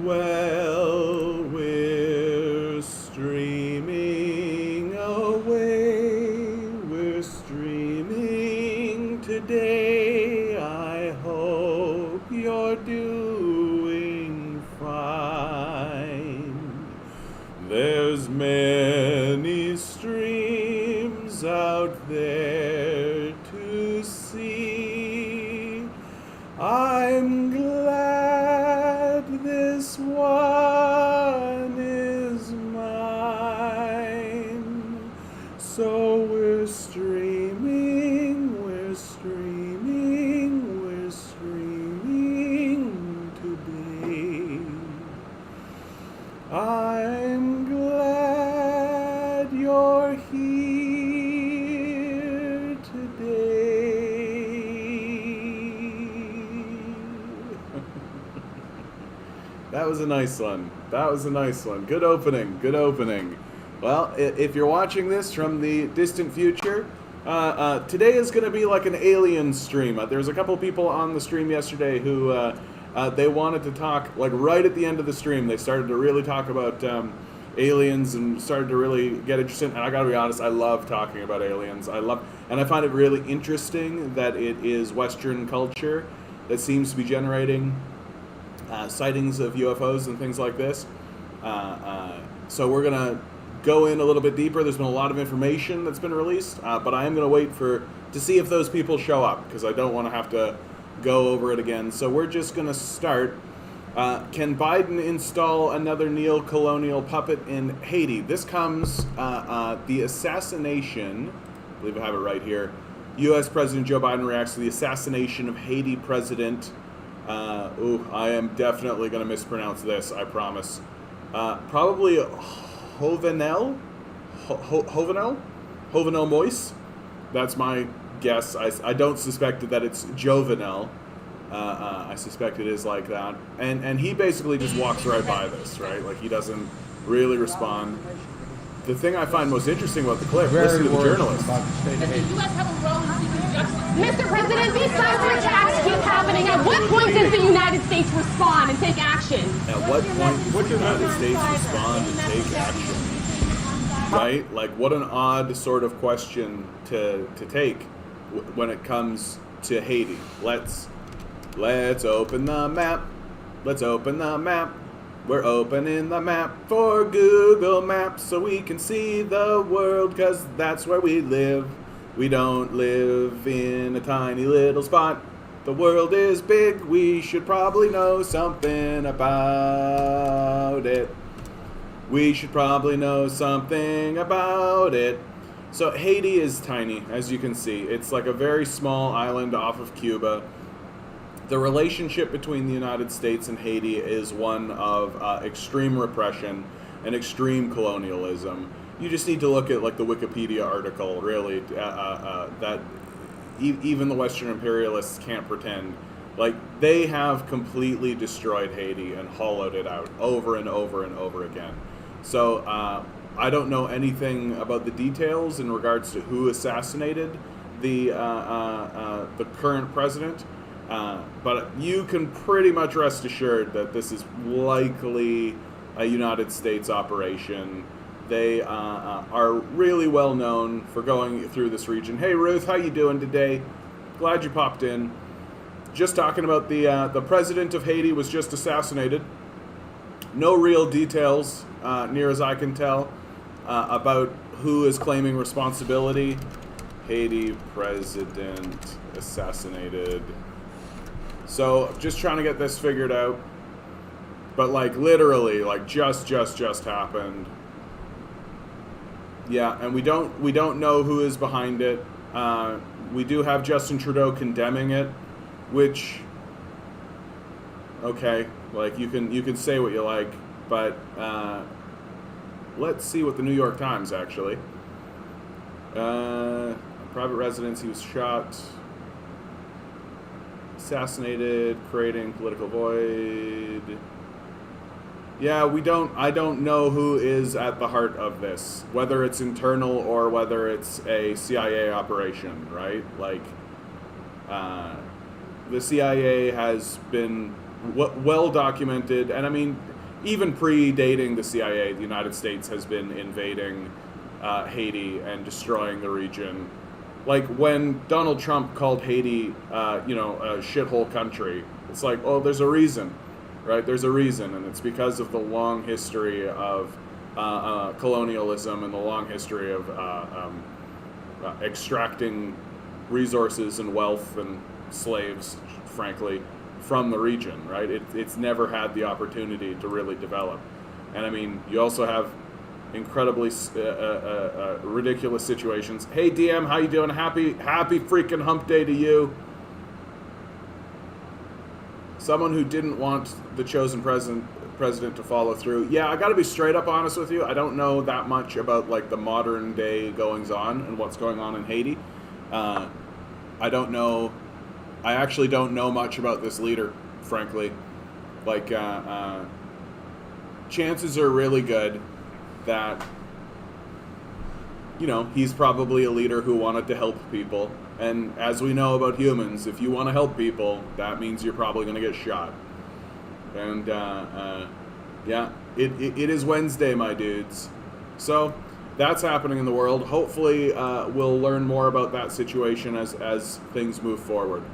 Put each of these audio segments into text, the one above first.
Well, we're streaming away. We're streaming today. I hope you're doing fine. There's many streams out there to see. I'm glad this one is mine. So we're streaming, we're streaming, we're streaming today. I'm glad you're here today. That was a nice one. That was a nice one. Good opening. Good opening. Well, if you're watching this from the distant future, today is going to be like an alien stream. There was a couple people on the stream yesterday who they wanted to talk, like right at the end of the stream, they started to really talk about aliens and started to really get interested. And I got to be honest, I love talking about aliens. And I find it really interesting that it is Western culture that seems to be generating sightings of UFOs and things like this. So we're going to go in a little bit deeper. There's been a lot of information that's been released, but I am going to wait to see if those people show up, because I don't want to have to go over it again. So we're just going to start. Can Biden install another neo-colonial puppet in Haiti? This comes, the assassination, I believe I have it right here. U.S. President Joe Biden reacts to the assassination of Haiti President. I am definitely going to mispronounce this, I promise. Probably Jovenel Moise. That's my guess. I don't suspect that it's Jovenel. I suspect it is like that. And he basically just walks right by this, right? Like, he doesn't really respond. The thing I find most interesting about the clip, listen to the journalist. Mr. President, these cyber attacks keep happening. At what point does the United States respond and take action? At what point does the United States respond and take action? Right? Like, what an odd sort of question to take when it comes to Haiti. Let's open the map. Let's open the map. We're opening the map for Google Maps so we can see the world, 'cause that's where we live. We don't live in a tiny little spot. The world is big. We should probably know something about it. We should probably know something about it. So Haiti is tiny, as you can see. It's like a very small island off of Cuba. The relationship between the United States and Haiti is one of extreme repression and extreme colonialism. You just need to look at like the Wikipedia article, really, that even the Western imperialists can't pretend. Like, they have completely destroyed Haiti and hollowed it out over and over and over again. So I don't know anything about the details in regards to who assassinated the current president. But you can pretty much rest assured that this is likely a United States operation. They are really well known for going through this region. Hey Ruth, how you doing today? Glad you popped in. Just talking about the president of Haiti was just assassinated. No real details, near as I can tell, about who is claiming responsibility. Haiti president assassinated. So just trying to get this figured out. But like literally, like just happened. Yeah, and we don't know who is behind it. We do have Justin Trudeau condemning it, which, okay, like you can say what you like, but let's see what the New York Times actually. Private residence, he was shot, assassinated, creating political void. Yeah, I don't know who is at the heart of this, whether it's internal or whether it's a CIA operation, right? Like, the CIA has been well documented, and I mean, even predating the CIA, the United States has been invading Haiti and destroying the region. Like when Donald Trump called Haiti, a shithole country, it's like, oh, there's a reason, right? There's a reason, and it's because of the long history of colonialism and the long history of extracting resources and wealth and slaves, frankly, from the region, right? It's never had the opportunity to really develop. And I mean, you also have incredibly ridiculous situations. Hey DM, how you doing? Happy freaking hump day to you. Someone who didn't want the chosen president to follow through. Yeah, I got to be straight up honest with you. I don't know that much about like the modern day goings on and what's going on in Haiti. I don't know. I actually don't know much about this leader, frankly. Like, chances are really good that, he's probably a leader who wanted to help people. And as we know about humans, if you want to help people, that means you're probably going to get shot. And, yeah, it is Wednesday, my dudes. So, that's happening in the world. Hopefully, we'll learn more about that situation as things move forward.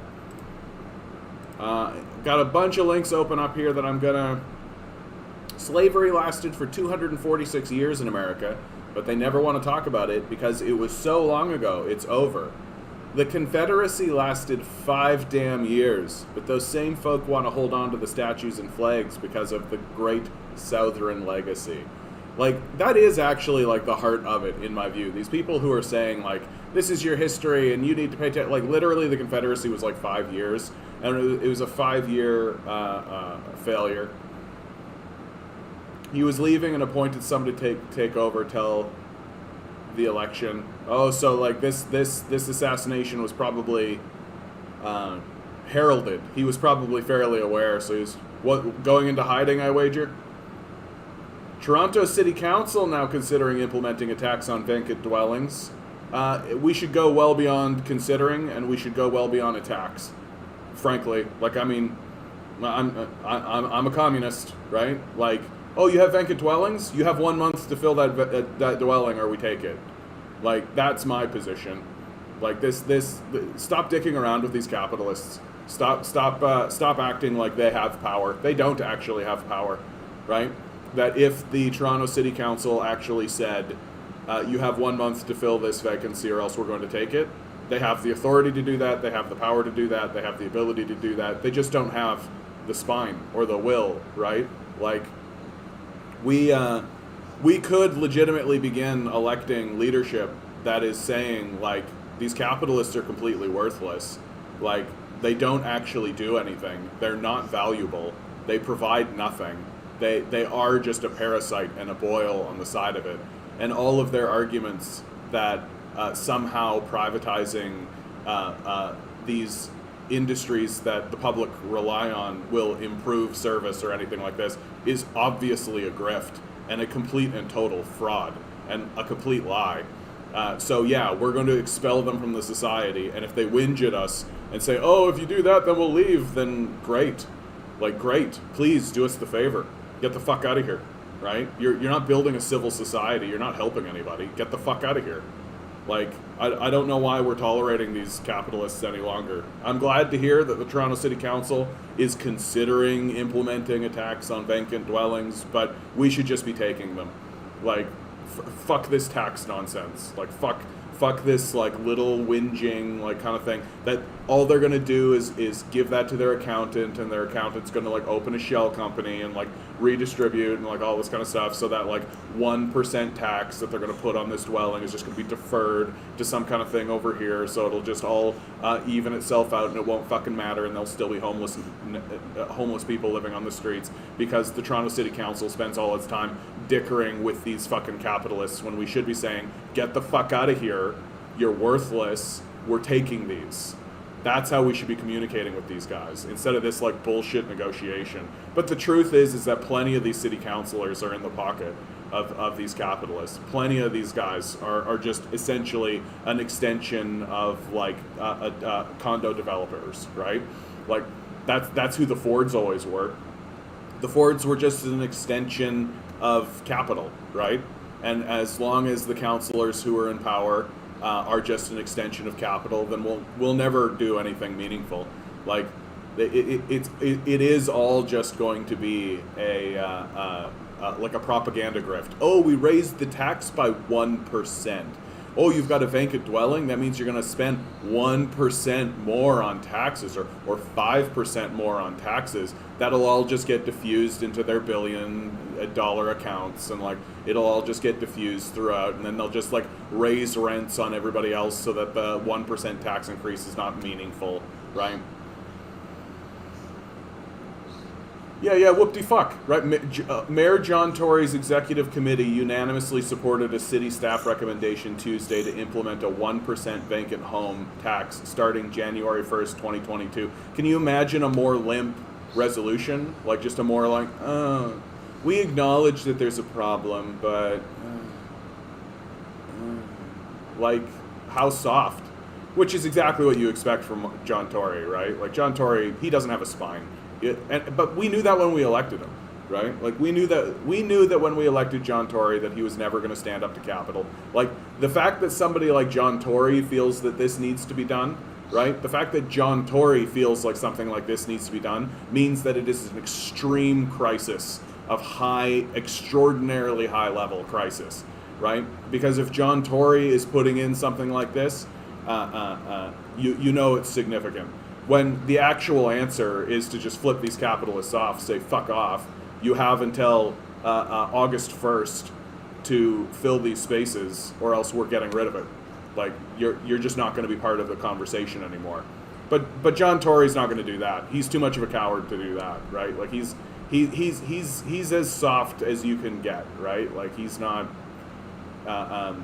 Got a bunch of links open up here that I'm gonna... Slavery lasted for 246 years in America, but they never want to talk about it because it was so long ago. It's over. The Confederacy lasted 5 damn years, but those same folk want to hold on to the statues and flags because of the great Southern legacy. Like, that is actually, like, the heart of it, in my view. These people who are saying, like, this is your history and you need to pay attention. Like, literally, the Confederacy was, like, 5 years. And it was a 5-year failure. He was leaving and appointed somebody to take over till the election. Oh, so, like, this assassination was probably heralded. He was probably fairly aware. So he was going into hiding, I wager? Toronto City Council now considering implementing a tax on vacant dwellings. We should go well beyond considering, and we should go well beyond a tax. Frankly, like, I mean, I'm a communist, right? Like, oh, you have vacant dwellings? You have 1 month to fill that dwelling, or we take it. Like, that's my position. Like, stop dicking around with these capitalists. Stop acting like they have power. They don't actually have power, right? That if the Toronto City Council actually said, you have 1 month to fill this vacancy or else we're going to take it, they have the authority to do that, they have the power to do that, they have the ability to do that. They just don't have the spine or the will, right? Like, we could legitimately begin electing leadership that is saying, like, these capitalists are completely worthless. Like, they don't actually do anything. They're not valuable. They provide nothing. They are just a parasite and a boil on the side of it. And all of their arguments that somehow privatizing these industries that the public rely on will improve service or anything like this is obviously a grift and a complete and total fraud and a complete lie. So yeah, we're going to expel them from the society, and if they whinge at us and say, oh, if you do that, then we'll leave, then great. Like, great. Please do us the favor. Get the fuck out of here, right? You're not building a civil society. You're not helping anybody. Get the fuck out of here. Like, I don't know why we're tolerating these capitalists any longer. I'm glad to hear that the Toronto City Council is considering implementing a tax on vacant dwellings, but we should just be taking them. Like, fuck this tax nonsense. Like, fuck this, like, little whinging, like, kind of thing. That all they're gonna do is give that to their accountant, and their accountant's gonna, like, open a shell company and, like, redistribute and, like, all this kind of stuff, so that, like, 1% tax that they're gonna put on this dwelling is just gonna be deferred to some kind of thing over here, so it'll just all even itself out, and it won't fucking matter, and there'll still be homeless people living on the streets, because the Toronto City Council spends all its time dickering with these fucking capitalists when we should be saying, get the fuck out of here, you're worthless, we're taking these. That's how we should be communicating with these guys, instead of this, like, bullshit negotiation. But the truth is that plenty of these city councilors are in the pocket of these capitalists. Plenty of these guys are just essentially an extension of, like, condo developers, right? Like, that's who the Fords always were. The Fords were just an extension of capital, right? And as long as the councillors who are in power are just an extension of capital, then we'll never do anything meaningful. Like it is all just going to be like a propaganda grift. Oh, we raised the tax by 1%. Oh, you've got a vacant dwelling? That means you're going to spend 1% more on taxes or 5% more on taxes. That'll all just get diffused into their billion-dollar accounts, and like it'll all just get diffused throughout, and then they'll just like raise rents on everybody else so that the 1% tax increase is not meaningful, right? Yeah, whoop-de-fuck, right? Mayor John Tory's executive committee unanimously supported a city staff recommendation Tuesday to implement a 1% vacant home tax starting January 1st, 2022. Can you imagine a more limp resolution? Like, just a more like, we acknowledge that there's a problem, but, like, how soft? Which is exactly what you expect from John Tory, right? Like, John Tory, he doesn't have a spine. But we knew that when we elected him, right? Like we knew that when we elected John Tory that he was never going to stand up to capital. Like the fact that somebody like John Tory feels that this needs to be done, right? The fact that John Tory feels like something like this needs to be done means that it is an extreme crisis of extraordinarily high level crisis, right? Because if John Tory is putting in something like this, you know it's significant. When the actual answer is to just flip these capitalists off, say fuck off, you have until August 1st to fill these spaces, or else we're getting rid of it. Like you're just not going to be part of the conversation anymore. But John Tory's not going to do that. He's too much of a coward to do that, right? Like he's as soft as you can get, right? Like he's not a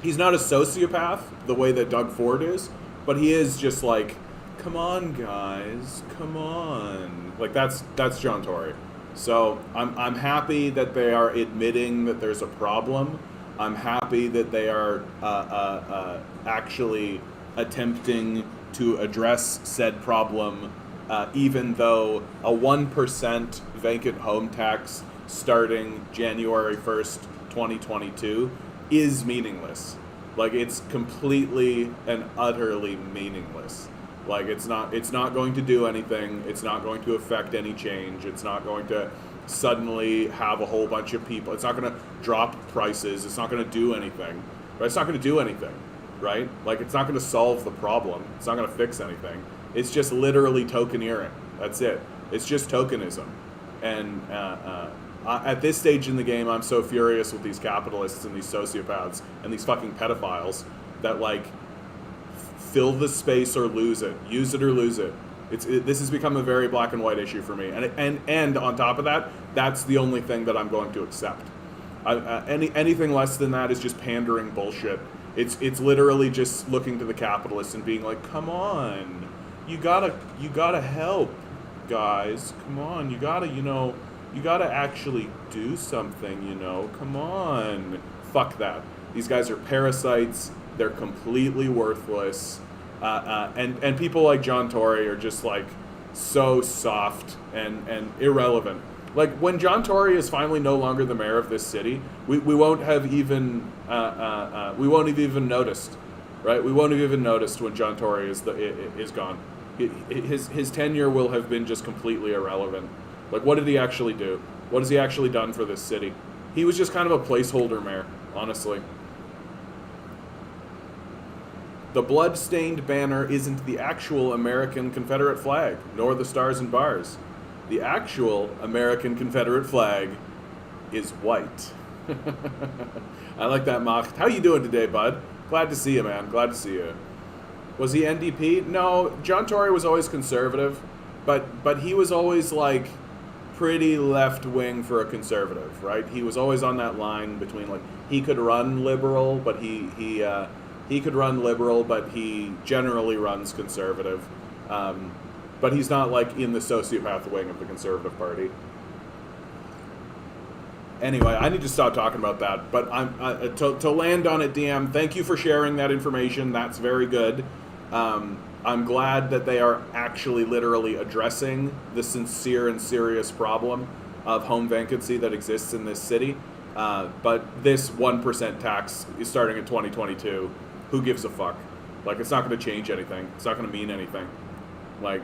sociopath the way that Doug Ford is, but he is just like, come on, guys, come on. Like that's John Tory. So I'm happy that they are admitting that there's a problem. I'm happy that they are actually attempting to address said problem, even though a 1% vacant home tax starting January 1st, 2022 is meaningless. Like it's completely and utterly meaningless. Like it's not going to do anything. It's not going to affect any change. It's not going to suddenly have a whole bunch of people. It's not going to drop prices. It's not going to do anything. Right? It's not going to do anything. Right? Like it's not going to solve the problem. It's not going to fix anything. It's just literally tokeneering. That's it. It's just tokenism. And at this stage in the game, I'm so furious with these capitalists and these sociopaths and these fucking pedophiles that like fill the space or lose it. Use it or lose it. This has become a very black and white issue for me. And on top of that, that's the only thing that I'm going to accept. Anything less than that is just pandering bullshit. It's literally just looking to the capitalists and being like, come on, you gotta help, guys. Come on, you gotta actually do something. Come on. Fuck that. These guys are parasites. They're completely worthless, and people like John Tory are just like so soft and irrelevant. Like when John Tory is finally no longer the mayor of this city, we won't have even noticed, right? We won't have even noticed when John Tory is gone. His tenure will have been just completely irrelevant. Like what did he actually do? What has he actually done for this city? He was just kind of a placeholder mayor, honestly. The Bloodstained Banner isn't the actual American Confederate flag, nor the stars and bars. The actual American Confederate flag is white. I like that, Mach. How you doing today, bud? Glad to see you, man. Glad to see you. Was he NDP? No, John Tory was always conservative, but he was always like pretty left-wing for a conservative, right? He was always on that line between like he could run liberal, but he could run liberal, but he generally runs conservative. But he's not like in the sociopath wing of the Conservative Party. Anyway, I need to stop talking about that. But to land on it, DM, thank you for sharing that information. That's very good. I'm glad that they are actually literally addressing the sincere and serious problem of home vacancy that exists in this city. But this 1% tax is starting in 2022. Who gives a fuck? Like, it's not going to change anything. It's not going to mean anything. Like,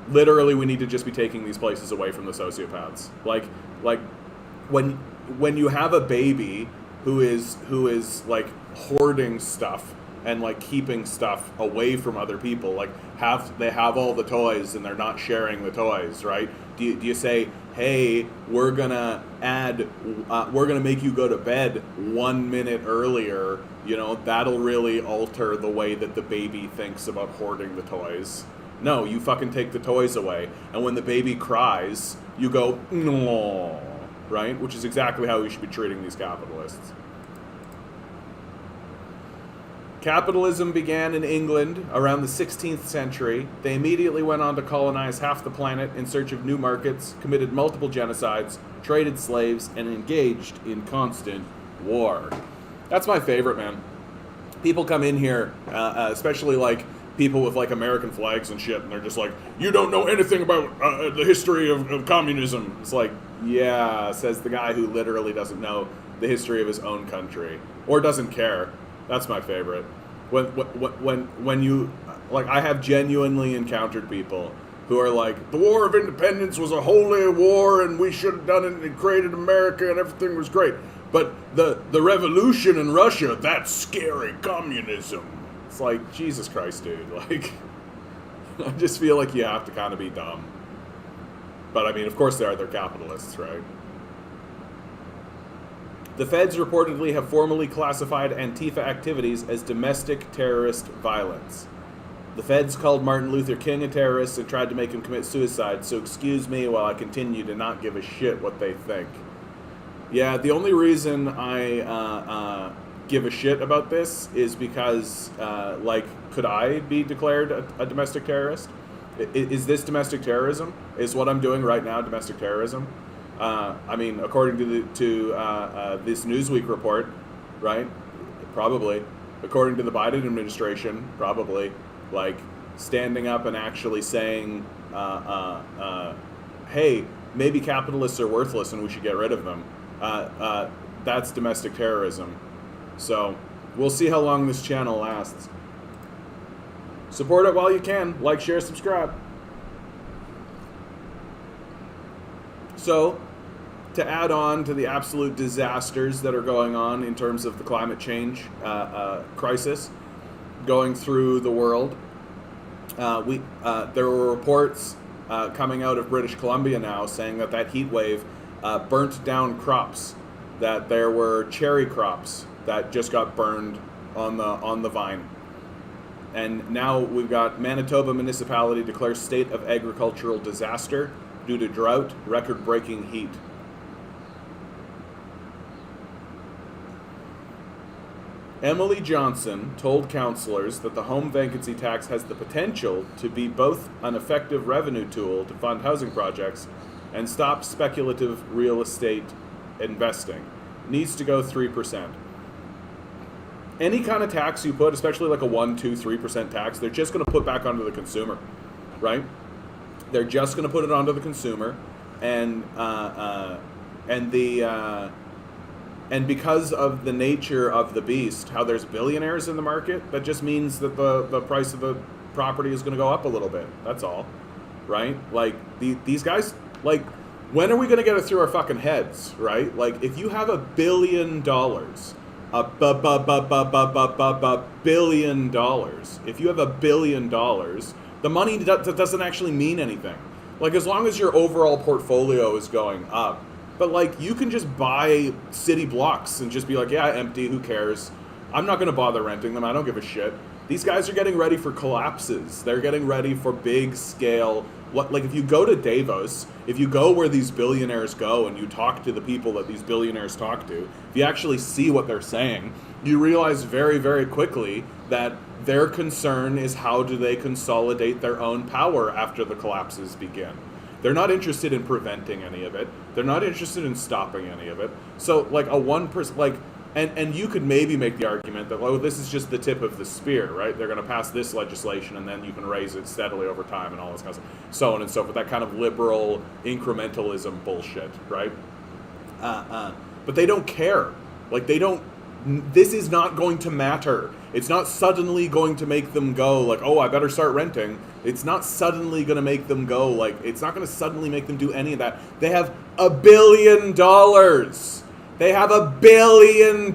literally, we need to just be taking these places away from the sociopaths. Like when you have a baby who is like hoarding stuff and like keeping stuff away from other people, like they have all the toys and they're not sharing the toys, right? Do you say, hey, we're gonna make you go to bed 1 minute earlier? You know, that'll really alter the way that the baby thinks about hoarding the toys. No, you fucking take the toys away, and when the baby cries, you go, no, right? Which is exactly how we should be treating these capitalists. Capitalism began in England around the 16th century. They immediately went on to colonize half the planet in search of new markets, committed multiple genocides, traded slaves, and engaged in constant war. That's my favorite, man. People come in here, especially like people with like American flags and shit, and they're just like, you don't know anything about the history of communism. It's like, yeah, says the guy who literally doesn't know the history of his own country or doesn't care. That's my favorite. When you, like, I have genuinely encountered people who are like, the War of Independence was a holy war and we should have done it and created America and everything was great. But the revolution in Russia, that's scary communism. It's like, Jesus Christ, dude. Like, I just feel like you have to kind of be dumb. But I mean, of course they're capitalists, right? The feds reportedly have formally classified Antifa activities as domestic terrorist violence. The feds called Martin Luther King a terrorist and tried to make him commit suicide, so excuse me while I continue to not give a shit what they think. Yeah, the only reason I give a shit about this is because, like, could I be declared a domestic terrorist? Is this domestic terrorism? Is what I'm doing right now domestic terrorism? I mean, according to this Newsweek report, right? Probably. According to the Biden administration, probably. Like, standing up and actually saying, hey, maybe capitalists are worthless and we should get rid of them. That's domestic terrorism. So, we'll see how long this channel lasts. Support it while you can. Like, share, subscribe. So, to add on to the absolute disasters that are going on in terms of the climate change crisis going through the world, there were reports coming out of British Columbia now saying that heat wave burnt down crops, that there were cherry crops that just got burned on the vine. And now we've got Manitoba municipality declares state of agricultural disaster due to drought, record-breaking heat. Emily Johnson told councillors that the home vacancy tax has the potential to be both an effective revenue tool to fund housing projects and stop speculative real estate investing. Needs to go 3%. Any kind of tax you put, especially like a 1, 2, 3% tax, they're just going to put back onto the consumer, right? They're just going to put it onto the consumer, and because of the nature of the beast, how there's billionaires in the market, that just means that the price of the property is going to go up a little bit. That's all, right? Like, these guys, like, when are we going to get it through our fucking heads, right? Like, if you have $1 billion, billion dollars, if you have $1 billion, the money doesn't actually mean anything. Like, as long as your overall portfolio is going up. But, like, you can just buy city blocks and just be like, yeah, empty, who cares? I'm not going to bother renting them. I don't give a shit. These guys are getting ready for collapses. They're getting ready for big scale. Like, if you go to Davos, if you go where these billionaires go and you talk to the people that these billionaires talk to, if you actually see what they're saying, you realize very, very quickly that their concern is how do they consolidate their own power after the collapses begin. They're not interested in preventing any of it. They're not interested in stopping any of it. So, like, a 1%, like, And you could maybe make the argument that, well, this is just the tip of the spear, right? They're going to pass this legislation, and then you can raise it steadily over time, and all this kind of stuff, so on and so forth. That kind of liberal incrementalism bullshit, right? But they don't care. Like, they don't. This is not going to matter. It's not suddenly going to make them go like, oh, I better start renting. It's not suddenly going to make them go like, it's not going to suddenly make them do any of that. They have $1 billion. They have $1 billion.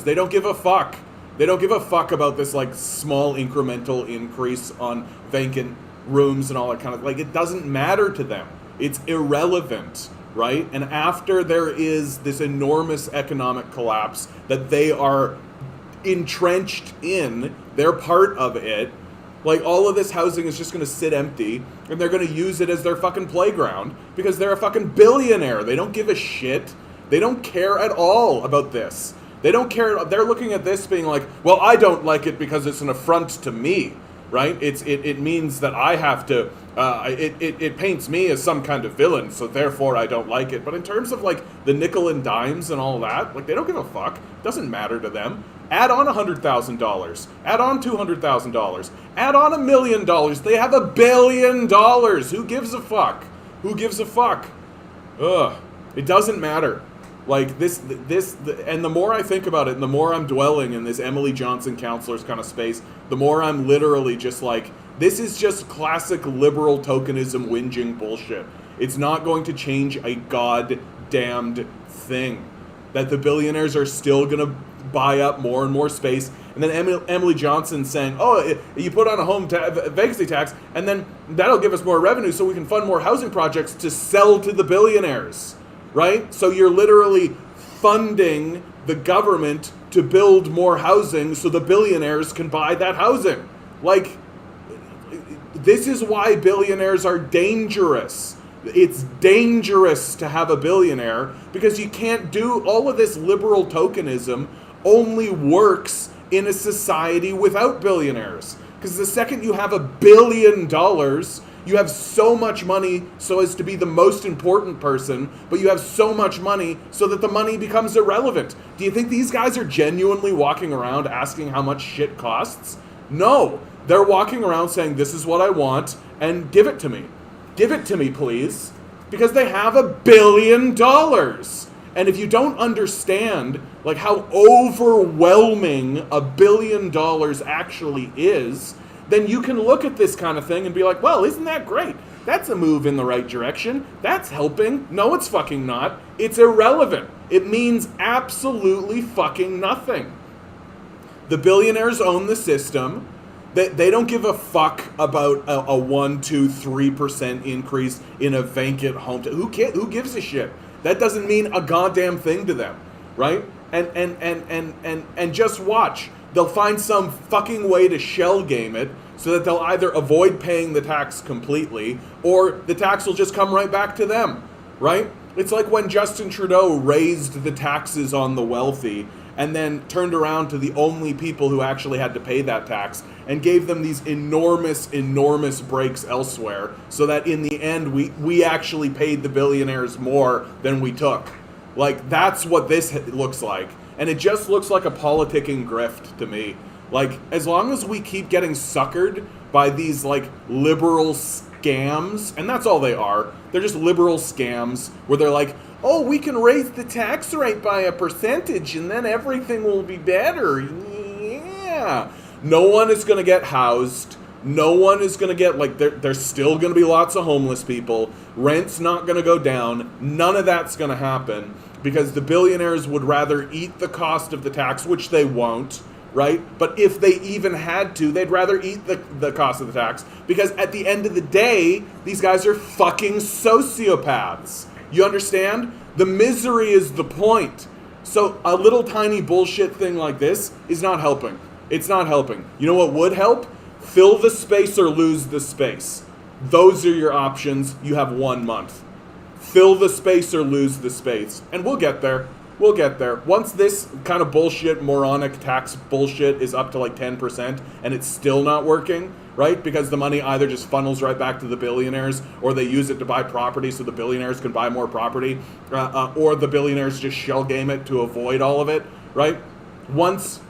They don't give a fuck. They don't give a fuck about this like small incremental increase on vacant rooms and all that kind of, like, it doesn't matter to them. It's irrelevant, right? And after there is this enormous economic collapse that they are entrenched in, they're part of it, like, all of this housing is just going to sit empty, and they're going to use it as their fucking playground because they're a fucking billionaire. They don't give a shit. They don't care at all about this. They don't care. They're looking at this being like, well, I don't like it because it's an affront to me, right? It means that I have to, it paints me as some kind of villain, so therefore I don't like it. But in terms of like the nickel and dimes and all that, like, they don't give a fuck. It doesn't matter to them. Add on $100,000. Add on $200,000. Add on $1 million. They have $1 billion. Who gives a fuck? Who gives a fuck? Ugh. It doesn't matter. Like, and the more I think about it, and the more I'm dwelling in this Emily Johnson counselors kind of space, the more I'm literally just like, this is just classic liberal tokenism whinging bullshit. It's not going to change a goddamned thing. That the billionaires are still going to buy up more and more space. And then Emily Johnson saying, oh, you put on a home vacancy tax, and then that'll give us more revenue so we can fund more housing projects to sell to the billionaires. Right? So you're literally funding the government to build more housing so the billionaires can buy that housing. Like, this is why billionaires are dangerous. It's dangerous to have a billionaire because you can't do all of this liberal tokenism only works in a society without billionaires. Because the second you have $1 billion, you have so much money so as to be the most important person, but you have so much money so that the money becomes irrelevant. Do you think these guys are genuinely walking around asking how much shit costs? No. They're walking around saying, this is what I want, and give it to me. Give it to me, please. Because they have $1 billion. And if you don't understand like how overwhelming $1 billion actually is, then you can look at this kind of thing and be like, well, isn't that great? That's a move in the right direction. That's helping. No, it's fucking not. It's irrelevant. It means absolutely fucking nothing. The billionaires own the system. They don't give a fuck about a 1, 2, 3% increase in a vacant home. Who gives a shit? That doesn't mean a goddamn thing to them, right? And just watch. They'll find some fucking way to shell game it so that they'll either avoid paying the tax completely or the tax will just come right back to them, right? It's like when Justin Trudeau raised the taxes on the wealthy and then turned around to the only people who actually had to pay that tax and gave them these enormous, enormous breaks elsewhere so that in the end we actually paid the billionaires more than we took. Like, that's what this looks like. And it just looks like a politicking grift to me. Like, as long as we keep getting suckered by these, like, liberal scams, and that's all they are. They're just liberal scams where they're like, oh, we can raise the tax rate by a percentage and then everything will be better. Yeah. No one is going to get housed. No one is going to get, like, there's still going to be lots of homeless people. Rent's not going to go down. None of that's going to happen. Because the billionaires would rather eat the cost of the tax, which they won't, right? But if they even had to, they'd rather eat the cost of the tax. Because at the end of the day, these guys are fucking sociopaths. You understand? The misery is the point. So a little tiny bullshit thing like this is not helping. It's not helping. You know what would help? Fill the space or lose the space. Those are your options. You have 1 month. Fill the space or lose the space. And we'll get there. We'll get there. Once this kind of bullshit, moronic tax bullshit is up to like 10% and it's still not working, right? Because the money either just funnels right back to the billionaires or they use it to buy property so the billionaires can buy more property or the billionaires just shell game it to avoid all of it, right? Once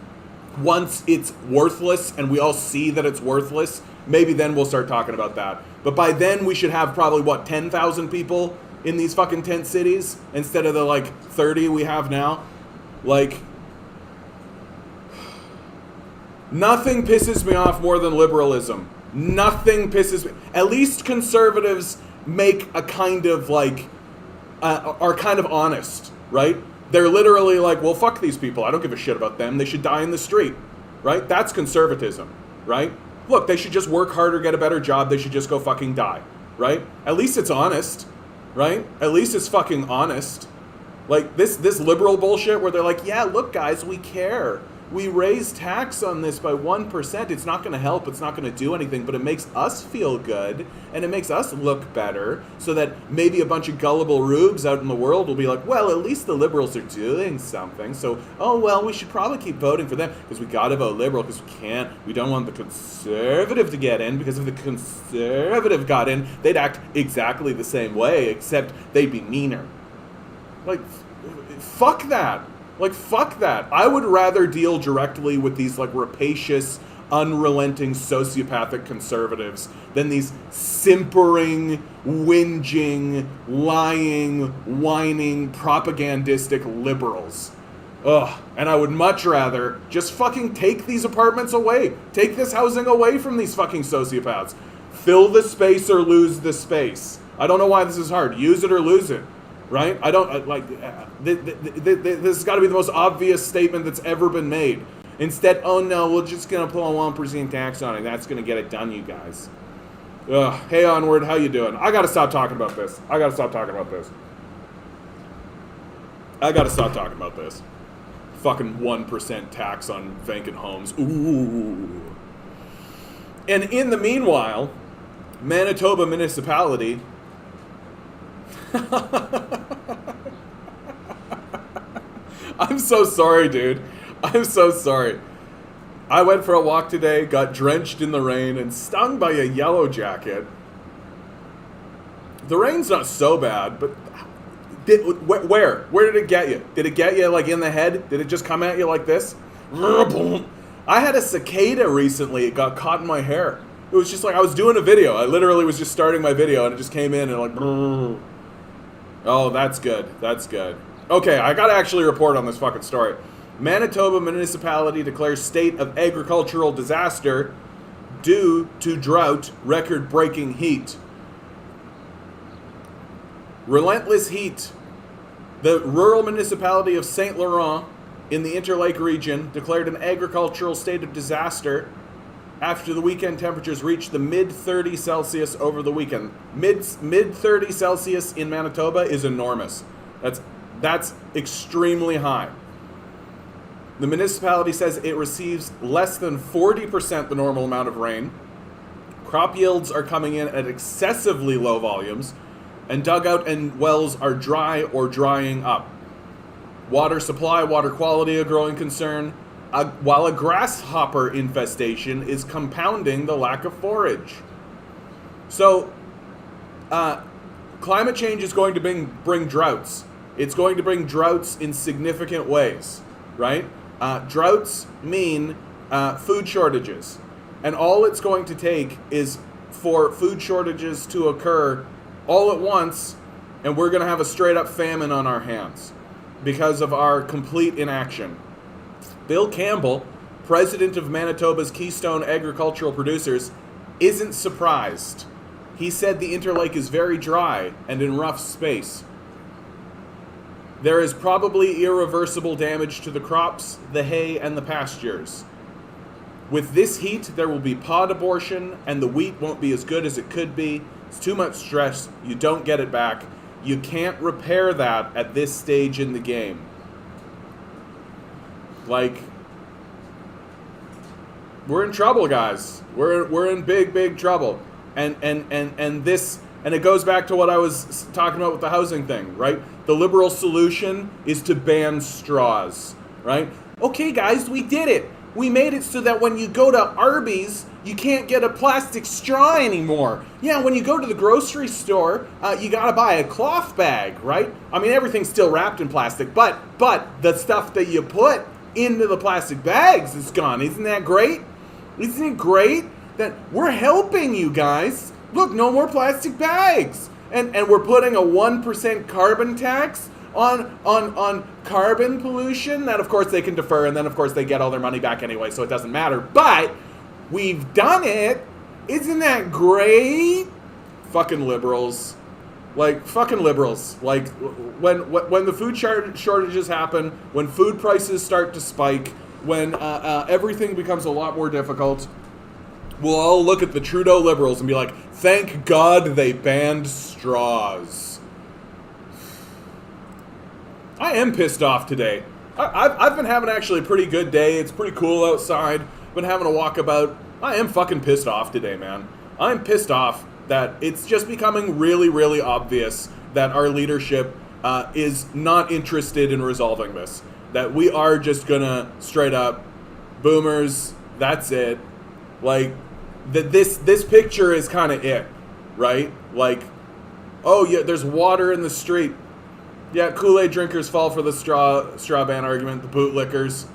it's worthless and we all see that it's worthless, maybe then we'll start talking about that. But by then we should have probably, 10,000 people in these fucking tent cities instead of the, 30 we have now? Nothing pisses me off more than liberalism. Nothing pisses me. At least conservatives make a kind of, are kind of honest, right? They're literally like, well, fuck these people. I don't give a shit about them. They should die in the street, right? That's conservatism, right? Look, they should just work harder, get a better job. They should just go fucking die, right? At least it's honest, right? At least it's fucking honest. This liberal bullshit where they're like, yeah, look, guys, we care. We raise tax on this by 1%. It's not going to help. It's not going to do anything, but it makes us feel good and it makes us look better so that maybe a bunch of gullible rubes out in the world will be like, well, at least the liberals are doing something. So, oh, well, we should probably keep voting for them because we got to vote liberal because we don't want the conservative to get in, because if the conservative got in, they'd act exactly the same way, except they'd be meaner. Fuck that. Fuck that. I would rather deal directly with these, rapacious, unrelenting, sociopathic conservatives than these simpering, whinging, lying, whining, propagandistic liberals. Ugh. And I would much rather just fucking take these apartments away. Take this housing away from these fucking sociopaths. Fill the space or lose the space. I don't know why this is hard. Use it or lose it. Right? I don't, this has got to be the most obvious statement that's ever been made. Instead, oh no, we're just going to put a 1% tax on it. That's going to get it done, you guys. Ugh. Hey, Onward, how you doing? I got to stop talking about this. Fucking 1% tax on vacant homes. Ooh. And in the meanwhile, Manitoba Municipality... I'm so sorry, dude. I'm so sorry. I went for a walk today, got drenched in the rain, and stung by a yellow jacket. The rain's not so bad, but where? Where did it get you? Did it get you, in the head? Did it just come at you like this? I had a cicada recently. It got caught in my hair. It was just I was doing a video. I literally was just starting my video, and it just came in and Oh, that's good. That's good. Okay, I gotta actually report on this fucking story. Manitoba Municipality declares state of agricultural disaster due to drought, record-breaking heat. Relentless heat. The rural municipality of Saint Laurent in the Interlake region declared an agricultural state of disaster after the weekend temperatures reached the mid-30 Celsius over the weekend. Mid-30 Celsius in Manitoba is enormous. That's extremely high. The municipality says it receives less than 40% the normal amount of rain. Crop yields are coming in at excessively low volumes, and dugout and wells are dry or drying up. Water supply, water quality, a growing concern, while a grasshopper infestation is compounding the lack of forage. So, climate change is going to bring droughts. It's going to bring droughts in significant ways, right? Droughts mean food shortages. And all it's going to take is for food shortages to occur all at once, and we're going to have a straight-up famine on our hands because of our complete inaction. Bill Campbell, president of Manitoba's Keystone Agricultural Producers, isn't surprised. He said the Interlake is very dry and in rough space. There is probably irreversible damage to the crops, the hay, and the pastures. With this heat, there will be pod abortion, and the wheat won't be as good as it could be. It's too much stress. You don't get it back. You can't repair that at this stage in the game. We're in trouble, guys. We're in big trouble. And it goes back to what I was talking about with the housing thing, right? The liberal solution is to ban straws, right? Okay, guys, we did it. We made it so that when you go to Arby's, you can't get a plastic straw anymore. Yeah, when you go to the grocery store, you gotta buy a cloth bag, right? I mean, everything's still wrapped in plastic, but the stuff that you put into the plastic bags is gone. Isn't that great? Isn't it great that we're helping you guys? Look, no more plastic bags. And we're putting a 1% carbon tax on carbon pollution that, of course, they can defer, and then, of course, they get all their money back anyway, so it doesn't matter. But we've done it. Isn't that great? Fucking liberals. Like, fucking liberals. Like, when the food shortages happen, when food prices start to spike, when everything becomes a lot more difficult, we'll all look at the Trudeau liberals and be like, thank God they banned straws. I am pissed off today. I've been having actually a pretty good day. It's pretty cool outside. Been having a walkabout. I am fucking pissed off today, man. I'm pissed off that it's just becoming really, really obvious that our leadership is not interested in resolving this. That we are just gonna straight up, boomers, that's it. Like, that this picture is kind of it, right? Like, oh yeah, there's water in the street. Yeah, Kool-Aid drinkers fall for the straw ban argument, the bootlickers.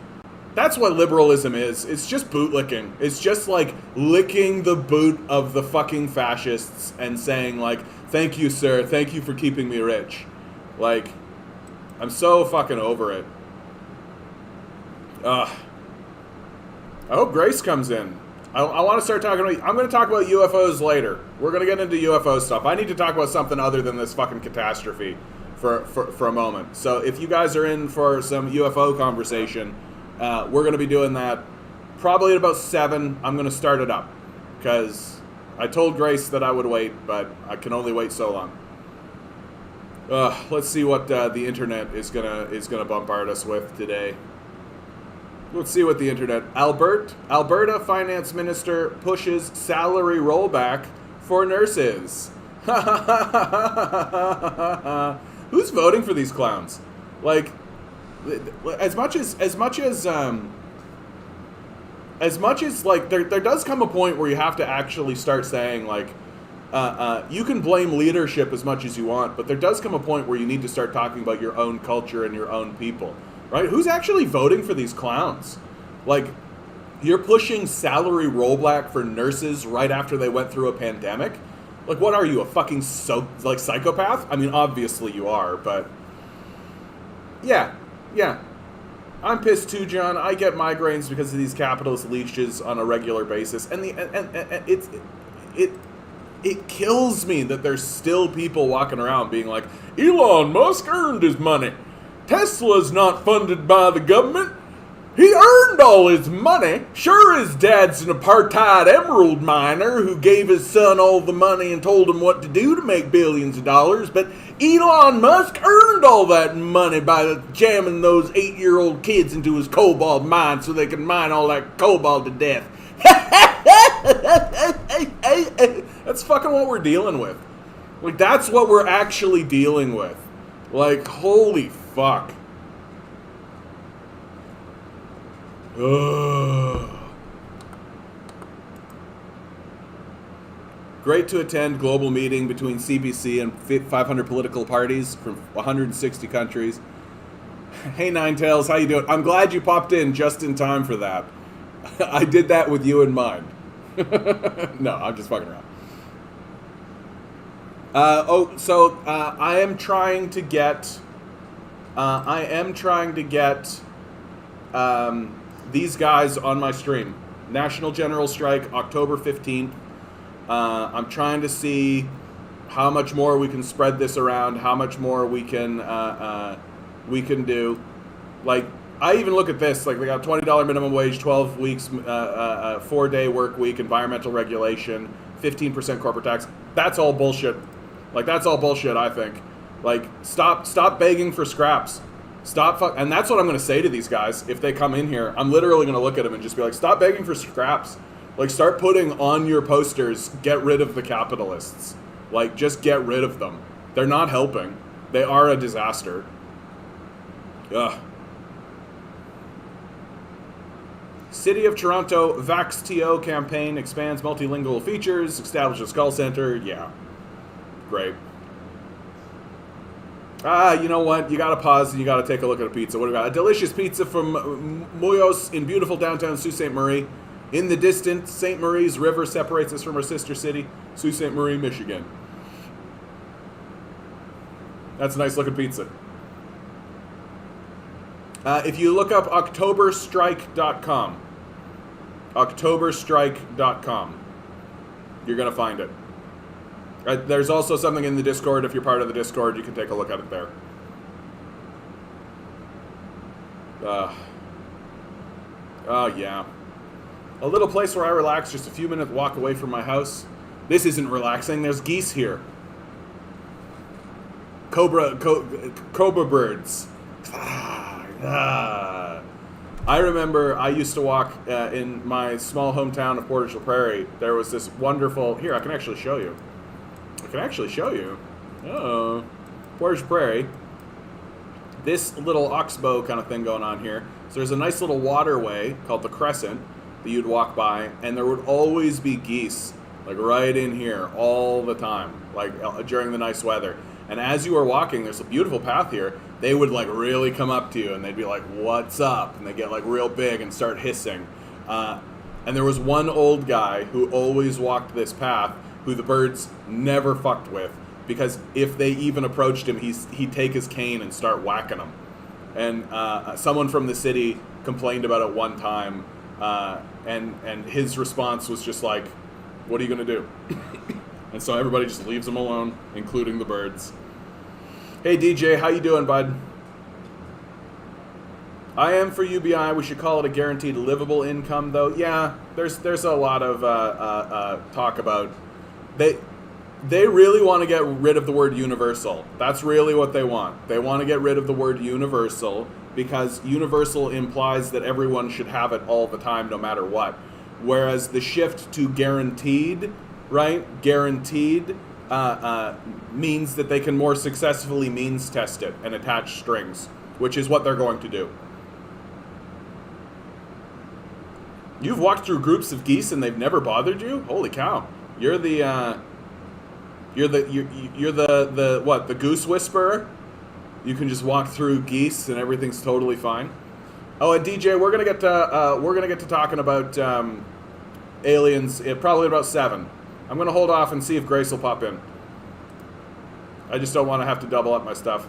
That's what liberalism is. It's just bootlicking. It's just like licking the boot of the fucking fascists and saying like, thank you, sir, thank you for keeping me rich. Like, I'm so fucking over it. I hope Grace comes in. I want to start talking about, I'm going to talk about UFOs later. We're going to get into UFO stuff. I need to talk about something other than this fucking catastrophe for a moment. So if you guys are in for some UFO conversation, we're going to be doing that probably at about 7. I'm going to start it up because I told Grace that I would wait, but I can only wait so long. Let's see what the internet is gonna bombard us with today. Let's see what the internet... Alberta Finance Minister pushes salary rollback for nurses. Who's voting for these clowns? Like, as much as like there does come a point where you have to actually start saying like, you can blame leadership as much as you want, but there does come a point where you need to start talking about your own culture and your own people. Right? Who's actually voting for these clowns? Like, you're pushing salary rollback for nurses right after they went through a pandemic? Like, what are you, a fucking psychopath? I mean, obviously you are, but... Yeah. I'm pissed too, John. I get migraines because of these capitalist leeches on a regular basis. And it kills me that there's still people walking around being like, Elon Musk earned his money. Tesla's not funded by the government. He earned all his money. Sure, his dad's an apartheid emerald miner who gave his son all the money and told him what to do to make billions of dollars, but Elon Musk earned all that money by jamming those 8-year-old kids into his cobalt mine so they could mine all that cobalt to death. That's fucking what we're dealing with. Like, that's what we're actually dealing with. Like, holy fuck. Ugh. Great to attend global meeting between CBC and 500 political parties from 160 countries. Hey, Ninetails, how you doing? I'm glad you popped in just in time for that. I did that with you in mind. No, I'm just fucking around. I am trying to get these guys on my stream. National General Strike, October 15th. I'm trying to see how much more we can spread this around, how much more we can do. Like, I even look at this, like, they got $20 minimum wage, 12 weeks, 4-day work week, environmental regulation, 15% corporate tax. That's all bullshit. Like, that's all bullshit, I think. Like, stop begging for scraps. And that's what I'm going to say to these guys if they come in here. I'm literally going to look at them and just be like, stop begging for scraps. Like, start putting on your posters, get rid of the capitalists. Like, just get rid of them. They're not helping. They are a disaster. Ugh. City of Toronto VaxTO campaign expands multilingual features, establishes call center. Yeah. Great. You know what? You gotta pause and you gotta take a look at a pizza. What do we got? A delicious pizza from Muyos in beautiful downtown Sault Ste. Marie. In the distance, St. Marie's River separates us from our sister city, Sault Ste. Marie, Michigan. That's a nice looking pizza. If you look up octoberstrike.com, octoberstrike.com, you're going to find it. There's also something in the Discord. If you're part of the Discord, you can take a look at it there. Oh, yeah. A little place where I relax, just a few minute walk away from my house. This isn't relaxing. There's geese here. Cobra birds. I remember I used to walk in my small hometown of Portage la Prairie. There was this wonderful... Here, I can actually show you. Oh. Portage la Prairie. This little oxbow kind of thing going on here. So there's a nice little waterway called the Crescent that you'd walk by, and there would always be geese, like right in here all the time, like during the nice weather. And as you were walking, there's a beautiful path here, they would like really come up to you and they'd be like, "What's up?" And they get like real big and start hissing. And there was one old guy who always walked this path who the birds never fucked with, because if they even approached him, he'd take his cane and start whacking them. And someone from the city complained about it one time, and his response was just like, "What are you going to do?" And so everybody just leaves him alone, including the birds. Hey DJ, how you doing, bud? I am for UBI. We should call it a guaranteed livable income, though. Yeah, there's a lot of talk about they really want to get rid of the word universal. That's really what they want. They want to get rid of the word universal because universal implies that everyone should have it all the time, no matter what. Whereas the shift to guaranteed, right? Guaranteed means that they can more successfully means test it and attach strings, which is what they're going to do. You've walked through groups of geese and they've never bothered you? Holy cow! You're the what? The goose whisperer? You can just walk through geese and everything's totally fine. Oh, and DJ, we're gonna get to talking about aliens probably about 7. I'm gonna hold off and see if Grace will pop in. I just don't want to have to double up my stuff.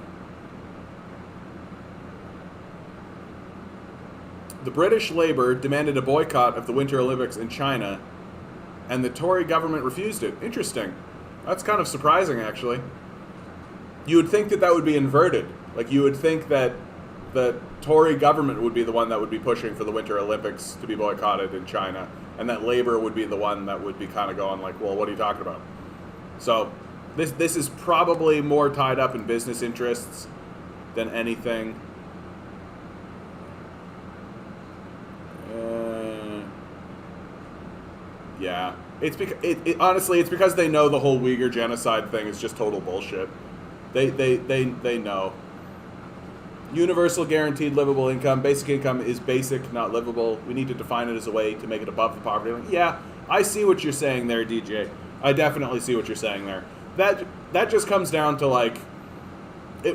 The British Labour demanded a boycott of the Winter Olympics in China, and the Tory government refused it. Interesting. That's kind of surprising, actually. You would think that would be inverted. Like, you would think that the Tory government would be the one that would be pushing for the Winter Olympics to be boycotted in China, and that Labour would be the one that would be kind of going like, well, what are you talking about? So, this is probably more tied up in business interests than anything. Yeah, it's because honestly, it's because they know the whole Uyghur genocide thing is just total bullshit. They know. Universal guaranteed livable income. Basic income is basic, not livable. We need to define it as a way to make it above the poverty line. Yeah, I see what you're saying there, DJ. I definitely see what you're saying there. That just comes down to like,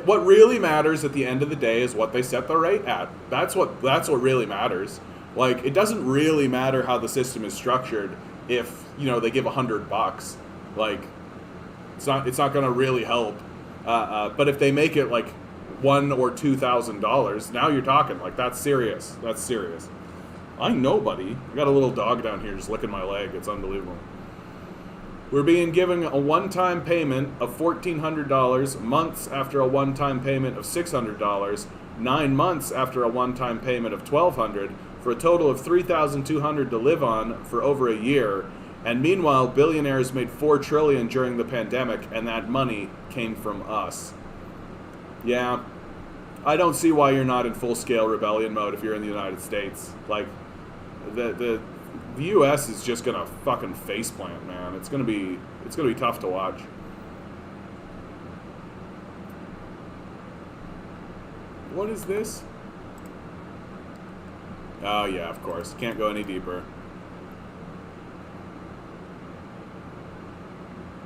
what really matters at the end of the day is what they set the rate at. That's what really matters. Like, it doesn't really matter how the system is structured if, they give $100. Like, it's not going to really help. But if they make it like $1,000 or $2,000, now you're talking. Like, that's serious. That's serious. I know, buddy. I got a little dog down here just licking my leg. It's unbelievable. We're being given a one-time payment of $1,400 months after a one-time payment of $600, 9 months after a one-time payment of $1,200, for a total of $3,200 to live on for over a year. And meanwhile, billionaires made $4 trillion during the pandemic, and that money came from us. Yeah, I don't see why you're not in full-scale rebellion mode if you're in the United States. Like, the U.S. is just gonna fucking faceplant, man. It's gonna be tough to watch. What is this? Oh yeah, of course. Can't go any deeper.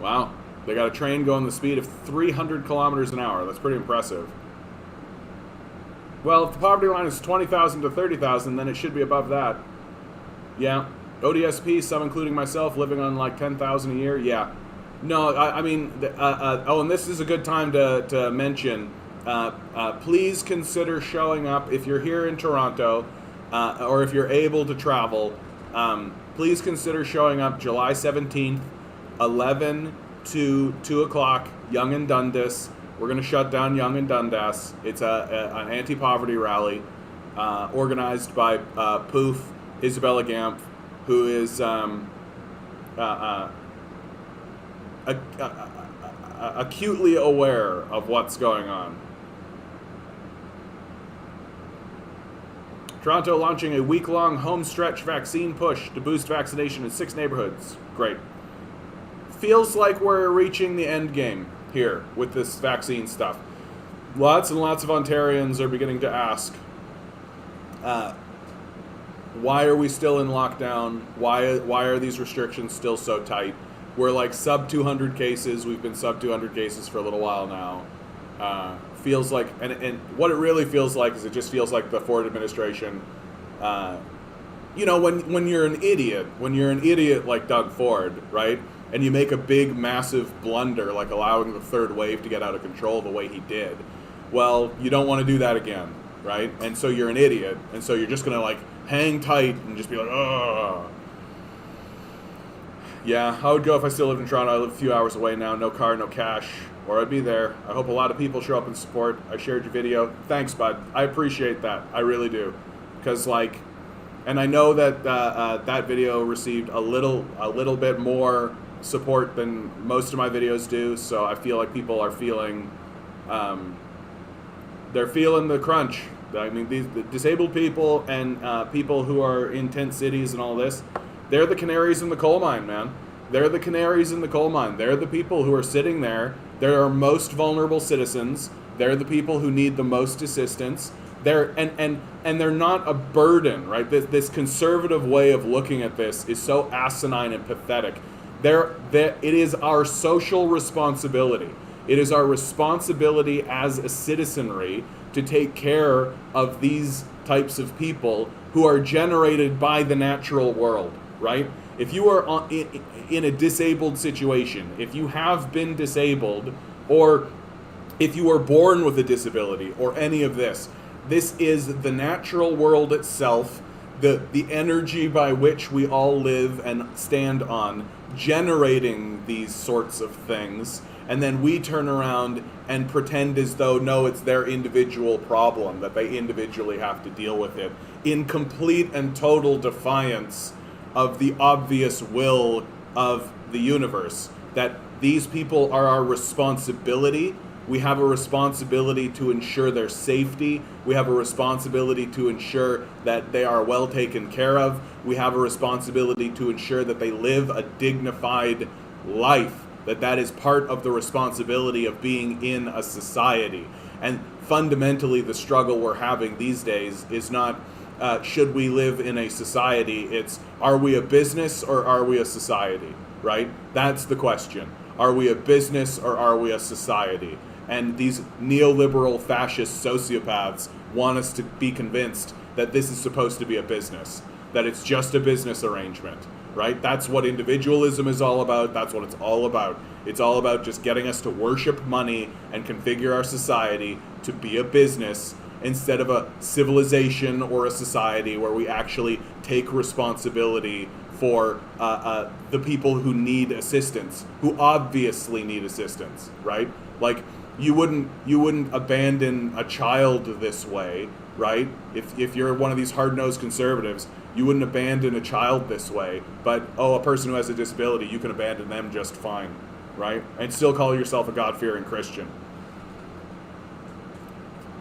Wow. They got a train going the speed of 300 kilometers an hour. That's pretty impressive. Well, if the poverty line is 20,000 to 30,000, then it should be above that. Yeah. ODSP, some including myself, living on like 10,000 a year. Yeah. No, I mean, oh, and this is a good time to mention, please consider showing up if you're here in Toronto, or if you're able to travel. Please consider showing up July 17th, 11 to 2 o'clock, Yonge and Dundas. We're going to shut down Yonge and Dundas. It's an anti-poverty rally organized by Poof, Isabella Gamp, who is acutely aware of what's going on. Toronto launching a week-long home stretch vaccine push to boost vaccination in 6 neighborhoods. Great. Feels like we're reaching the end game here with this vaccine stuff. Lots and lots of Ontarians are beginning to ask, why are we still in lockdown? Why are these restrictions still so tight? We're like sub 200 cases. We've been sub 200 cases for a little while now. Feels like, and what it really feels like is it just feels like the Ford administration, you know, when you're an idiot like Doug Ford, right? And you make a big, massive blunder, like allowing the third wave to get out of control the way he did. Well, you don't want to do that again, right? And so you're an idiot, and so you're just going to, like, hang tight and just be like, ugh. Yeah, I would go if I still lived in Toronto. I live a few hours away now, no car, no cash, or I'd be there. I hope a lot of people show up and support. I shared your video. Thanks, bud. I appreciate that. I really do. Because, like, and I know that that video received a little bit more support than most of my videos do, so I feel like people are feeling, they're feeling the crunch. I mean, the disabled people and people who are in tent cities and all this, they're the canaries in the coal mine, man. They're the canaries in the coal mine. They're the people who are sitting there. They're our most vulnerable citizens. They're the people who need the most assistance. They're and they're not a burden, right? This conservative way of looking at this is so asinine and pathetic. It is our social responsibility. It is our responsibility as a citizenry to take care of these types of people who are generated by the natural world, right? If you are in a disabled situation, if you have been disabled, or if you are born with a disability, or any of this, this is the natural world itself, the energy by which we all live and stand on, generating these sorts of things, and then we turn around and pretend as though, no, it's their individual problem, that they individually have to deal with it, in complete and total defiance of the obvious will of the universe, that these people are our responsibility. We have a responsibility to ensure their safety. We have a responsibility to ensure that they are well taken care of. We have a responsibility to ensure that they live a dignified life, that is part of the responsibility of being in a society. And fundamentally, the struggle we're having these days is not, should we live in a society? It's, are we a business or are we a society, right? That's the question. Are we a business or are we a society? And these neoliberal fascist sociopaths want us to be convinced that this is supposed to be a business, that it's just a business arrangement, right? That's what individualism is all about. That's what it's all about. It's all about just getting us to worship money and configure our society to be a business instead of a civilization or a society where we actually take responsibility for the people who need assistance, who obviously need assistance, right? Like, you wouldn't abandon a child this way, right? If you're one of these hard-nosed conservatives, you wouldn't abandon a child this way, but, oh, a person who has a disability, you can abandon them just fine, right? And still call yourself a God-fearing Christian.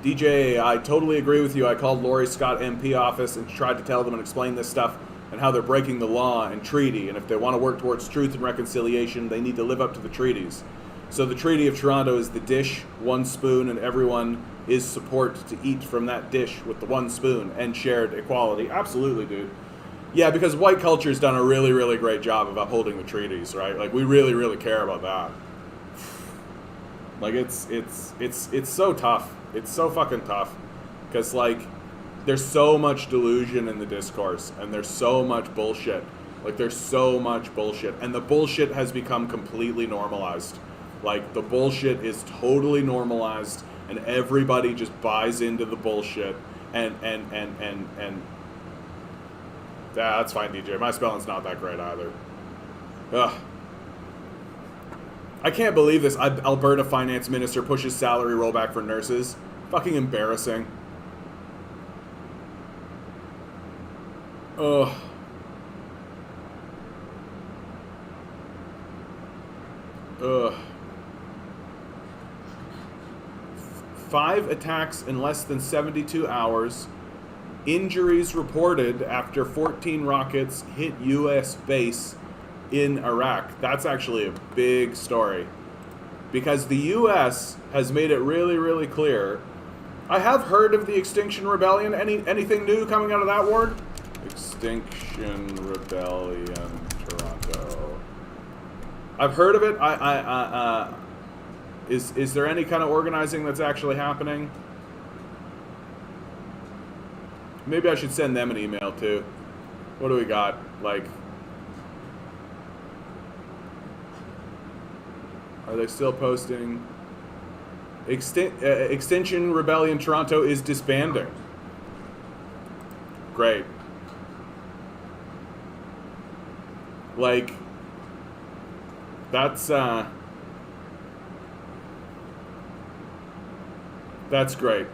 DJ, I totally agree with you. I called Laurie Scott MP office and tried to tell them and explain this stuff and how they're breaking the law and treaty, and if they want to work towards truth and reconciliation, they need to live up to the treaties. So the Treaty of Toronto is the dish, one spoon, and everyone is support to eat from that dish with the one spoon and shared equality. Absolutely, dude. Yeah, because white culture's done a really, really great job of upholding the treaties, right? Like, we really, really care about that. Like it's so tough. It's so fucking tough, because like there's so much delusion in the discourse, and there's so much bullshit. Like there's so much bullshit, and the bullshit has become completely normalized. Like the bullshit is totally normalized, and everybody just buys into the bullshit. And yeah, that's fine, DJ. My spelling's not that great either. Ugh. I can't believe this. Alberta finance minister pushes salary rollback for nurses. Fucking embarrassing. Ugh. Ugh. 5 attacks in less than 72 hours. Injuries reported after 14 rockets hit U.S. base in Iraq. That's actually a big story, because the U.S. has made it really, really clear. I have heard of the Extinction Rebellion. Anything new coming out of that war? Extinction Rebellion, Toronto. I've heard of it. Is there any kind of organizing that's actually happening? Maybe I should send them an email too. What do we got? Like, are they still posting? Extinction Rebellion Toronto is disbanding. Great. Like, that's great.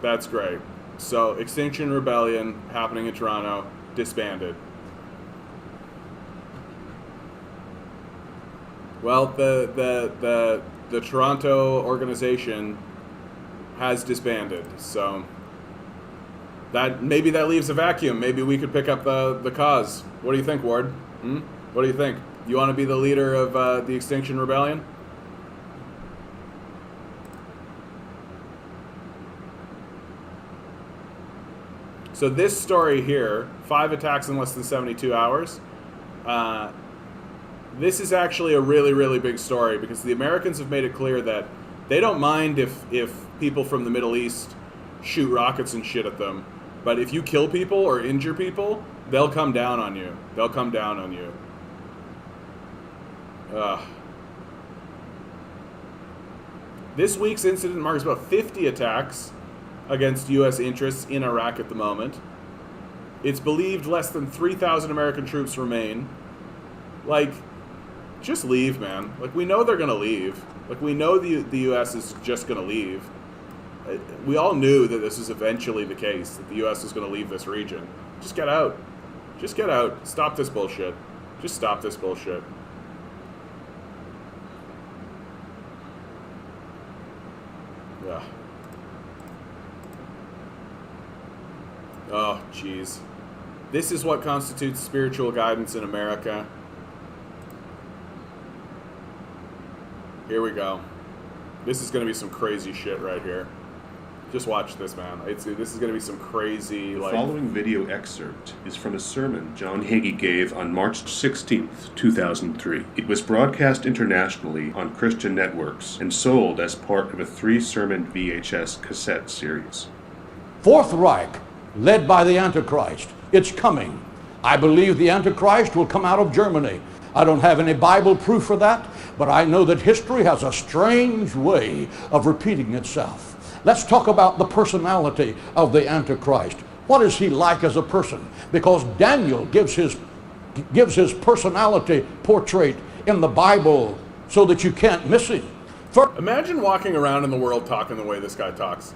That's great. So, Extinction Rebellion happening in Toronto, disbanded. Well, the Toronto organization has disbanded, so maybe that leaves a vacuum. Maybe we could pick up the cause. What do you think, Ward? What do you think? You want to be the leader of the Extinction Rebellion? So this story here, 5 attacks in less than 72 hours, this is actually a really, really big story, because the Americans have made it clear that they don't mind if people from the Middle East shoot rockets and shit at them. But if you kill people or injure people, they'll come down on you. They'll come down on you. This week's incident marks about 50 attacks against U.S. interests in Iraq at the moment. It's believed less than 3,000 American troops remain. Like, just leave, man. Like, we know they're going to leave. Like, we know the U.S. is just going to leave. We all knew that this was eventually the case, that the U.S. was going to leave this region. Just get out. Just get out. Stop this bullshit. Just stop this bullshit. Yeah. Oh, jeez. This is what constitutes spiritual guidance in America. Here we go. This is going to be some crazy shit right here. Just watch this, man. This is going to be some crazy, The like... following video excerpt is from a sermon John Hagee gave on March 16th, 2003. It was broadcast internationally on Christian networks and sold as part of a 3-sermon VHS cassette series. Fourth Reich, led by the Antichrist. It's coming. I believe the Antichrist will come out of Germany. I don't have any Bible proof for that, but I know that history has a strange way of repeating itself. Let's talk about the personality of the Antichrist. What is he like as a person? Because Daniel gives his personality portrait in the Bible so that you can't miss him. Imagine walking around in the world talking the way this guy talks.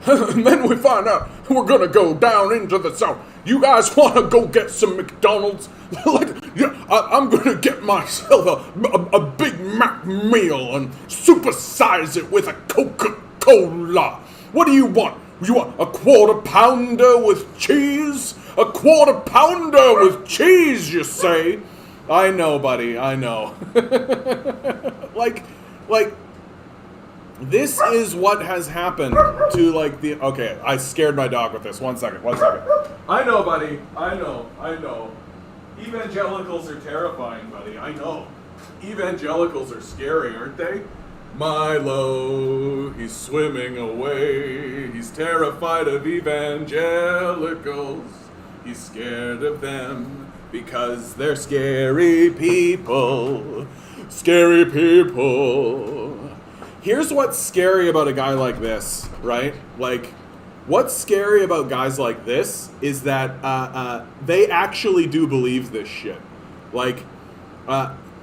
And then we find out we're gonna go down into the south. You guys want to go get some McDonald's? I'm gonna get myself a Big Mac meal and supersize it with a Coca-Cola. What do you want? You want a quarter pounder with cheese? A quarter pounder with cheese, you say? I know, buddy. I know. like. This is what has happened to, like, the... Okay, I scared my dog with this. One second. I know, buddy. I know. Evangelicals are terrifying, buddy. I know. Evangelicals are scary, aren't they? Milo, he's swimming away. He's terrified of evangelicals. He's scared of them because they're scary people. Scary people. Here's what's scary about a guy like this, right? Like, what's scary about guys like this is that they actually do believe this shit. Like,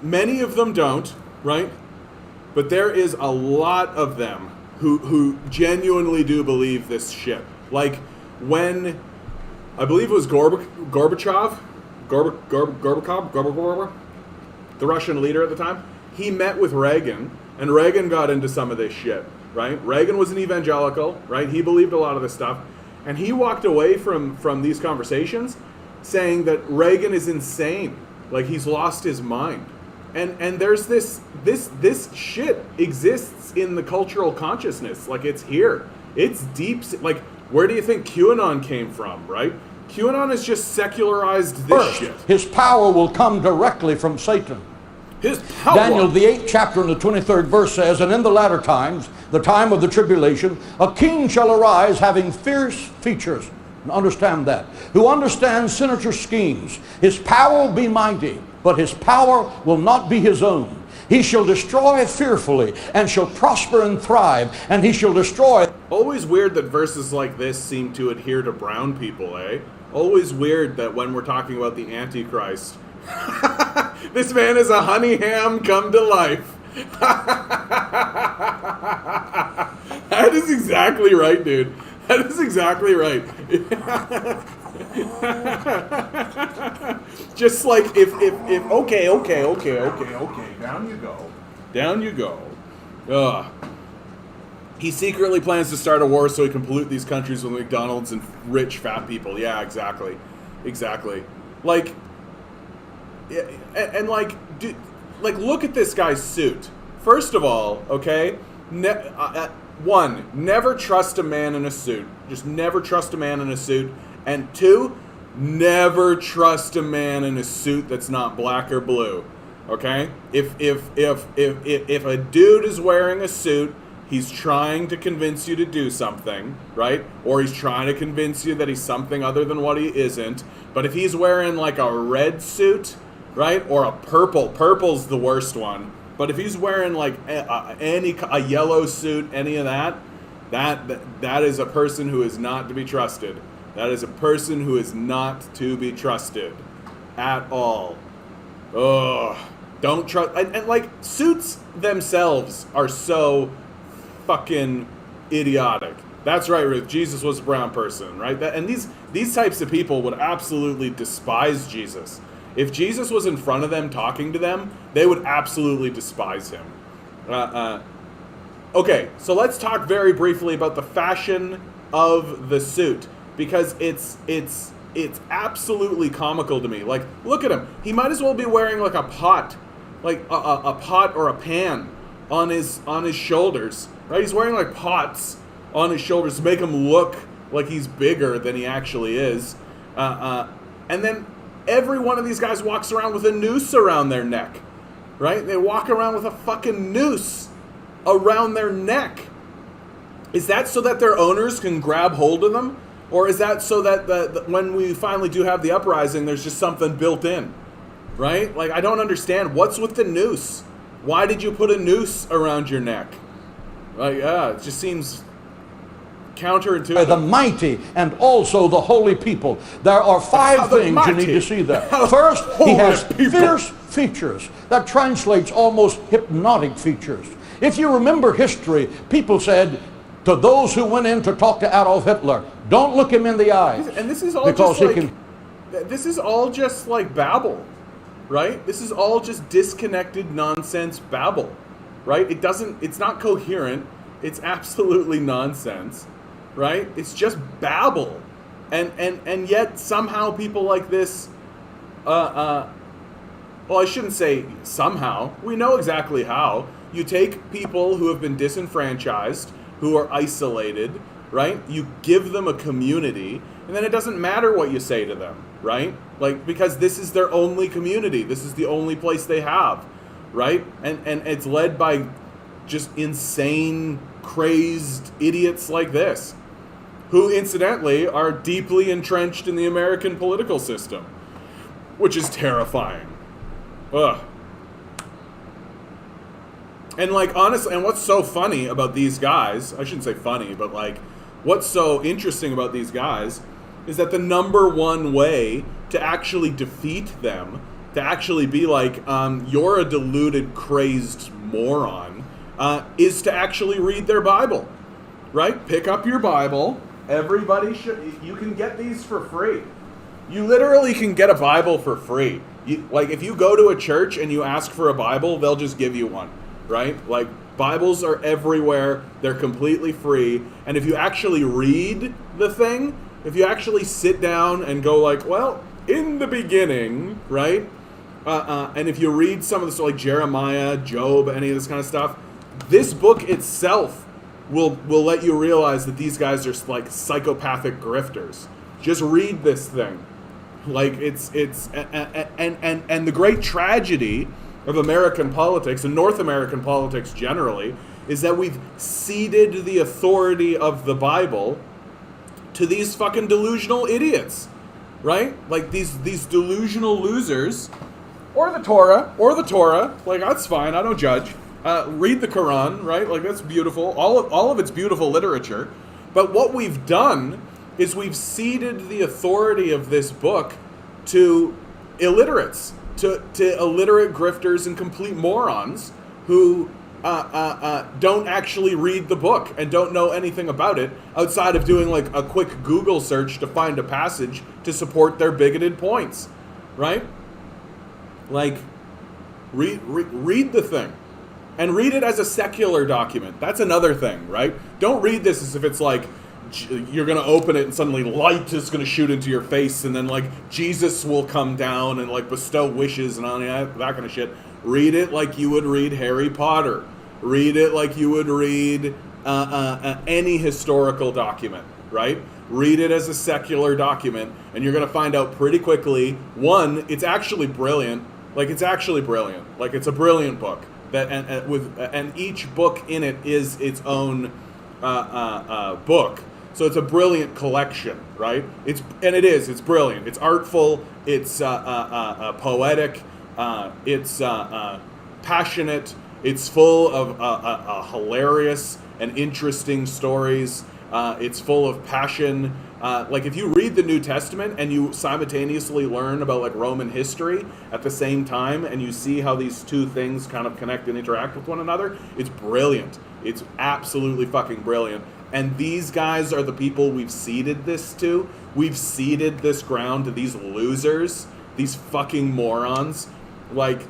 many of them don't, right? But there is a lot of them who genuinely do believe this shit. Like, when, I believe it was Gorbachev, the Russian leader at the time, he met with Reagan, and Reagan got into some of this shit, right? Reagan was an evangelical, right? He believed a lot of this stuff, and he walked away from these conversations saying that Reagan is insane, like he's lost his mind. And there's this shit exists in the cultural consciousness, like it's here, it's deep. Like, where do you think QAnon came from, right? QAnon has just secularized this First, shit. his power will come directly from Satan. His power. Daniel, the 8th chapter and the 23rd verse says, and in the latter times, the time of the tribulation, a king shall arise having fierce features. Understand that. Who understands sinister schemes. His power will be mighty, but his power will not be his own. He shall destroy fearfully, and shall prosper and thrive, and he shall destroy. Always weird that verses like this seem to adhere to brown people, eh? Always weird that when we're talking about the AntiChrist, this man is a honey ham come to life. That is exactly right, dude. That is exactly right. Just like if okay, down you go. Ugh. He secretly plans to start a war so he can pollute these countries with McDonald's and rich fat people. Yeah, exactly. Like, and like, look at this guy's suit. First of all, okay, one, never trust a man in a suit. Just never trust a man in a suit. And two, never trust a man in a suit that's not black or blue. Okay? If a dude is wearing a suit, he's trying to convince you to do something, right? Or he's trying to convince you that he's something other than what he isn't. But if he's wearing like a red suit, right? Or a purple's the worst one. But if he's wearing like a yellow suit, any of that is a person who is not to be trusted. That is a person who is not to be trusted at all. Ugh. Don't trust. And like, suits themselves are so fucking idiotic. That's right, Ruth. Jesus was a brown person, right? And these types of people would absolutely despise Jesus. If Jesus was in front of them talking to them, they would absolutely despise him. Okay, so let's talk very briefly about the fashion of the suit, because it's absolutely comical to me. Like, look at him. He might as well be wearing like a pot, like a pot or a pan on his shoulders, right? He's wearing like pots on his shoulders to make him look like he's bigger than he actually is. And then every one of these guys walks around with a noose around their neck, right? They walk around with a fucking noose around their neck. Is that so that their owners can grab hold of them? Or is that so that when we finally do have the uprising, there's just something built in, right? Like, I don't understand. What's with the noose? Why did you put a noose around your neck? Like, it just seems counterintuitive. The mighty and also the holy people. There are five things you need to see there. First, he has fierce features. That translates almost hypnotic features. If you remember history, people said to those who went in to talk to Adolf Hitler, don't look him in the eyes. And this is all this is all just like babble, right? This is all just disconnected nonsense babble, right? It's not coherent. It's absolutely nonsense, right? It's just babble. And yet somehow people like this, well, I shouldn't say somehow. We know exactly how. You take people who have been disenfranchised, who are isolated, right? You give them a community, and then it doesn't matter what you say to them, right? Like, because this is their only community. This is the only place they have, right? And it's led by just insane, crazed idiots like this, who incidentally are deeply entrenched in the American political system, which is terrifying. Ugh. And like, honestly, and what's so funny about these guys, I shouldn't say funny, but like, what's so interesting about these guys is that the number one way to actually defeat them, to actually be like, you're a deluded, crazed moron, is to actually read their Bible, right? Pick up your Bible. Everybody should, you can get these for free. You literally can get a Bible for free. Like, if you go to a church and you ask for a Bible, they'll just give you one, right? Like, Bibles are everywhere. They're completely free. And if you actually read the thing, if you actually sit down and go like, well, in the beginning, right? And if you read some of this, like Jeremiah, Job, any of this kind of stuff, this book itself will let you realize that these guys are like psychopathic grifters. Just read this thing. Like, it's and the great tragedy of American politics and North American politics generally is that we've ceded the authority of the Bible to these fucking delusional idiots, right? Like these delusional losers, or the Torah, like, that's fine, I don't judge. Read the Quran, right? Like, that's beautiful. All of it's beautiful literature. But what we've done is we've ceded the authority of this book to illiterates, to illiterate grifters and complete morons who don't actually read the book and don't know anything about it outside of doing like a quick Google search to find a passage to support their bigoted points, right? Like, read the thing. And read it as a secular document. That's another thing, right? Don't read this as if it's like you're going to open it and suddenly light is going to shoot into your face and then like Jesus will come down and like bestow wishes and all that kind of shit. Read it like you would read Harry Potter. Read it like you would read any historical document, right? Read it as a secular document, and you're going to find out pretty quickly, one, it's actually brilliant. Like, it's actually brilliant. Like, it's a brilliant book. That and each book in it is its own book. So it's a brilliant collection, right? It's brilliant. It's artful. It's poetic. It's passionate. It's full of hilarious and interesting stories. It's full of passion. Like, if you read the New Testament and you simultaneously learn about like Roman history at the same time, and you see how these two things kind of connect and interact with one another, it's brilliant. It's absolutely fucking brilliant. And these guys are the people we've ceded this to. We've ceded this ground to these losers, these fucking morons. Like,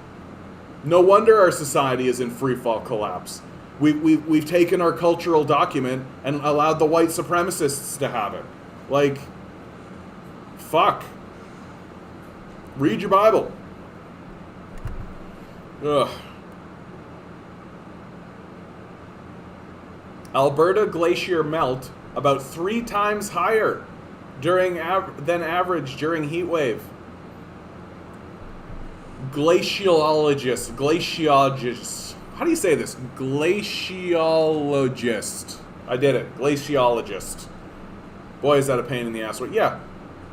no wonder our society is in freefall collapse. We've taken our cultural document and allowed the white supremacists to have it. Like, fuck. Read your Bible. Ugh. Alberta glacier melt about 3 times higher than average during heat wave. Glaciologists. How do you say this? Glaciologist. I did it. Glaciologist. Boy, is that a pain in the ass. Yeah.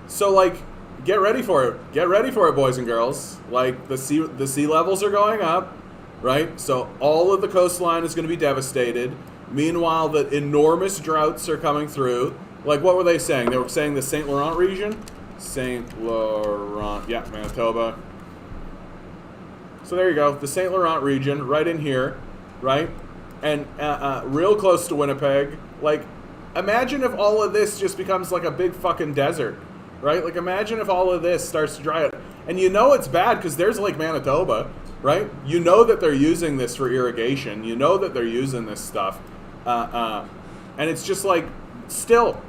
So, like, get ready for it. Get ready for it, boys and girls. Like, the sea levels are going up, right? So all of the coastline is going to be devastated. Meanwhile, the enormous droughts are coming through. Like, what were they saying? They were saying the St. Laurent region? St. Laurent. Yeah, Manitoba. So there you go. The St. Laurent region, right in here, right? And real close to Winnipeg. Like, imagine if all of this just becomes like a big fucking desert, right? Like, imagine if all of this starts to dry up. And you know it's bad because there's Lake Manitoba, right? You know that they're using this for irrigation. You know that they're using this stuff. And it's just like, still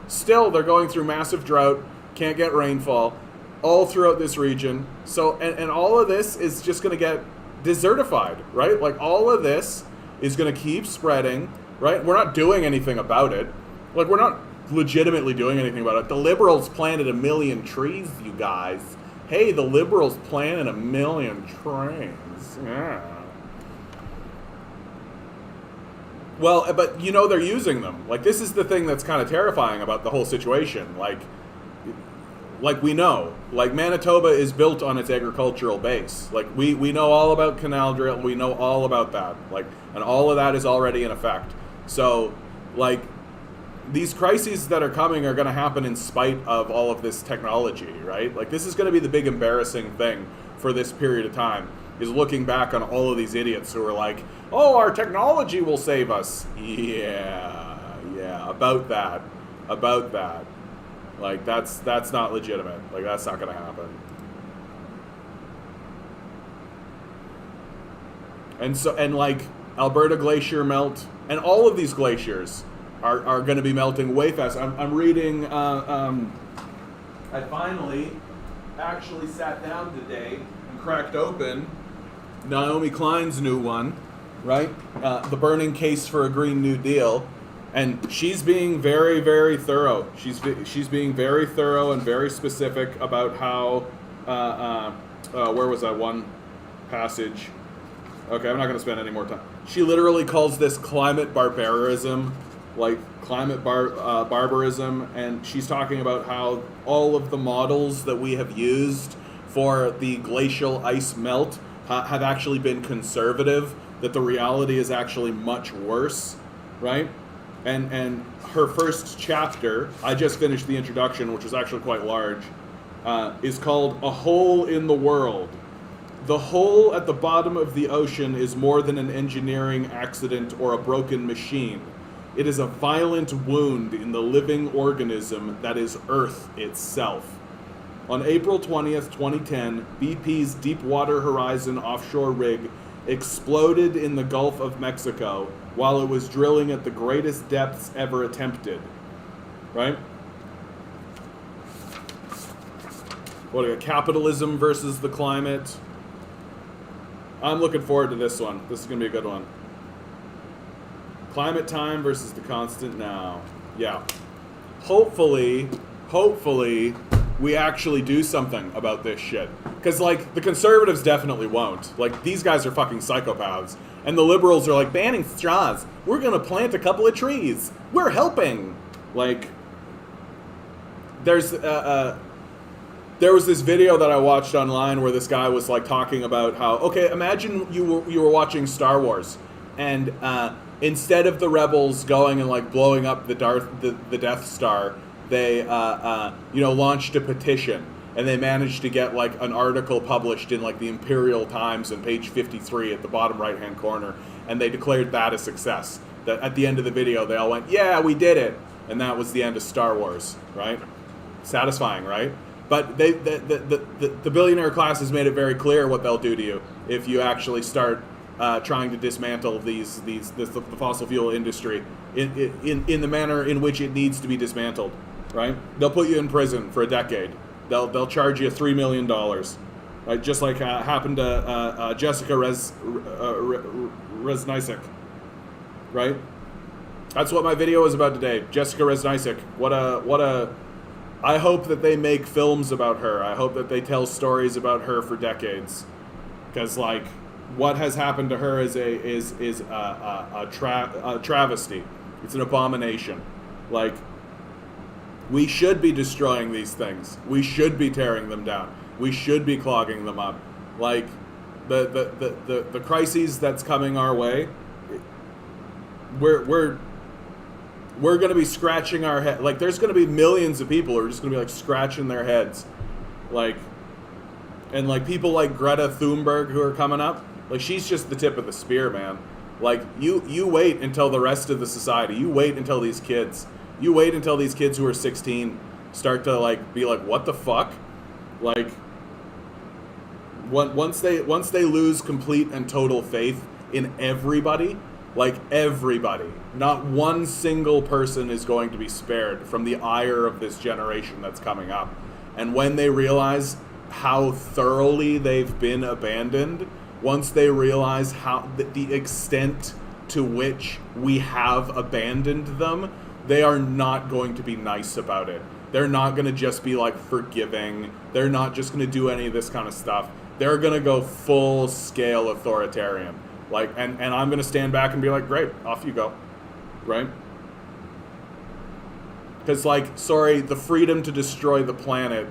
they're going through massive drought, can't get rainfall, all throughout this region. So, and all of this is just going to get desertified, right? Like, all of this is going to keep spreading, right? We're not doing anything about it. Like, we're not legitimately doing anything about it. The Liberals planted 1 million trees, you guys. Hey, the Liberals planted 1 million trees. Yeah. Well, but you know they're using them. Like, this is the thing that's kind of terrifying about the whole situation. Like we know, like Manitoba is built on its agricultural base. Like we know all about canal drill. We know all about that. Like, and all of that is already in effect. So, like, these crises that are coming are going to happen in spite of all of this technology, right? Like, this is going to be the big embarrassing thing for this period of time, is looking back on all of these idiots who are like, oh, our technology will save us. Yeah, about that. Like, that's not legitimate. Like, that's not going to happen. And like, Alberta glacier melt, and all of these glaciers are going to be melting way fast. I'm reading, I finally actually sat down today and cracked open Naomi Klein's new one, right? The Burning Case for a Green New Deal. And she's being very, very thorough. She's being very thorough and very specific about how, where was that one passage? Okay, I'm not going to spend any more time. She literally calls this climate barbarism, like barbarism, and she's talking about how all of the models that we have used for the glacial ice melt have actually been conservative, that the reality is actually much worse, right? And her first chapter, I just finished the introduction, which was actually quite large, is called A Hole in the World. The hole at the bottom of the ocean is more than an engineering accident or a broken machine. It is a violent wound in the living organism that is Earth itself. On April 20th, 2010, BP's Deepwater Horizon offshore rig exploded in the Gulf of Mexico while it was drilling at the greatest depths ever attempted. Right? What are capitalism versus the climate? I'm looking forward to this one. This is going to be a good one. Climate time versus the constant now. Yeah. Hopefully, we actually do something about this shit. Because, like, the conservatives definitely won't. Like, these guys are fucking psychopaths. And the liberals are like, banning straws. We're going to plant a couple of trees. We're helping. Like, there was this video that I watched online where this guy was, like, talking about how, okay, imagine you were watching Star Wars. And instead of the rebels going and, like, blowing up the Death Star, they launched a petition, and they managed to get, like, an article published in, like, the Imperial Times on page 53 at the bottom right hand corner, and they declared that a success. That at the end of the video they all went, yeah, we did it, and that was the end of Star Wars, right? Satisfying, right? But the billionaire class has made it very clear what they'll do to you if you actually start trying to dismantle the fossil fuel industry in the manner in which it needs to be dismantled. Right? They'll put you in prison for a decade. They'll charge you $3 million, right? Just like happened to Jessica Reznicek, right? That's what my video is about today. Jessica Reznicek. What a. I hope that they make films about her. I hope that they tell stories about her for decades, because, like, what has happened to her is a travesty. It's an abomination. Like, we should be destroying these things. We should be tearing them down. We should be clogging them up. Like, the crises that's coming our way, we're going to be scratching our head. Like, there's going to be millions of people who are just going to be, like, scratching their heads. Like, and, like, people like Greta Thunberg who are coming up, like, she's just the tip of the spear, man. Like, you wait until the rest of the society, you wait until these kids who are 16 start to, like, be like, what the fuck? Like, once they lose complete and total faith in everybody, like, everybody, not one single person is going to be spared from the ire of this generation that's coming up. And when they realize how thoroughly they've been abandoned, once they realize how the extent to which we have abandoned them, they are not going to be nice about it. They're not going to just be, like, forgiving. They're not just going to do any of this kind of stuff. They're going to go full-scale authoritarian. Like, and I'm going to stand back and be like, great, off you go, right? Because, like, sorry, the freedom to destroy the planet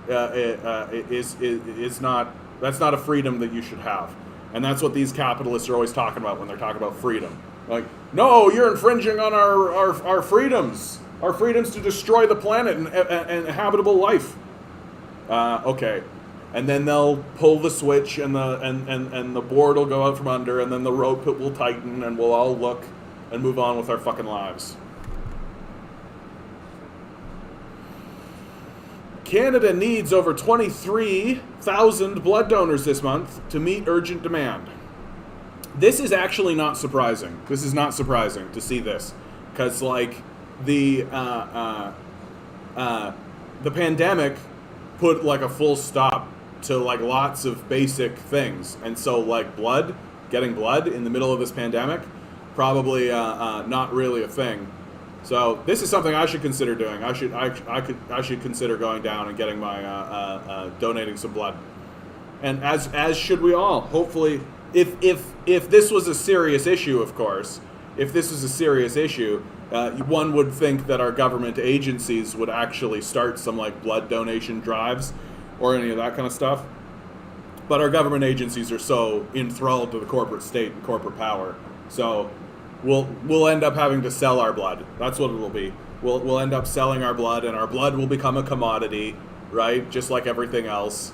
is not, that's not a freedom that you should have. And that's what these capitalists are always talking about when they're talking about freedom. Like, no, you're infringing on our freedoms to destroy the planet and habitable life. Okay. And then they'll pull the switch, and the board will go out from under, and then the rope will tighten, and we'll all look and move on with our fucking lives. Canada needs over 23,000 blood donors this month to meet urgent demand. This is actually not surprising. This is not surprising to see this, because like the pandemic put like a full stop to like lots of basic things, and so like getting blood in the middle of this pandemic, probably not really a thing. So this is something I should consider doing. I should consider going down and getting my donating some blood, and as should we all. Hopefully, if this was a serious issue, of course, if this was a serious issue, one would think that our government agencies would actually start some like blood donation drives or any of that kind of stuff. But our government agencies are so enthralled to the corporate state and corporate power, so we'll end up having to sell our blood. That's what it'll be. We'll end up selling our blood, and our blood will become a commodity, right? Just like everything else.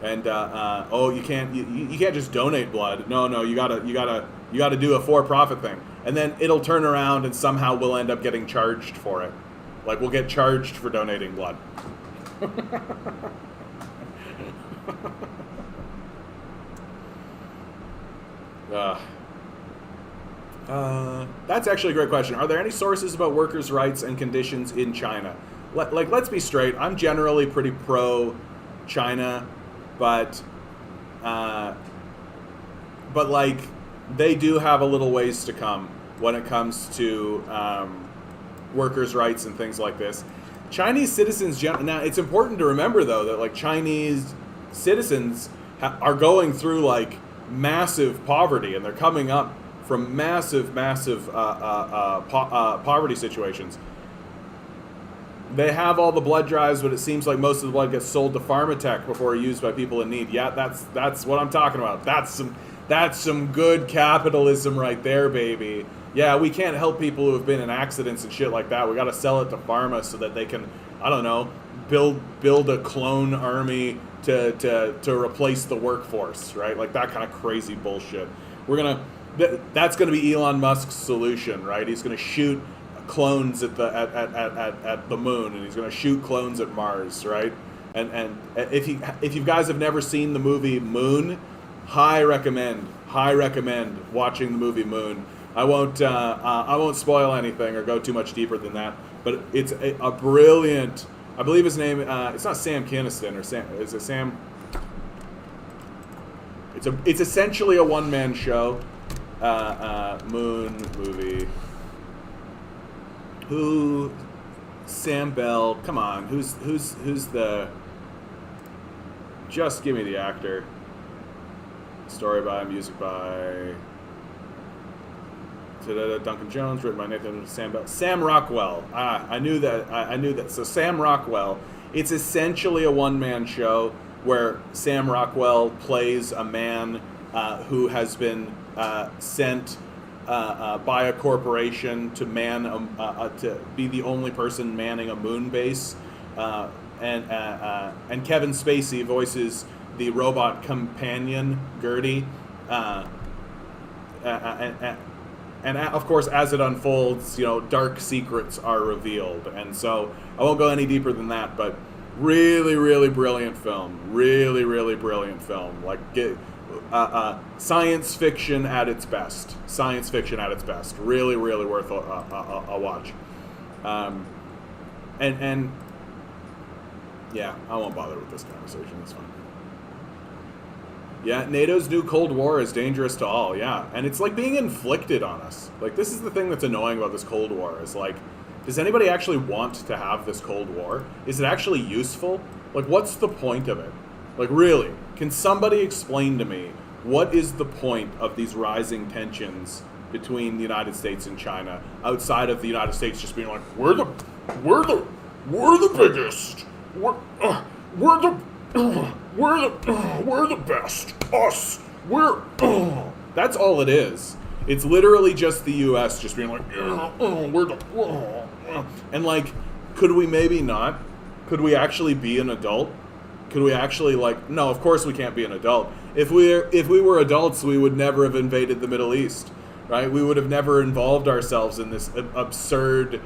And you can't just donate blood. No, you gotta do a for-profit thing, and then it'll turn around and somehow we'll end up getting charged for it. Like we'll get charged for donating blood. That's actually a great question. Are there any sources about workers' rights and conditions in China? Let's be straight. I'm generally pretty pro-China, but like they do have a little ways to come when it comes to workers' rights and things like this. Chinese citizens, now it's important to remember though that like Chinese citizens are going through like massive poverty, and they're coming up from massive poverty situations. They have all the blood drives, but it seems like most of the blood gets sold to Pharmatech before used by people in need. Yeah, that's what I'm talking about. That's some good capitalism right there, baby. Yeah, we can't help people who have been in accidents and shit like that. We got to sell it to pharma so that they can, I don't know, build a clone army to replace the workforce, right? Like that kind of crazy bullshit. That's going to be Elon Musk's solution, right? He's going to shoot clones at the moon, and he's going to shoot clones at Mars, right? And if you guys have never seen the movie Moon, high recommend watching the movie Moon. I won't spoil anything or go too much deeper than that, but it's a brilliant. I believe his name. It's not Sam Kinison or Sam. Is it Sam? It's essentially a one-man show. Moon movie. Who? Sam Bell. Come on. Who's the? Just give me the actor. Story by, music by. Duncan Jones, written by Nathan Sam Bell. Sam Rockwell. I knew that. So Sam Rockwell. It's essentially a one-man show where Sam Rockwell plays a man who has been sent by a corporation to to be the only person manning a moon base, and Kevin Spacey voices the robot companion Gertie, and of course, as it unfolds, dark secrets are revealed, and so I won't go any deeper than that. But really, really brilliant film. Really, really brilliant film. Like science fiction at its best. Science fiction at its best. Really, really worth a watch. And yeah, I won't bother with this conversation. It's fine. Yeah, NATO's new Cold War is dangerous to all. Yeah, and it's like being inflicted on us. Like this is the thing that's annoying about this Cold War. Is like, does anybody actually want to have this Cold War? Is it actually useful? Like, what's the point of it? Like, really? Can somebody explain to me what is the point of these rising tensions between the United States and China, outside of the United States just being like, we're the biggest, we're the best, us, that's all it is. It's literally just the U.S. just being like, and like, could we maybe not? Could we actually be an adult? Could we actually, like, no, of course we can't be an adult. If we were adults, we would never have invaded the Middle East, right? We would have never involved ourselves in this absurd,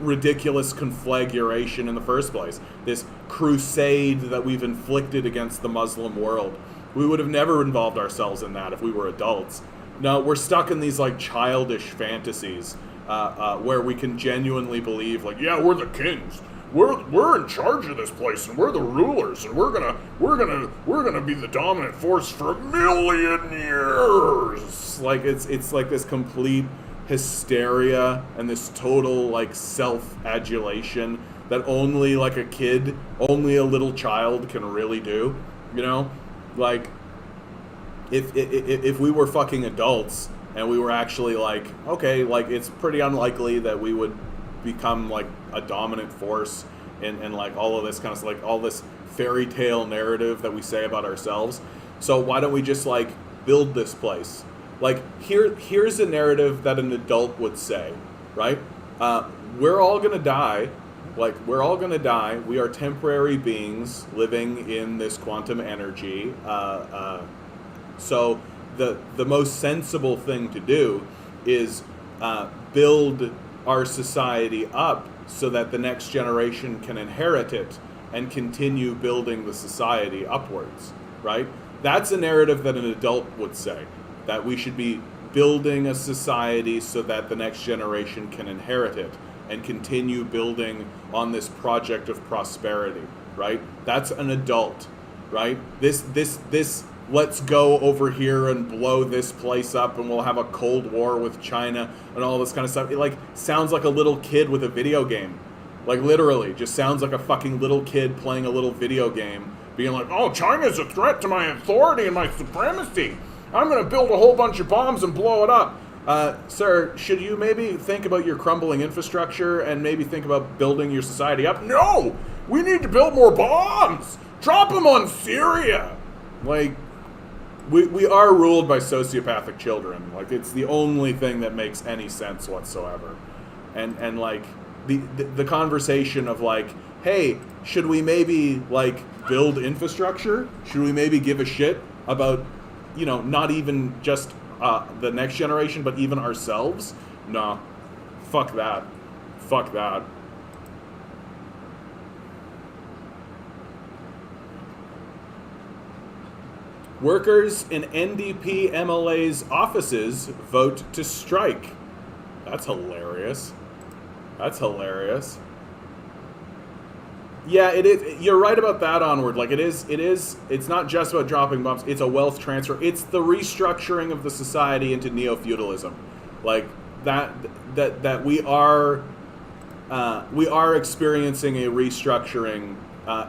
ridiculous conflagration in the first place. This crusade that we've inflicted against the Muslim world. We would have never involved ourselves in that if we were adults. No, we're stuck in these, like, childish fantasies where we can genuinely believe, like, yeah, we're the kings. We're in charge of this place, and we're the rulers, and we're gonna be the dominant force for a million years. Like, it's like this complete hysteria and this total, like, self-adulation that only, like, only a little child can really do, you know? Like, if we were fucking adults and we were actually like, okay, like, it's pretty unlikely that we would become, like, a dominant force and like all of this kind of, like, all this fairy tale narrative that we say about ourselves. So why don't we just, like, build this place? Like, here's a narrative that an adult would say, right? We're all gonna die. Like, we're all gonna die. We are temporary beings living in this quantum energy. So the most sensible thing to do is build our society up so that the next generation can inherit it and continue building the society upwards, right? That's a narrative that an adult would say, that we should be building a society so that the next generation can inherit it and continue building on this project of prosperity, right? That's an adult, right? This let's go over here and blow this place up and we'll have a Cold War with China and all this kind of stuff. It, like, sounds like a little kid with a video game. Like, literally, just sounds like a fucking little kid playing a little video game, being like, oh, China's a threat to my authority and my supremacy. I'm gonna build a whole bunch of bombs and blow it up. Sir, should you maybe think about your crumbling infrastructure and maybe think about building your society up? No! We need to build more bombs! Drop them on Syria! Like, we are ruled by sociopathic children. Like, it's the only thing that makes any sense whatsoever. And like, the conversation of, like, hey, should we maybe, like, build infrastructure? Should we maybe give a shit about, you know, not even just the next generation, but even ourselves? No. Fuck that. Fuck that. Workers in NDP MLA's offices vote to strike. That's hilarious. That's hilarious. Yeah, it is. You're right about that onward. Like, it's not just about dropping bombs. It's a wealth transfer. It's the restructuring of the society into neo-feudalism. Like, that we are experiencing a restructuring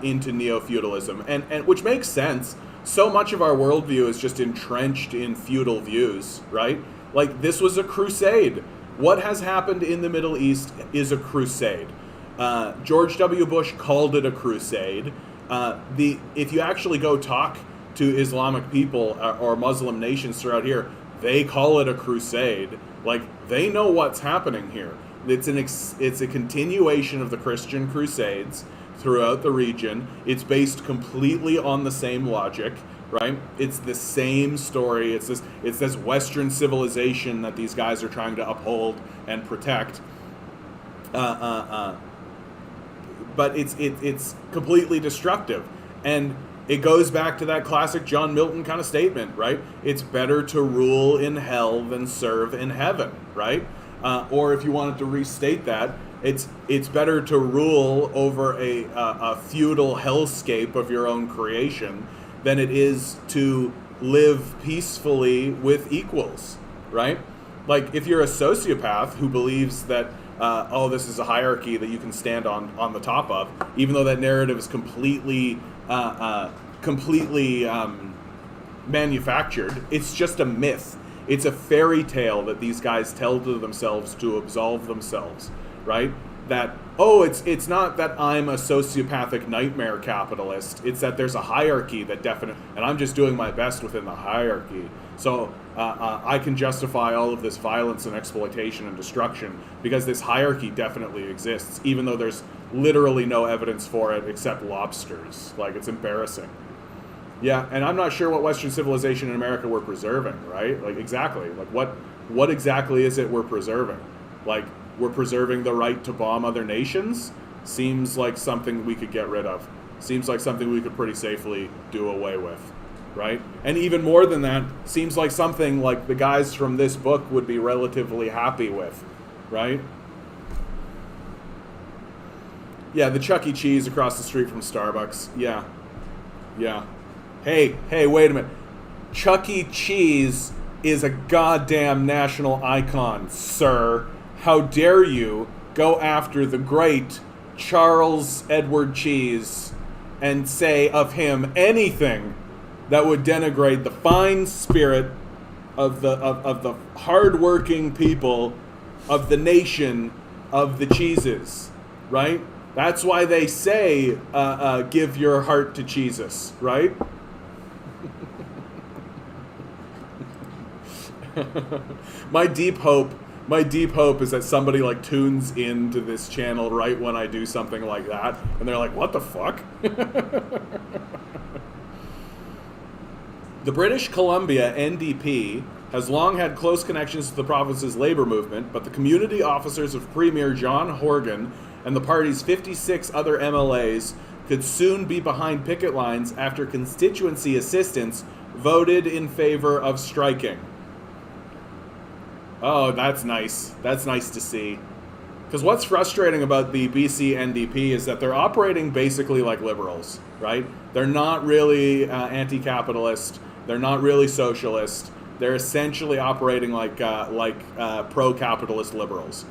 into neo-feudalism, and which makes sense. So much of our worldview is just entrenched in feudal views, right? Like, this was a crusade. What has happened in the Middle East is a crusade. George W. Bush called it a crusade. If you actually go talk to Islamic people or Muslim nations throughout here, they call it a crusade. Like, they know what's happening here. It's a continuation of the Christian Crusades throughout the region. It's based completely on the same logic, right? It's the same story. It's this Western civilization that these guys are trying to uphold and protect. But it's completely destructive, and it goes back to that classic John Milton kind of statement, right? It's better to rule in hell than serve in heaven, right? Or if you wanted to restate that, it's better to rule over a feudal hellscape of your own creation than it is to live peacefully with equals, right? Like, if you're a sociopath who believes that this is a hierarchy that you can stand on the top of, even though that narrative is completely manufactured. It's just a myth. It's a fairy tale that these guys tell to themselves to absolve themselves, right? That, oh, it's not that I'm a sociopathic nightmare capitalist. It's that there's a hierarchy that and I'm just doing my best within the hierarchy. So I can justify all of this violence and exploitation and destruction because this hierarchy definitely exists, even though there's literally no evidence for it except lobsters. Like, it's embarrassing. Yeah, and I'm not sure what Western civilization in America we're preserving, right? Like, exactly. Like, what exactly is it we're preserving? Like, we're preserving the right to bomb other nations? Seems like something we could get rid of. Seems like something we could pretty safely do away with, right? And even more than that, seems like something like the guys from this book would be relatively happy with, right? Yeah, the Chuck E. Cheese across the street from Starbucks. Yeah. Yeah. Hey, wait a minute. Chuck E. Cheese is a goddamn national icon, sir. How dare you go after the great Charles Edward Cheese and say of him anything that would denigrate the fine spirit of the hardworking people of the nation of the cheeses, right? That's why they say, give your heart to Jesus, right? My deep hope is that somebody like tunes into this channel right when I do something like that, and they're like, what the fuck? The British Columbia NDP has long had close connections to the province's labor movement, but the community officers of Premier John Horgan and the party's 56 other MLAs could soon be behind picket lines after constituency assistants voted in favor of striking. Oh, that's nice. That's nice to see. Because what's frustrating about the BC NDP is that they're operating basically like liberals, right? They're not really anti-capitalist. They're not really socialist. They're essentially operating like pro-capitalist liberals.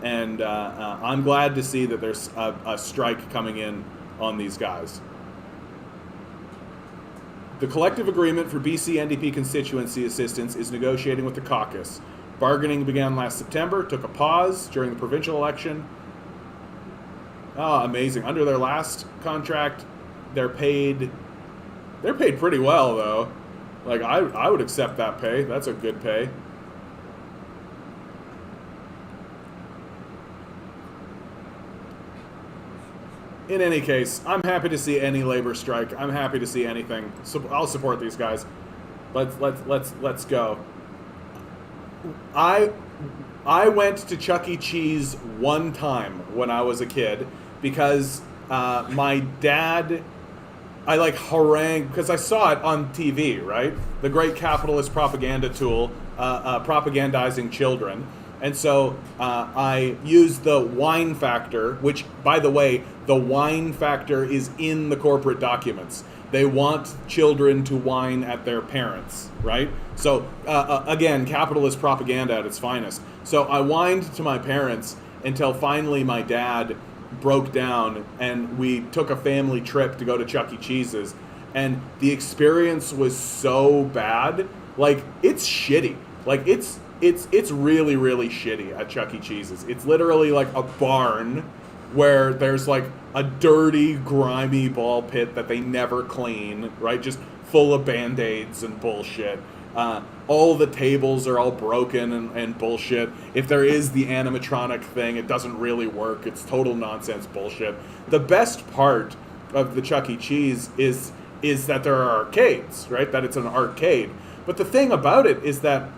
And I'm glad to see that there's a strike coming in on these guys. The collective agreement for BC NDP constituency assistance is negotiating with the caucus. Bargaining began last September, took a pause during the provincial election. Oh, amazing. Under their last contract, they're paid pretty well, though. Like, I would accept that pay. That's a good pay. In any case, I'm happy to see any labor strike. I'm happy to see anything. So I'll support these guys. Let's go. I went to Chuck E. Cheese one time when I was a kid because my dad, I like harangued, because I saw it on TV, right? The great capitalist propaganda tool, propagandizing children. And so I used the whine factor, which, by the way, the whine factor is in the corporate documents. They want children to whine at their parents, right? So, again, capitalist propaganda at its finest. So I whined to my parents until finally my dad broke down and we took a family trip to go to Chuck E. Cheese's. And the experience was so bad. Like, it's shitty. Like, it's really, really shitty at Chuck E. Cheese's. It's literally like a barn where there's like a dirty, grimy ball pit that they never clean, right? Just full of Band-Aids and bullshit. All the tables are all broken and bullshit. If there is the animatronic thing, it doesn't really work. It's total nonsense bullshit. The best part of the Chuck E. Cheese is that there are arcades, right? That it's an arcade. But the thing about it is that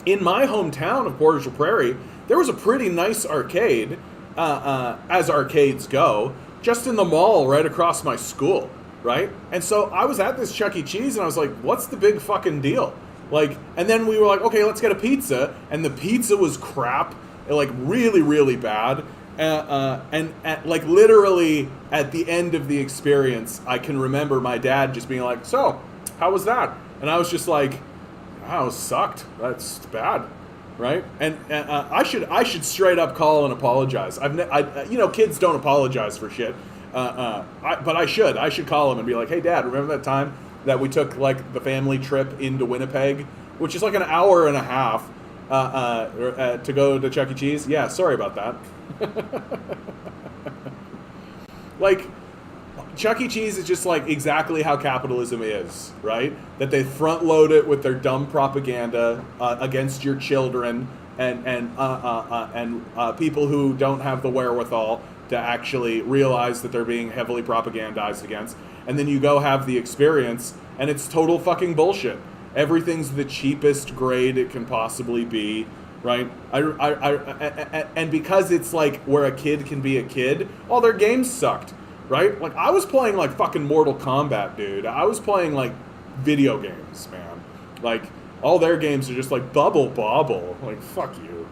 in my hometown of Portage Prairie, there was a pretty nice arcade, as arcades go, just in the mall right across my school, right? And so I was at this Chuck E. Cheese and I was like, what's the big fucking deal? Like, and then we were like, okay, let's get a pizza. And the pizza was crap, like really, really bad. And like literally at the end of the experience, I can remember my dad just being like, so, how was that? And I was just like, wow, it sucked. That's bad, right? And I should straight up call and apologize. Kids don't apologize for shit. But I should call him and be like, hey, Dad, remember that time that we took like the family trip into Winnipeg, which is like an hour and a half to go to Chuck E. Cheese. Yeah, sorry about that. Like, Chuck E. Cheese is just like exactly how capitalism is, right? That they front load it with their dumb propaganda against your children and people who don't have the wherewithal to actually realize that they're being heavily propagandized against. And then you go have the experience, and it's total fucking bullshit. Everything's the cheapest grade it can possibly be, right? And because it's like where a kid can be a kid, all their games sucked, right? Like, I was playing like fucking Mortal Kombat, dude. I was playing like video games, man. Like, all their games are just like bubble bobble. Like, fuck you.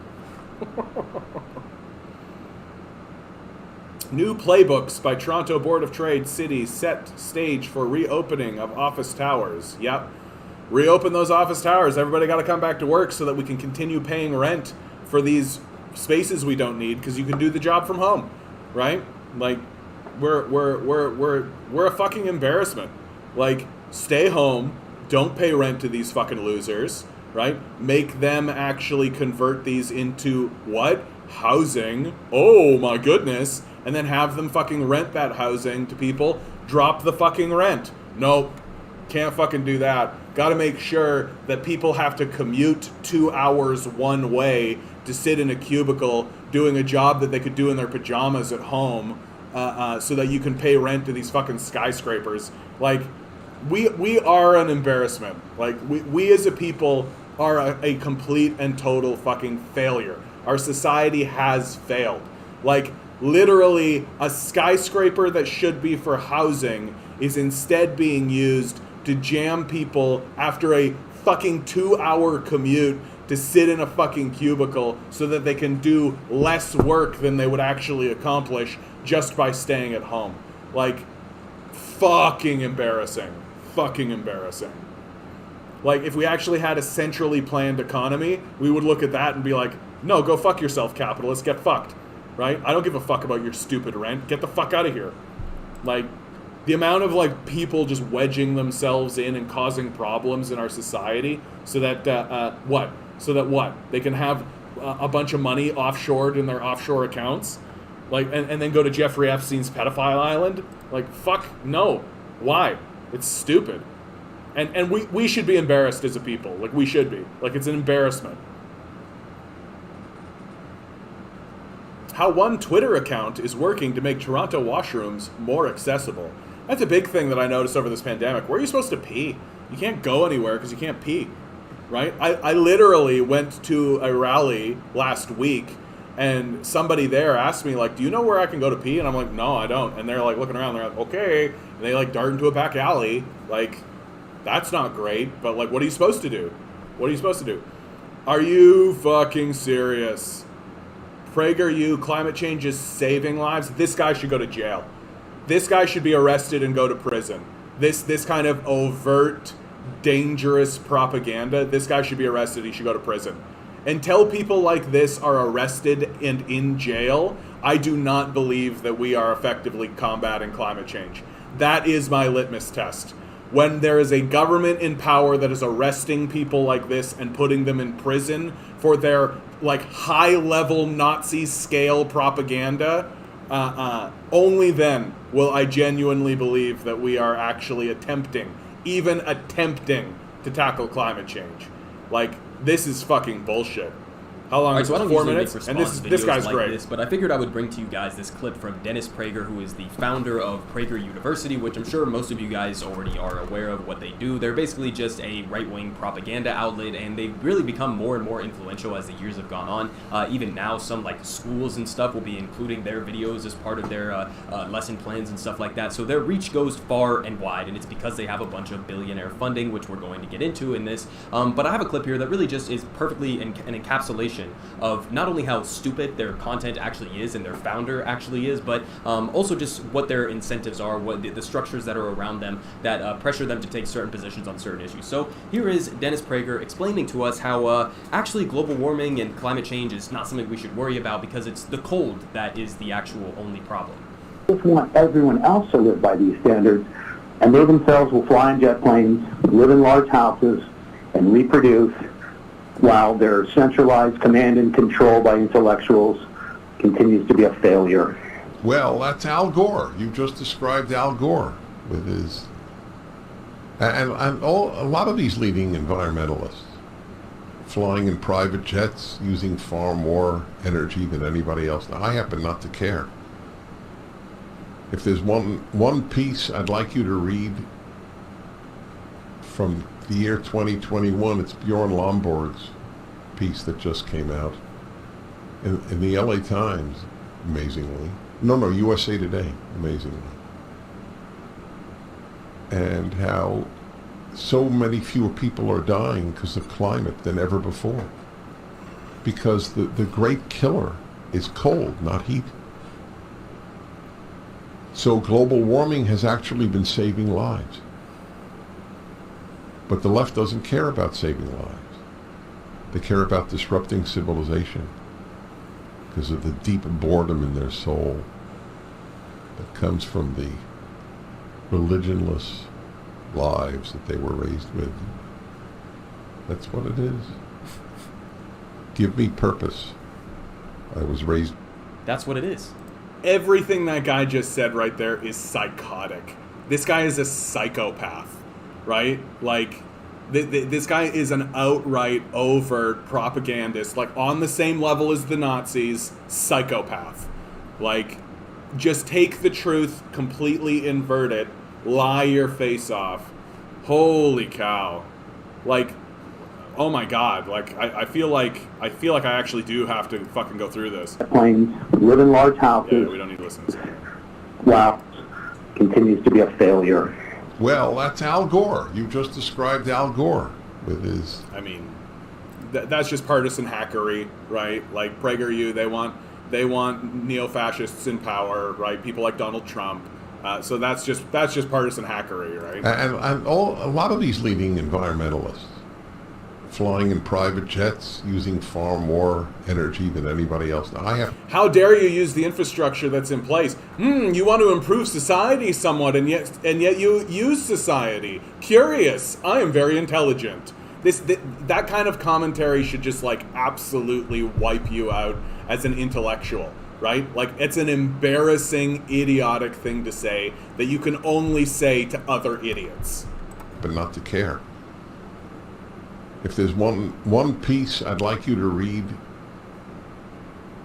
New playbooks by Toronto Board of Trade City set stage for reopening of office towers. Yep. Reopen those office towers. Everybody got to come back to work so that we can continue paying rent for these spaces we don't need, because you can do the job from home, right? Like, we're a fucking embarrassment. Like, stay home, don't pay rent to these fucking losers, right? Make them actually convert these into what? Housing. Oh my goodness. And then have them fucking rent that housing to people. Drop the fucking rent. Nope. Can't fucking do that. Got to make sure that people have to commute 2 hours one way to sit in a cubicle doing a job that they could do in their pajamas at home, so that you can pay rent to these fucking skyscrapers. Like, we are an embarrassment. Like, we as a people are a complete and total fucking failure. Our society has failed. Like, literally, a skyscraper that should be for housing is instead being used to jam people after a fucking 2-hour commute to sit in a fucking cubicle so that they can do less work than they would actually accomplish just by staying at home. Like, fucking embarrassing. Fucking embarrassing. Like, if we actually had a centrally planned economy, we would look at that and be like, no, go fuck yourself, capitalists, get fucked. Right? I don't give a fuck about your stupid rent. Get the fuck out of here. Like, the amount of, like, people just wedging themselves in and causing problems in our society so that, what? So that what? They can have a bunch of money offshored in their offshore accounts? Like, and then go to Jeffrey Epstein's pedophile island? Like, fuck no. Why? It's stupid. And we should be embarrassed as a people. Like, we should be. Like, it's an embarrassment. How one Twitter account is working to make Toronto washrooms more accessible. That's a big thing that I noticed over this pandemic. Where are you supposed to pee? You can't go anywhere because you can't pee, right? I literally went to a rally last week, and somebody there asked me, like, do you know where I can go to pee? And I'm like, no, I don't. And they're like looking around, they're like, okay. And they like dart into a back alley. Like, that's not great, but like, what are you supposed to do? What are you supposed to do? Are you fucking serious? PragerU, climate change is saving lives. This guy should go to jail. This guy should be arrested and go to prison. This kind of overt, dangerous propaganda, this guy should be arrested. He should go to prison. Until people like this are arrested and in jail, I do not believe that we are effectively combating climate change. That is my litmus test. When there is a government in power that is arresting people like this and putting them in prison for their like high-level Nazi scale propaganda, only then will I genuinely believe that we are actually even attempting to tackle climate change. Like, this is fucking bullshit. How long? Right, so I don't 4 usually minutes? make And response this guy's like great. this, but I figured I would bring to you guys this clip from Dennis Prager, who is the founder of Prager University, which I'm sure most of you guys already are aware of what they do. They're basically just a right-wing propaganda outlet, and they've really become more and more influential as the years have gone on. Even now, some like schools and stuff will be including their videos as part of their lesson plans and stuff like that. So their reach goes far and wide, and it's because they have a bunch of billionaire funding, which we're going to get into in this. But I have a clip here that really just is perfectly an encapsulation of not only how stupid their content actually is and their founder actually is, but also just what their incentives are, what the structures that are around them that pressure them to take certain positions on certain issues. So here is Dennis Prager explaining to us how actually global warming and climate change is not something we should worry about because it's the cold that is the actual only problem. Just want everyone else to live by these standards, And they themselves will fly in jet planes, live in large houses, and reproduce, while their centralized command and control by intellectuals continues to be a failure. Well, that's Al Gore. You just described Al Gore with his... And a lot of these leading environmentalists, flying in private jets, using far more energy than anybody else. Now, I happen not to care. If there's one piece I'd like you to read from the year 2021, it's Bjorn Lomborg's piece that just came out in the LA Times, amazingly. No, USA Today, amazingly. And how so many fewer people are dying because of climate than ever before. Because the great killer is cold, not heat. So global warming has actually been saving lives. But the left doesn't care about saving lives. They care about disrupting civilization because of the deep boredom in their soul that comes from the religionless lives that they were raised with. That's what it is. Give me purpose. I was raised... That's what it is. Everything that guy just said right there is psychotic. This guy is a psychopath, right? Like, this guy is an outright, overt propagandist, like on the same level as the Nazis, psychopath. Like, just take the truth, completely invert it, lie your face off. Holy cow. Like, oh my god, like, I feel like I actually do have to fucking go through this. Planes, live in large houses. Yeah, we don't need to listen to this. Wow, continues to be a failure. Well, that's Al Gore. You just described Al Gore with his... I mean, that's just partisan hackery, right? Like, PragerU, they want neo-fascists in power, right? People like Donald Trump. So that's just partisan hackery, right? And a lot of these leading environmentalists, flying in private jets, using far more energy than anybody else. Now, How dare you use the infrastructure that's in place? You want to improve society somewhat, and yet you use society. Curious. I am very intelligent. That kind of commentary should just, like, absolutely wipe you out as an intellectual, right? Like, it's an embarrassing, idiotic thing to say that you can only say to other idiots. But not to care. If there's one piece I'd like you to read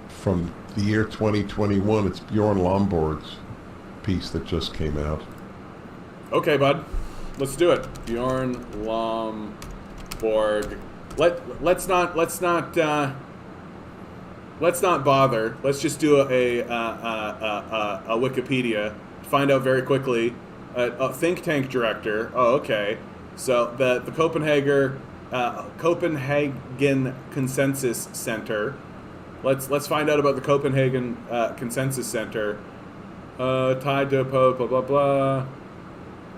from the year 2021, it's Bjorn Lomborg's piece that just came out. Okay, bud. Let's do it. Bjorn Lomborg. Let's not bother. Let's just do a Wikipedia. Find out very quickly. A think tank director. Oh, okay. So the Copenhagen Consensus Center. Let's find out about the Copenhagen Consensus Center. Tied to blah blah blah.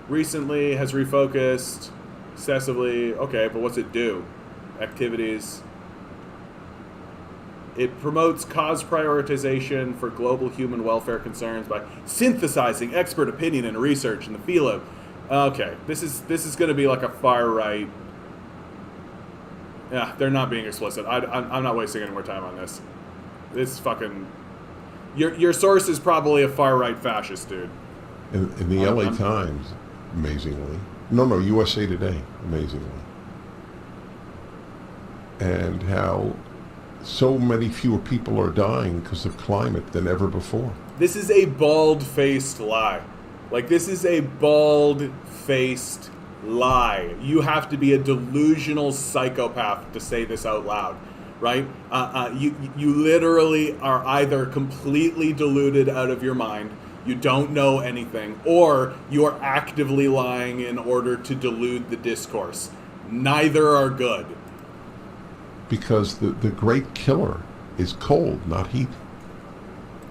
Recently has refocused excessively. Okay, but what's it do? Activities. It promotes cause prioritization for global human welfare concerns by synthesizing expert opinion and research in the field of... Okay, this is going to be like a far right... Yeah, they're not being explicit. I'm not wasting any more time on this. This fucking... Your source is probably a far right fascist, dude. In the LA Times, amazingly. No, USA Today, amazingly. And how so many fewer people are dying because of climate than ever before. This is a bald-faced lie. Like, this is a bald-faced lie. You have to be a delusional psychopath to say this out loud, right? You literally are either completely deluded out of your mind, you don't know anything, or you are actively lying in order to delude the discourse. Neither are good. Because the great killer is cold, not heat.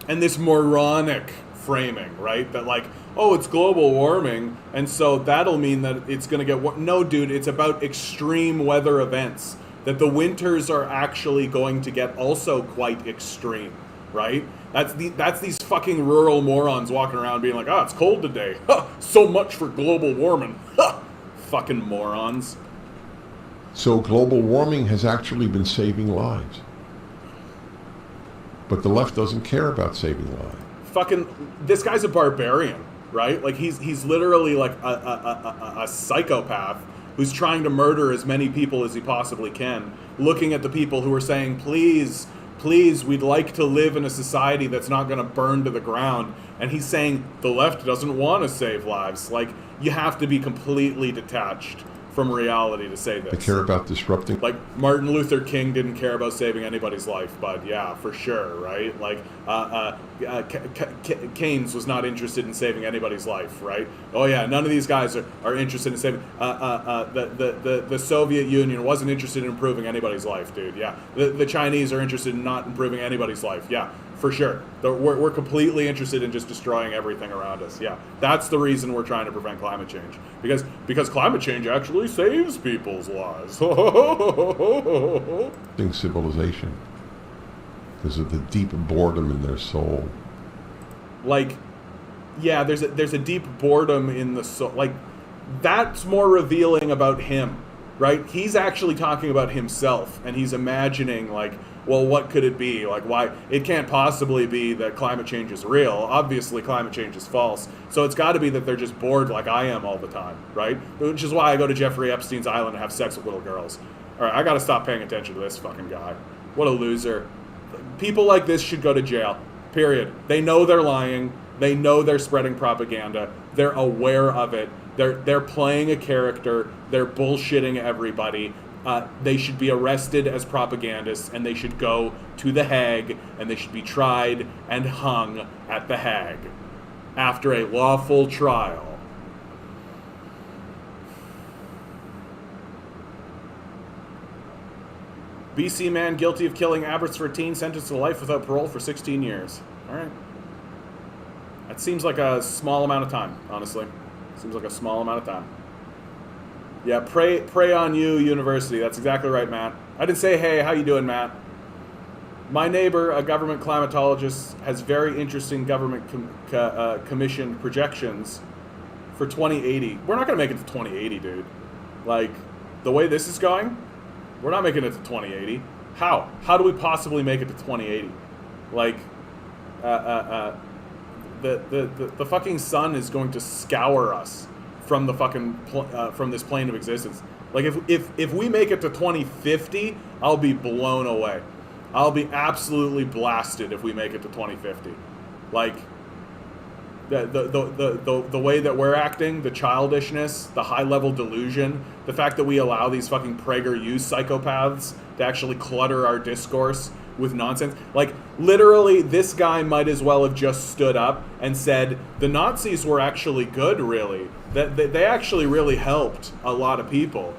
And this moronic framing, right? That like, oh, it's global warming, and so that'll mean that it's going to get... No, dude, it's about extreme weather events. That the winters are actually going to get also quite extreme, right? That's these fucking rural morons walking around being like, it's cold today. So much for global warming. Fucking morons. So global warming has actually been saving lives. But the left doesn't care about saving lives. Fucking, this guy's a barbarian, right? Like he's literally like a psychopath who's trying to murder as many people as he possibly can, looking at the people who are saying, please, we'd like to live in a society that's not going to burn to the ground. And he's saying the left doesn't want to save lives. Like, you have to be completely detached from reality to say this. They care about disrupting. Like, Martin Luther King didn't care about saving anybody's life, but yeah, for sure, right? Like, Keynes was not interested in saving anybody's life, right? Oh yeah, none of these guys are interested in saving. The Soviet Union wasn't interested in improving anybody's life, dude. Yeah, the Chinese are interested in not improving anybody's life. Yeah, for sure. We're completely interested in just destroying everything around us. Yeah, that's the reason we're trying to prevent climate change. Because climate change actually saves people's lives. Civilization. Because of the deep boredom in their soul. Like, yeah, there's a deep boredom in the soul. Like, that's more revealing about him, right? He's actually talking about himself, and he's imagining, like, well, what could it be? Like, why? It can't possibly be that climate change is real. Obviously, climate change is false. So it's got to be that they're just bored like I am all the time, right? Which is why I go to Jeffrey Epstein's island and have sex with little girls. All right, I got to stop paying attention to this fucking guy. What a loser. People like this should go to jail, period. They know they're lying. They know they're spreading propaganda. They're aware of it. They're playing a character. They're bullshitting everybody. They should be arrested as propagandists, and they should go to the Hague, and they should be tried and hung at the Hague after a lawful trial. BC man guilty of killing Abbotsford teen sentenced to life without parole for 16 years. All right. That seems like a small amount of time, honestly. Seems like a small amount of time. Yeah, pray on you, university. That's exactly right, Matt. I didn't say, hey, how you doing, Matt? My neighbor, a government climatologist, has very interesting government commissioned projections for 2080. We're not going to make it to 2080, dude. Like, the way this is going, we're not making it to 2080. How? How do we possibly make it to 2080? Like, the fucking sun is going to scour us from the fucking from this plane of existence. Like, if we make it to 2050, I'll be blown away. I'll be absolutely blasted if we make it to 2050. Like, the way that we're acting, the childishness, the high level delusion, the fact that we allow these fucking PragerU psychopaths to actually clutter our discourse with nonsense. Like, literally, this guy might as well have just stood up and said, the Nazis were actually good, really. That they actually really helped a lot of people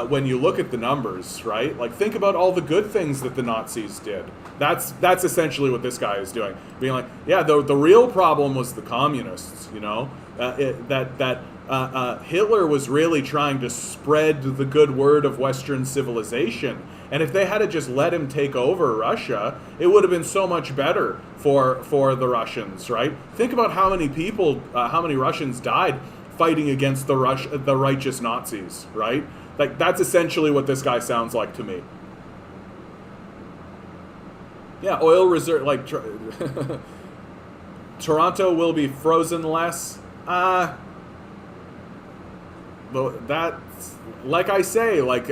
when you look at the numbers, right? Like, think about all the good things that the Nazis did. That's essentially what this guy is doing. Being like, yeah, the real problem was the communists, you know? Hitler was really trying to spread the good word of Western civilization. And if they had just let him take over Russia, it would have been so much better for the Russians, right? Think about how many people, how many Russians died fighting against the righteous Nazis, right? Like, that's essentially what this guy sounds like to me. Yeah, oil reserve, like, Toronto will be frozen less. But that's, like I say, like,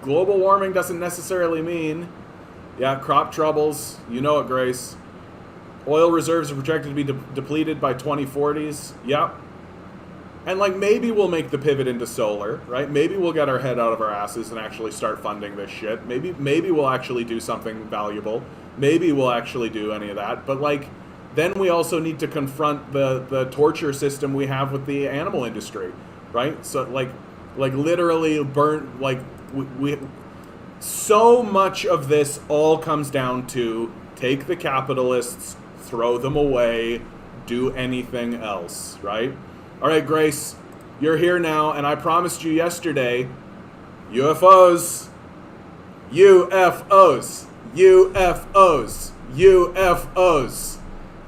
global warming doesn't necessarily mean, yeah, crop troubles, you know it, Grace. Oil reserves are projected to be depleted by 2040s. Yep. And, like, maybe we'll make the pivot into solar, right? Maybe we'll get our head out of our asses and actually start funding this shit. Maybe we'll actually do something valuable. Maybe we'll actually do any of that. But, like, then we also need to confront the torture system we have with the animal industry, right? So, like literally burn, like, we so much of this all comes down to take the capitalists, throw them away, do anything else, right? All right, Grace, you're here now, and I promised you yesterday, UFOs, UFOs, UFOs. UFOs.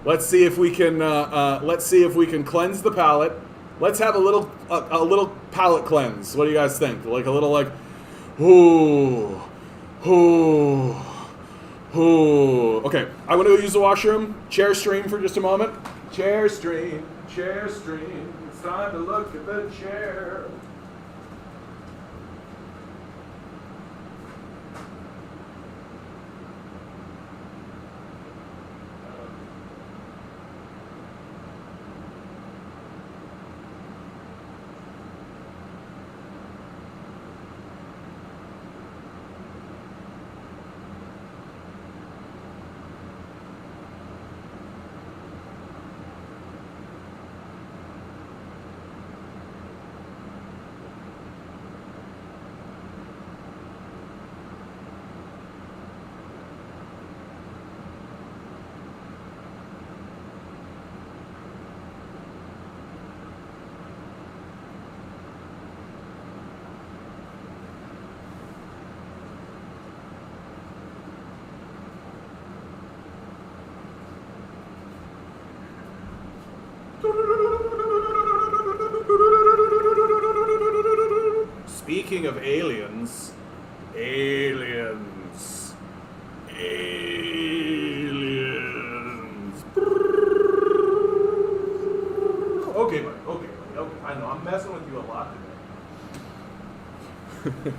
Let's see if we can cleanse the palate. Let's have a little palate cleanse. What do you guys think? Like a little like, ooh. Okay, I'm gonna go use the washroom. Chair stream for just a moment. Chair stream. It's time to look at the chair. Speaking of aliens. Okay, buddy. Okay. I know, I'm messing with you a lot today.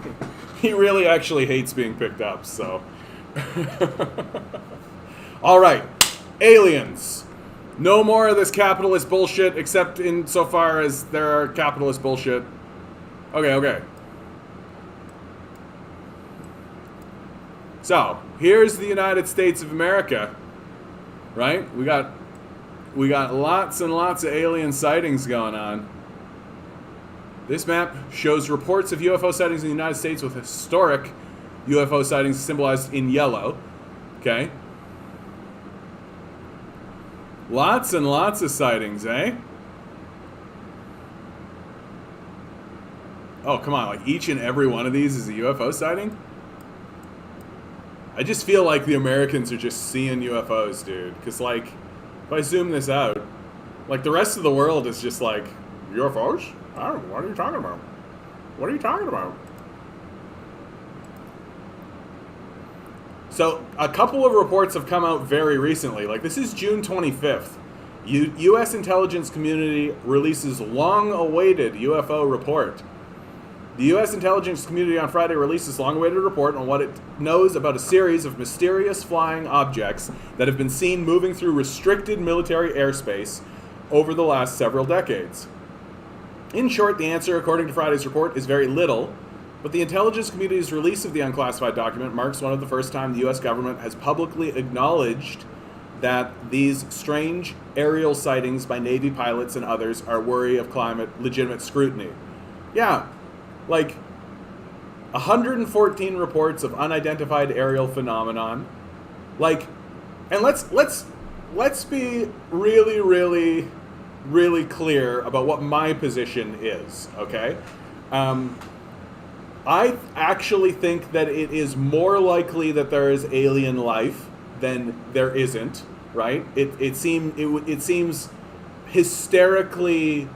He really actually hates being picked up, so. All right, aliens. No more of this capitalist bullshit, except insofar as there are capitalist bullshit. Okay. So, here's the United States of America, right? We got lots and lots of alien sightings going on. This map shows reports of UFO sightings in the United States with historic UFO sightings symbolized in yellow. Okay? Lots and lots of sightings, eh? Oh, come on, like each and every one of these is a UFO sighting? I just feel like the Americans are just seeing UFOs, dude. Because, like, if I zoom this out, like, the rest of the world is just like, UFOs? I don't know, what are you talking about? What are you talking about? So, a couple of reports have come out very recently. Like, this is June 25th. U.S. intelligence community releases long-awaited UFO report. The U.S. intelligence community on Friday released this long-awaited report on what it knows about a series of mysterious flying objects that have been seen moving through restricted military airspace over the last several decades. In short, the answer, according to Friday's report, is very little, but the intelligence community's release of the unclassified document marks one of the first time the U.S. government has publicly acknowledged that these strange aerial sightings by Navy pilots and others are worthy of legitimate scrutiny. Yeah. Like, 114 reports of unidentified aerial phenomenon. Like, and let's be really, really, really clear about what my position is, okay? I actually think that it is more likely that there is alien life than there isn't, right? It seems hysterically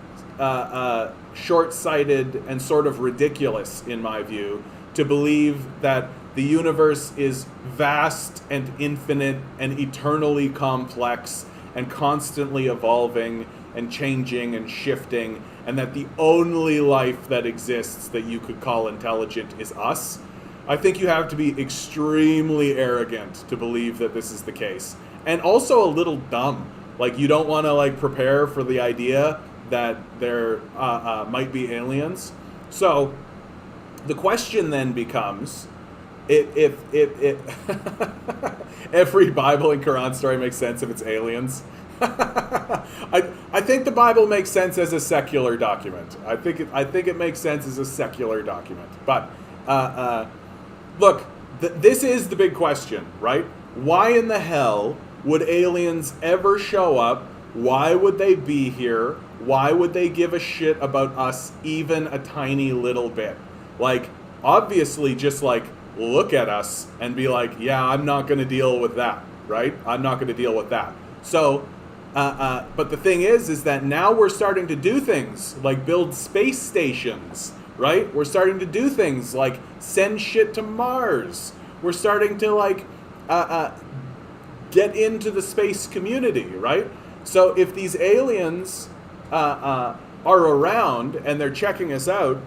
short-sighted and sort of ridiculous, in my view, to believe that the universe is vast and infinite and eternally complex and constantly evolving and changing and shifting, and that the only life that exists that you could call intelligent is us. I think you have to be extremely arrogant to believe that this is the case. And also a little dumb. Like, you don't want to, like, prepare for the idea that there might be aliens. So the question then becomes, if every Bible and Quran story makes sense if it's aliens. I think the Bible makes sense as a secular document. I think it makes sense as a secular document. But look, this is the big question, right? Why in the hell would aliens ever show up? Why would they be here? Why would they give a shit about us even a tiny little bit? Like, obviously just like look at us and be like, yeah, I'm not going to deal with that, right? I'm not going to deal with that. So, but the thing is that now we're starting to do things like build space stations, right? We're starting to do things like send shit to Mars. We're starting to like get into the space community, right? So if these aliens are around and they're checking us out,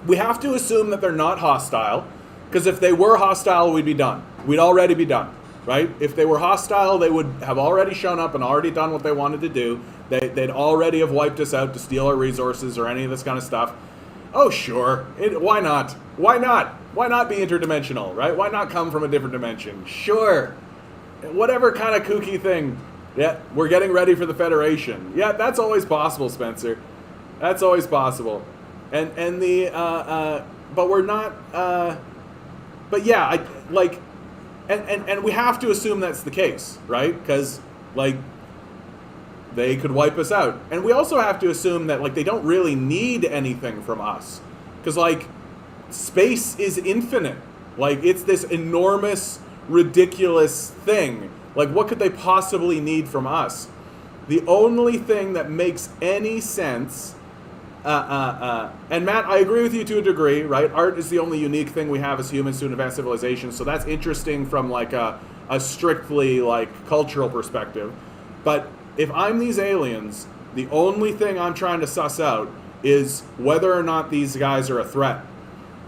we have to assume that they're not hostile, because if they were hostile, we'd be done. We'd already be done, right? If they were hostile, they would have already shown up and already done what they wanted to do. They'd already have wiped us out to steal our resources or any of this kind of stuff. Oh, sure. Why not? Why not? Why not be interdimensional, right? Why not come from a different dimension? Sure. Whatever kind of kooky thing. Yeah, we're getting ready for the Federation. Yeah, that's always possible, Spencer. That's always possible. But we're not. But yeah, and we have to assume that's the case, right? Because like they could wipe us out, and we also have to assume that like they don't really need anything from us, because like space is infinite. Like it's this enormous, ridiculous thing. Like what could they possibly need from us? The only thing that makes any sense. And Matt, I agree with you to a degree, right? Art is the only unique thing we have as humans to an advanced civilization, so that's interesting from like a strictly like cultural perspective. But if I'm these aliens, the only thing I'm trying to suss out is whether or not these guys are a threat.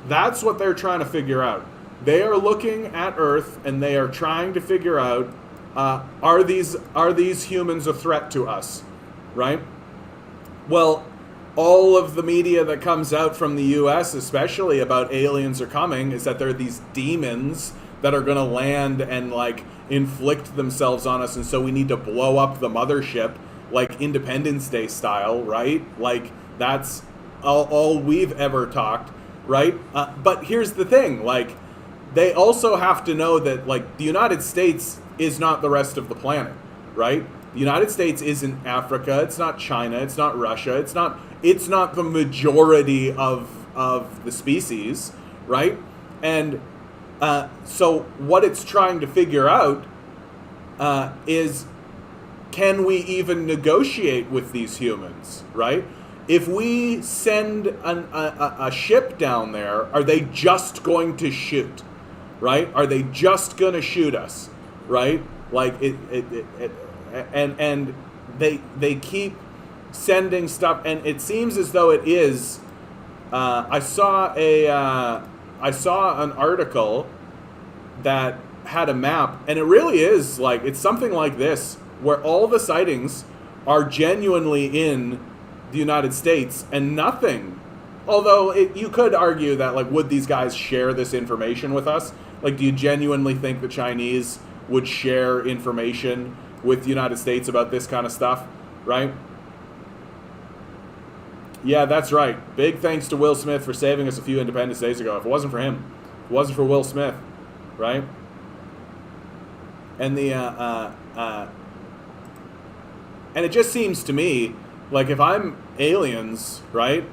That's what they're trying to figure out. They are looking at Earth and they are trying to figure out, are these humans a threat to us, right? Well, all of the media that comes out from the US, especially about aliens are coming, is that they're these demons that are going to land and like inflict themselves on us, and so we need to blow up the mothership like Independence Day style, right? Like that's all we've ever talked, right? But here's the thing, like they also have to know that like the United States is not the rest of the planet, right? The United States isn't Africa, it's not China, it's not Russia, it's not the majority of the species, right? And so what it's trying to figure out is, can we even negotiate with these humans, right? If we send a ship down there, are they just going to shoot, right? Are they just going to shoot us, right? Like and they keep sending stuff, and it seems as though it is. I saw an article that had a map, and it really is like it's something like this, where all the sightings are genuinely in the United States and nothing. Although you could argue that like, would these guys share this information with us? Like, do you genuinely think the Chinese would share information with the United States about this kind of stuff, right? Yeah, that's right. Big thanks to Will Smith for saving us a few Independence Days ago. If it wasn't for him, if it wasn't for Will Smith, right? And and it just seems to me like if I'm aliens, right,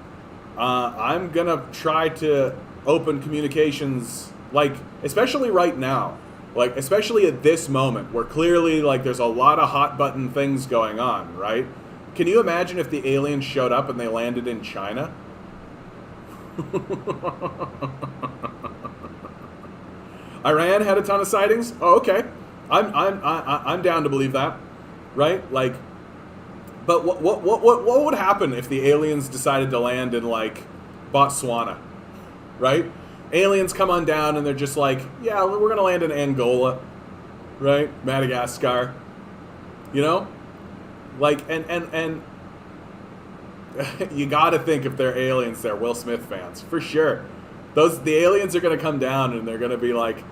I'm gonna try to open communications, like especially right now, like especially at this moment where clearly like there's a lot of hot button things going on, right? Can you imagine if the aliens showed up and they landed in China? Iran had a ton of sightings. Oh, okay. I'm down to believe that, right? Like, but what would happen if the aliens decided to land in like Botswana, right? Aliens come on down and they're just like, yeah, we're gonna land in Angola, right? Madagascar, you know? Like, and you gotta think if they're aliens, they're Will Smith fans, for sure. The aliens are gonna come down and they're gonna be like,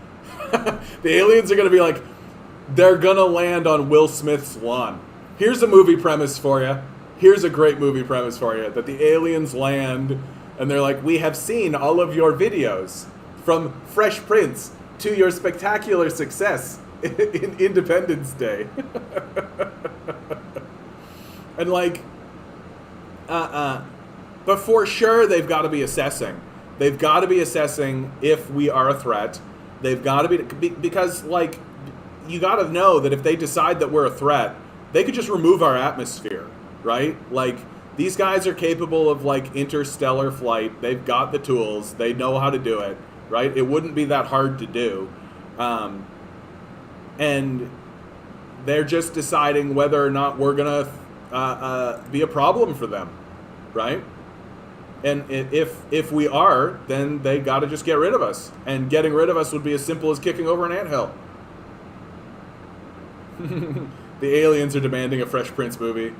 they're gonna land on Will Smith's lawn. Here's a movie premise for you. Here's a great movie premise for you, that the aliens land and they're like, we have seen all of your videos from Fresh Prince to your spectacular success in Independence Day. And like, but for sure they've got to be assessing. They've got to be assessing if we are a threat. They've got to be, because like, you got to know that if they decide that we're a threat, they could just remove our atmosphere, right? Like, these guys are capable of, like, interstellar flight. They've got the tools. They know how to do it, right? It wouldn't be that hard to do. And they're just deciding whether or not we're going to be a problem for them, right? And if we are, then they got to just get rid of us. And getting rid of us would be as simple as kicking over an anthill. The aliens are demanding a Fresh Prince movie.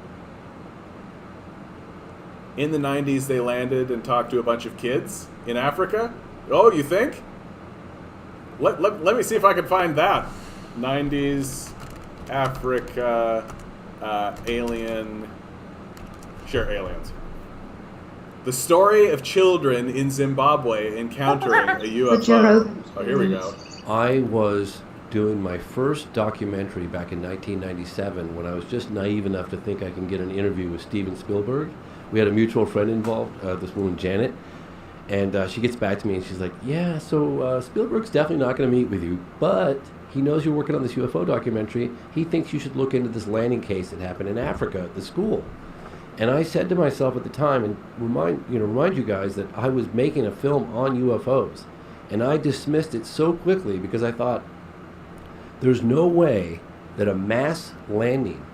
In the 90s, they landed and talked to a bunch of kids in Africa. Oh, you think? Let me see if I can find that. 90s, Africa, alien. Sure, aliens. The story of children in Zimbabwe encountering a UFO. Oh, here we go. I was doing my first documentary back in 1997 when I was just naive enough to think I can get an interview with Steven Spielberg. We had a mutual friend involved, this woman Janet, and she gets back to me and she's like, yeah, so Spielberg's definitely not going to meet with you, but he knows you're working on this UFO documentary. He thinks you should look into this landing case that happened in Africa at the school. And I said to myself at the time, and remind you guys that I was making a film on UFOs, and I dismissed it so quickly because I thought, there's no way that a mass landing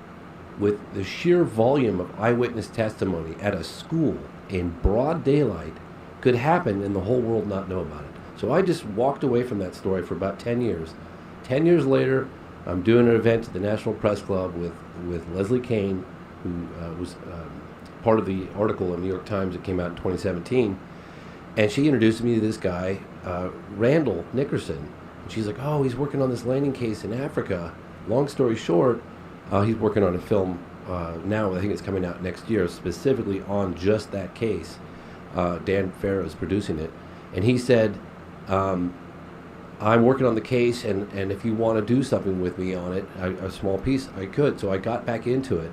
with the sheer volume of eyewitness testimony at a school in broad daylight could happen and the whole world not know about it. So I just walked away from that story for about 10 years. 10 years later, I'm doing an event at the National Press Club with Leslie Kean, who was part of the article in the New York Times that came out in 2017. And she introduced me to this guy, Randall Nickerson. And she's like, oh, he's working on this landing case in Africa. Long story short, he's working on a film now. I think it's coming out next year, specifically on just that case. Dan Farrow is producing it. And he said, I'm working on the case, and if you want to do something with me on it, a small piece, I could. So I got back into it.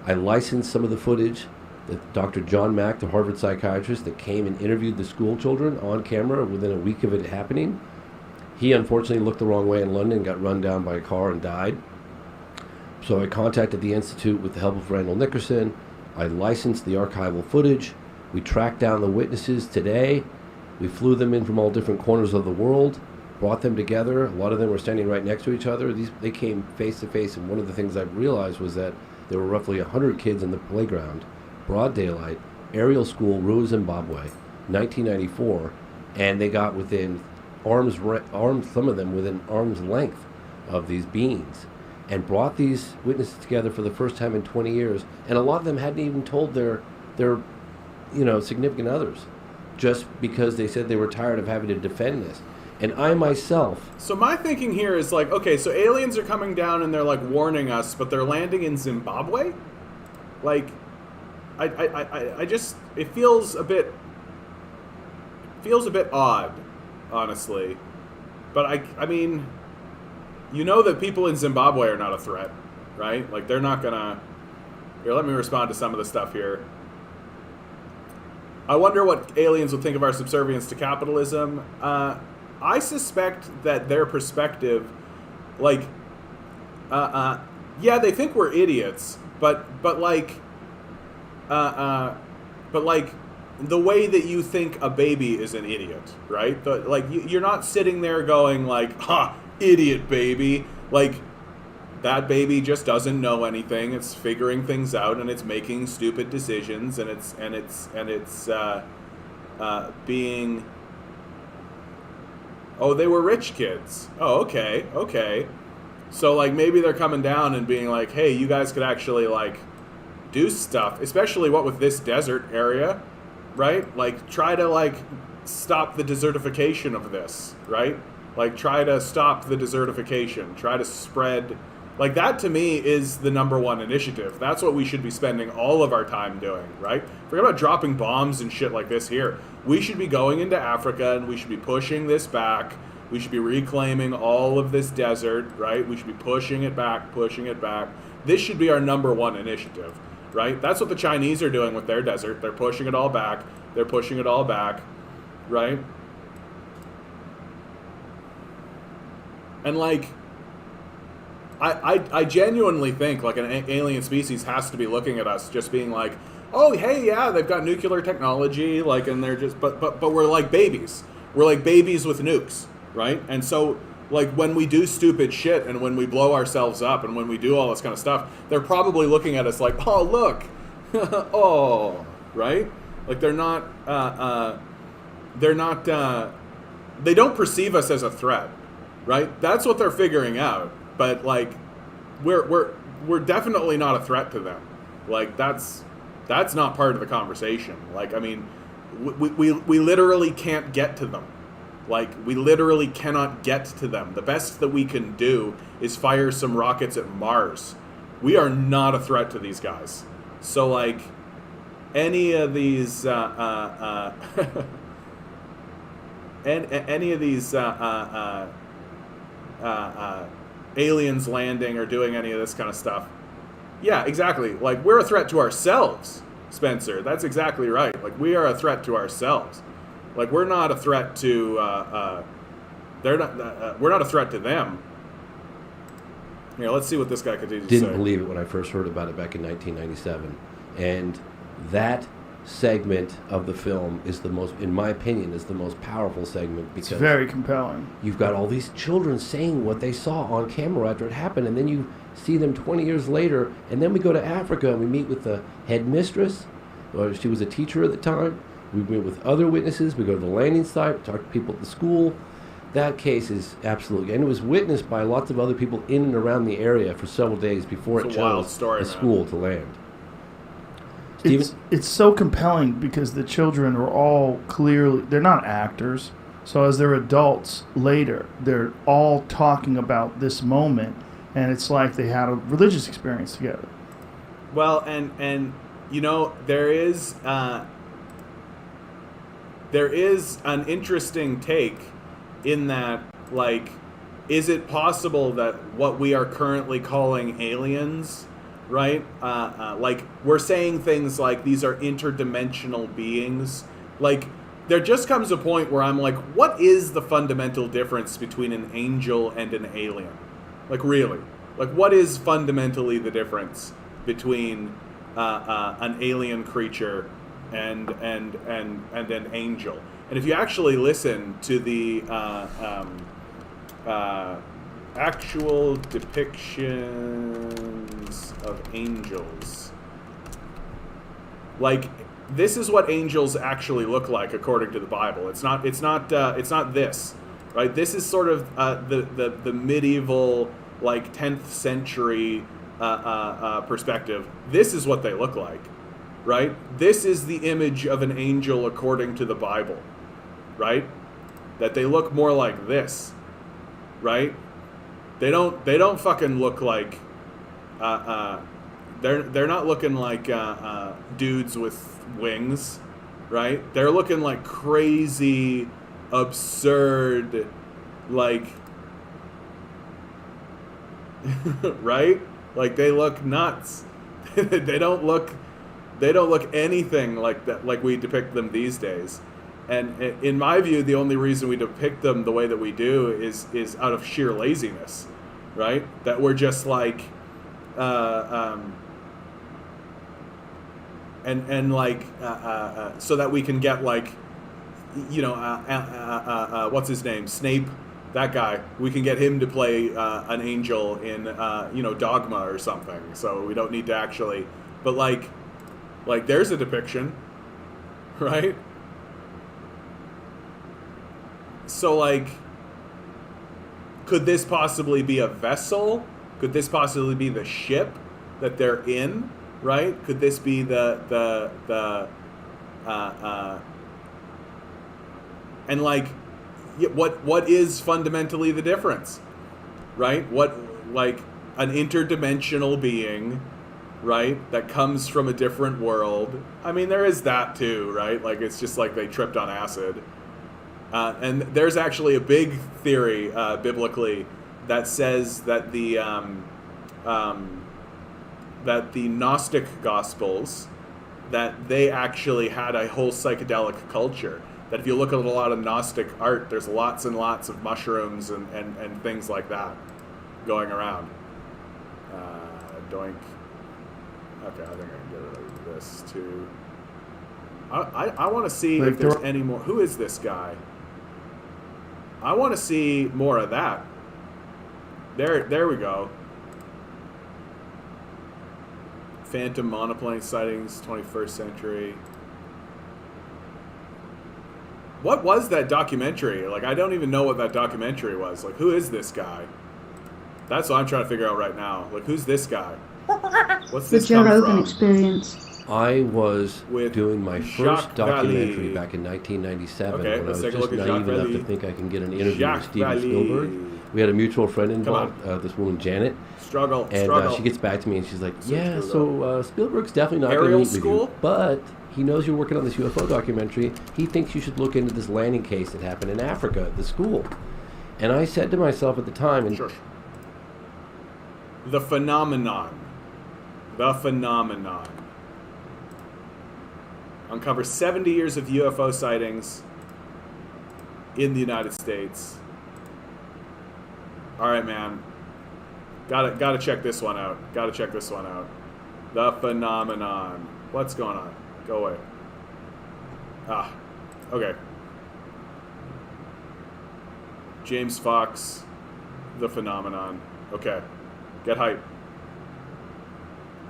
I licensed some of the footage that Dr. John Mack, the Harvard psychiatrist that came and interviewed the school children on camera within a week of it happening. He unfortunately looked the wrong way in London, got run down by a car and died. So I contacted the Institute with the help of Randall Nickerson. I licensed the archival footage. We tracked down the witnesses today. We flew them in from all different corners of the world, brought them together. A lot of them were standing right next to each other. They came face to face, and one of the things I realized was that there were roughly 100 kids in the playground, broad daylight, aerial school, Ruwa, Zimbabwe, 1994, and they got within some of them within arm's length of these beings, and brought these witnesses together for the first time in 20 years. And a lot of them hadn't even told their significant others, just because they said they were tired of having to defend this. And I myself... So my thinking here is like, okay, so aliens are coming down and they're like warning us, but they're landing in Zimbabwe? Like, I just, it feels a bit odd, honestly. But I mean, you know that people in Zimbabwe are not a threat, right? Like, they're not gonna... Here, let me respond to some of the stuff here. I wonder what aliens would think of our subservience to capitalism. I suspect that their perspective, like, yeah, they think we're idiots, but like, the way that you think a baby is an idiot, right? You're not sitting there going like, ha, idiot baby. Like, that baby just doesn't know anything. It's figuring things out, and it's making stupid decisions, and it's being... Oh, they were rich kids. Oh, okay. So, like, maybe they're coming down and being like, hey, you guys could actually, like, do stuff. Especially, what with this desert area, right? Like, try to, like, stop the desertification of this, right? Like, try to stop the desertification. Try to spread... Like, that, to me, is the number one initiative. That's what we should be spending all of our time doing, right? Forget about dropping bombs and shit like this here. We should be going into Africa, and we should be pushing this back. We should be reclaiming all of this desert, right? We should be pushing it back. This should be our number one initiative, right? That's what the Chinese are doing with their desert. They're pushing it all back, right? And, like... I genuinely think like an alien species has to be looking at us just being like, oh, hey, yeah, they've got nuclear technology, like, and they're just, but we're like babies. We're like babies with nukes, right? And so, like, when we do stupid shit and when we blow ourselves up and when we do all this kind of stuff, they're probably looking at us like, oh, look, oh, right? Like, they don't perceive us as a threat, right? That's what they're figuring out. But, like, we're definitely not a threat to them. Like, that's not part of the conversation. Like, I mean, we literally can't get to them. Like, we literally cannot get to them. The best that we can do is fire some rockets at Mars. We are not a threat to these guys. So, like, any of these aliens landing or doing any of this kind of stuff, yeah, exactly. Like, we're a threat to ourselves, Spencer. That's exactly right. Like, we are a threat to ourselves. Like, we're not a threat to we're not a threat to them. Here, let's see what this guy continues to say. Didn't believe it when I first heard about it back in 1997, and that segment of the film is the most, in my opinion, is the most powerful segment because it's very compelling. You've got all these children saying what they saw on camera after it happened, and then you see them 20 years later, and then we go to Africa and we meet with the headmistress, or she was a teacher at the time. We meet with other witnesses. We go to the landing site, talk to people at the school. That case is absolutely, and it was witnessed by lots of other people in and around the area for several days before it chose a school to land. It's so compelling because the children are all clearly, they're not actors. So as they're adults later, they're all talking about this moment, and it's like they had a religious experience together. Well, and you know, there is an interesting take in that, like, is it possible that what we are currently calling aliens, right? Like, we're saying things like these are interdimensional beings. Like, there just comes a point where I'm like, what is the fundamental difference between an angel and an alien? Like, really? Like, what is fundamentally the difference between an alien creature and an angel? And if you actually listen to the actual depictions of angels, like, this is what angels actually look like according to the Bible. It's not this, right? This is sort of the medieval, like, 10th century perspective. This is what they look like, right? This is the image of an angel according to the Bible, right? That they look more like this, right? They don't fucking look like they're not looking like dudes with wings, right? They're looking like crazy, absurd, like right? Like, they look nuts. they don't look anything like that, like we depict them these days. And in my view, the only reason we depict them the way that we do is out of sheer laziness, right? That we're just like, so that we can get, like, you know, what's his name, Snape, that guy. We can get him to play an angel in, you know, Dogma or something. So we don't need to actually, but like there's a depiction, right? So, like, could this possibly be a vessel? Could this possibly be the ship that they're in, right? Could this be and, like, what is fundamentally the difference, right? What, like, an interdimensional being, right, that comes from a different world. I mean, there is that too, right? Like, it's just like they tripped on acid. And there's actually a big theory biblically that says that the Gnostic Gospels, that they actually had a whole psychedelic culture. That if you look at a lot of Gnostic art, there's lots and lots of mushrooms and things like that going around. Doink. Okay, I think I can get rid of this too. I want to see if there's any more. Who is this guy? I want to see more of that. There we go. Phantom monoplane sightings, 21st century. What was that documentary? Like, I don't even know what that documentary was. Like, who is this guy? That's what I'm trying to figure out right now. Like, who's this guy? What's The this Joe come Rogan from? Experience. I was With doing my Jacques first documentary Vallée. back in 1997 Okay, when I let's was take a just look at Jacques naive enough to Vallée. think I can get an interview Jacques with Steven Vallée. Spielberg. We had a mutual friend involved, Come this woman Janet, Struggle, and struggle. she gets back to me and she's like, So "Yeah, screw so Spielberg's definitely not going to Aerial meet with school? you, but he knows you're working on this UFO documentary. He thinks you should look into this landing case that happened in Africa at the school." And I said to myself at the time, and Sure. The phenomenon. The phenomenon. Uncovers 70 years of UFO sightings in the United States. All right, man. Gotta check this one out. Gotta check this one out. The phenomenon. What's going on? Go away. Ah. Okay. James Fox. The phenomenon. Okay. Get hype.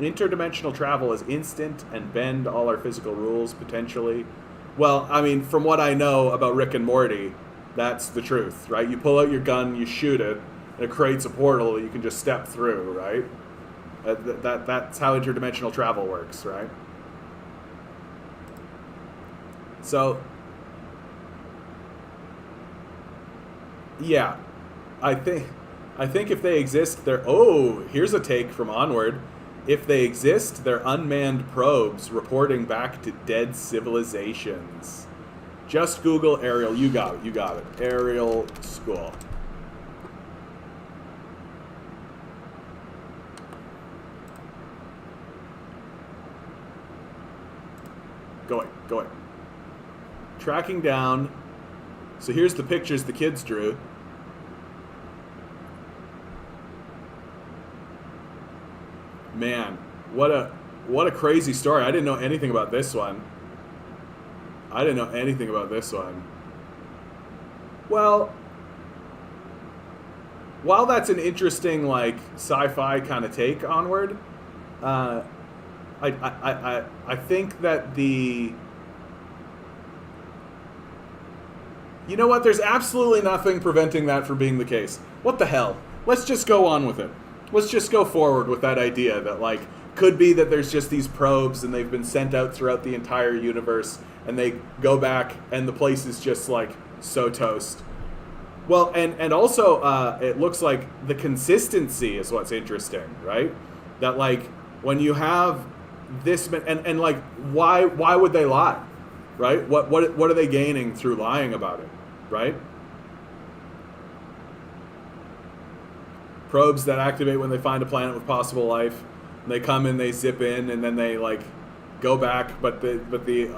Interdimensional travel is instant and bend all our physical rules, potentially. Well, I mean, from what I know about Rick and Morty, that's the truth, right? You pull out your gun, you shoot it, and it creates a portal that you can just step through, right? That's how interdimensional travel works, right? So, yeah, I think if they exist, they're... Oh, here's a take from Onward. If they exist, they're unmanned probes reporting back to dead civilizations. Just Google aerial. You got it. You got it. Aerial school. Going. Tracking down. So here's the pictures the kids drew. Man, what a crazy story. I didn't know anything about this one. Well, while that's an interesting, like, sci-fi kind of take onward, I think that the... You know what? There's absolutely nothing preventing that from being the case. What the hell? Let's just go on with it. Let's just go forward with that idea that, like, could be that there's just these probes and they've been sent out throughout the entire universe and they go back and the place is just, like, so toast. Well, and also, it looks like the consistency is what's interesting, right? That, like, when you have this, and like, why would they lie, right? What are they gaining through lying about it, right? Probes that activate when they find a planet with possible life. And they come in, they zip in, and then they, like, go back. But the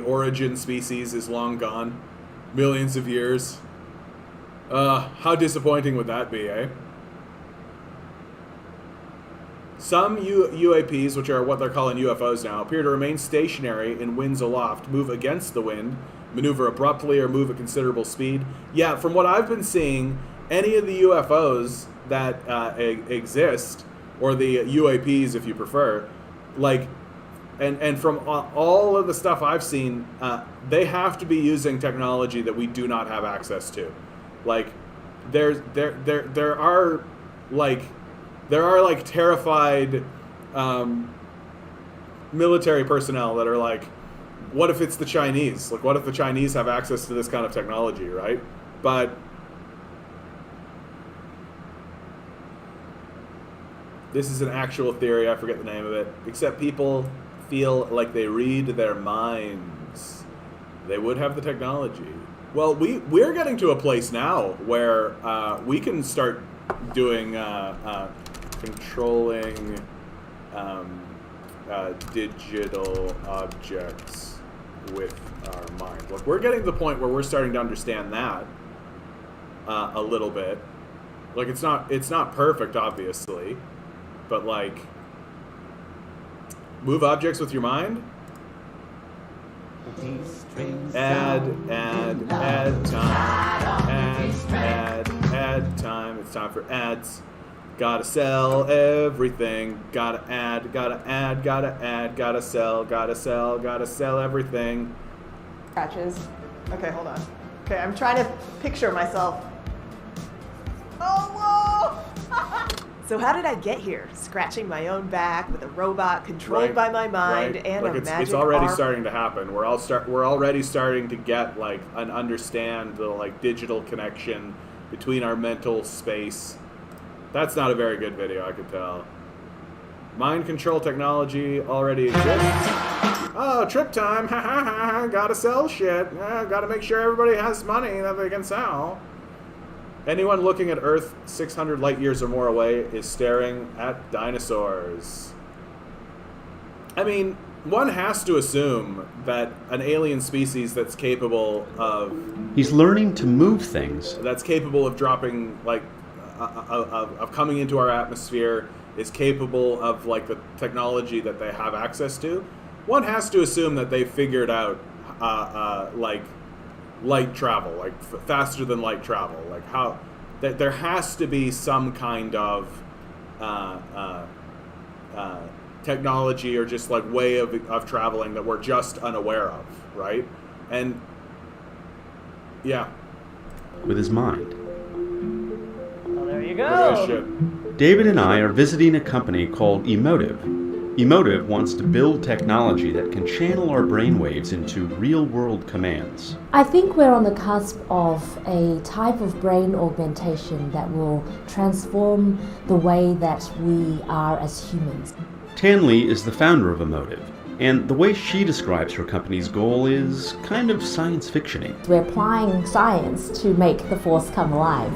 origin species is long gone, millions of years. How disappointing would that be, eh? Some UAPs, which are what they're calling UFOs now, appear to remain stationary in winds aloft, move against the wind, maneuver abruptly, or move at considerable speed. Yeah, from what I've been seeing, any of the UFOs that exist, or the UAPs if you prefer, like, and from all of the stuff I've seen, they have to be using technology that we do not have access to. Like, there are terrified military personnel that are like, what if it's the Chinese? Like, what if the Chinese have access to this kind of technology, right? But this is an actual theory, I forget the name of it, except people feel like they read their minds. They would have the technology. Well, we're getting to a place now where we can start doing controlling digital objects with our mind. Look, we're getting to the point where we're starting to understand that a little bit. Like, it's not perfect, obviously, but like, move objects with your mind. Add time. It's time for ads. Gotta sell everything. Gotta sell everything. Scratches. Okay, hold on. Okay, I'm trying to picture myself. Oh, whoa! So how did I get here? Scratching my own back with a robot controlled by my mind and like a magic it's already arm. starting to happen. We're already starting to get like understand the like digital connection between our mental space. That's not a very good video, I could tell. Mind control technology already exists. Oh, trip time! Ha ha ha! Gotta sell shit. Gotta make sure everybody has money that they can sell. Anyone looking at Earth 600 light years or more away is staring at dinosaurs. I mean, one has to assume that an alien species that's capable of... He's learning to move things. That's capable of dropping, like, of coming into our atmosphere, is capable of, like, the technology that they have access to. One has to assume that they figured out, like, light travel, like faster than light travel, like how that there has to be some kind of technology or just like way of traveling that we're just unaware of, right? And yeah, with his mind. Well, there you Look at this go. shit. David and I are visiting a company called Emotive. Emotive wants to build technology that can channel our brainwaves into real-world commands. I think we're on the cusp of a type of brain augmentation that will transform the way that we are as humans. Tanley is the founder of Emotive, and the way she describes her company's goal is kind of science fiction-y. We're applying science to make the Force come alive.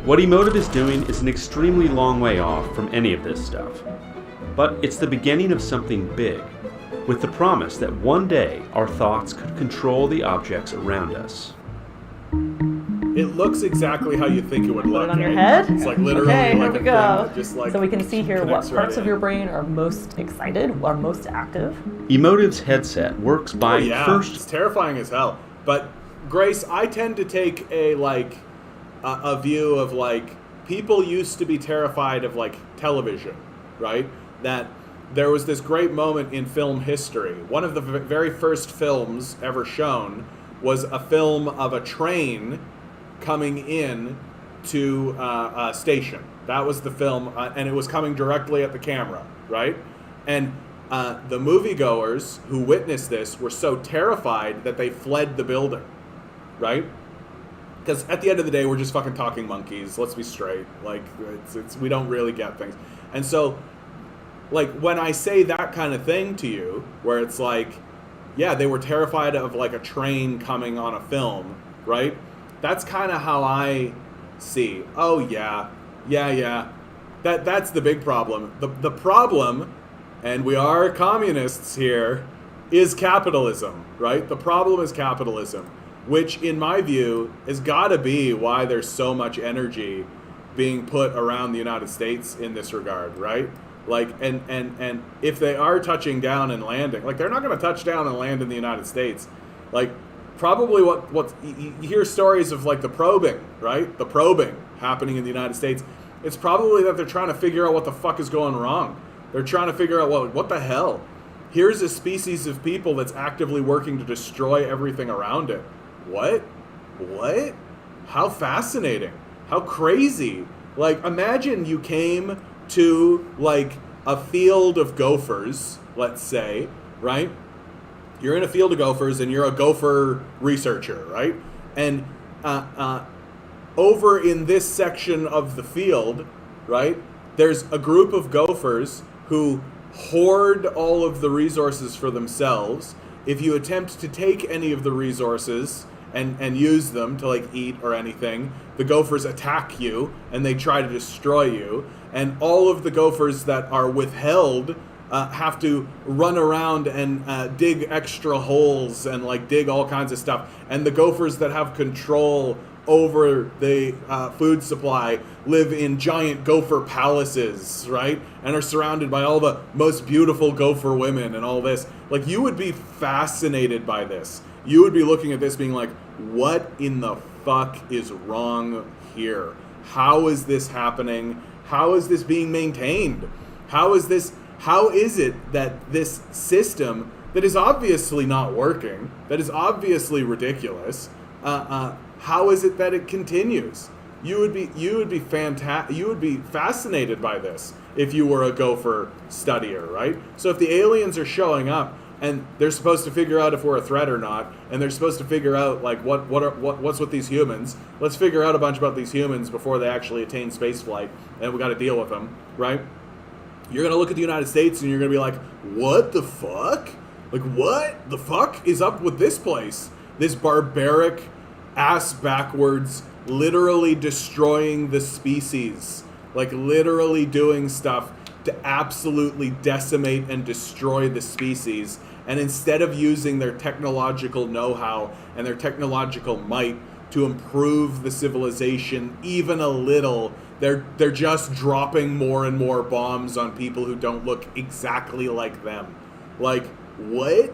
What Emotive is doing is an extremely long way off from any of this stuff. But it's the beginning of something big, with the promise that one day our thoughts could control the objects around us. It looks exactly how you think it would look. Put it on your right? head? It's like literally okay, like here we a go. thing that just like so we can see here what connects parts right of your brain are most excited, are most active. Emotive's headset works by It's terrifying as hell. But Grace, I tend to take a like a view of like people used to be terrified of like television, right? That there was this great moment in film history. One of the very first films ever shown was a film of a train coming in to a station. That was the film, and it was coming directly at the camera, right? And the moviegoers who witnessed this were so terrified that they fled the building, right? Because at the end of the day, we're just fucking talking monkeys. Let's be straight. Like, it's we don't really get things. And so, like, when I say that kind of thing to you, where it's like, yeah, they were terrified of, like, a train coming on a film, right? That's kind of how I see. Oh, yeah. That's the big problem. The problem, and we are communists here, is capitalism, right? The problem is capitalism, which, in my view, has got to be why there's so much energy being put around the United States in this regard, right? Like, and if they are touching down and landing, like, they're not going to touch down and land in the United States. Like, probably what you hear stories of, like, the probing, right? The probing happening in the United States. It's probably that they're trying to figure out what the fuck is going wrong. They're trying to figure out, well, what the hell? Here's a species of people that's actively working to destroy everything around it. What? How fascinating. How crazy. Like, imagine you came to, like, a field of gophers, let's say, right? You're in a field of gophers and you're a gopher researcher, right? And over in this section of the field, right, there's a group of gophers who hoard all of the resources for themselves. If you attempt to take any of the resources and use them to, like, eat or anything, the gophers attack you and they try to destroy you. And all of the gophers that are withheld have to run around and dig extra holes and, like, dig all kinds of stuff. And the gophers that have control over the food supply, live in giant gopher palaces, right? And are surrounded by all the most beautiful gopher women and all this. Like, you would be fascinated by this. You would be looking at this being like, what in the fuck is wrong here? How is this happening? How is this being maintained? How is it that this system that is obviously not working, that is obviously ridiculous, how is it that it continues? You would be fascinated by this if you were a gopher studier, right? So if the aliens are showing up and they're supposed to figure out if we're a threat or not, and they're supposed to figure out like what's with these humans. Let's figure out a bunch about these humans before they actually attain spaceflight, and we got to deal with them, right? You're gonna look at the United States and you're gonna be like, what the fuck? Like, what the fuck is up with this place? This barbaric, ass backwards, literally destroying the species, like literally doing stuff to absolutely decimate and destroy the species. And instead of using their technological know-how and their technological might to improve the civilization even a little, they're just dropping more and more bombs on people who don't look exactly like them. Like, what?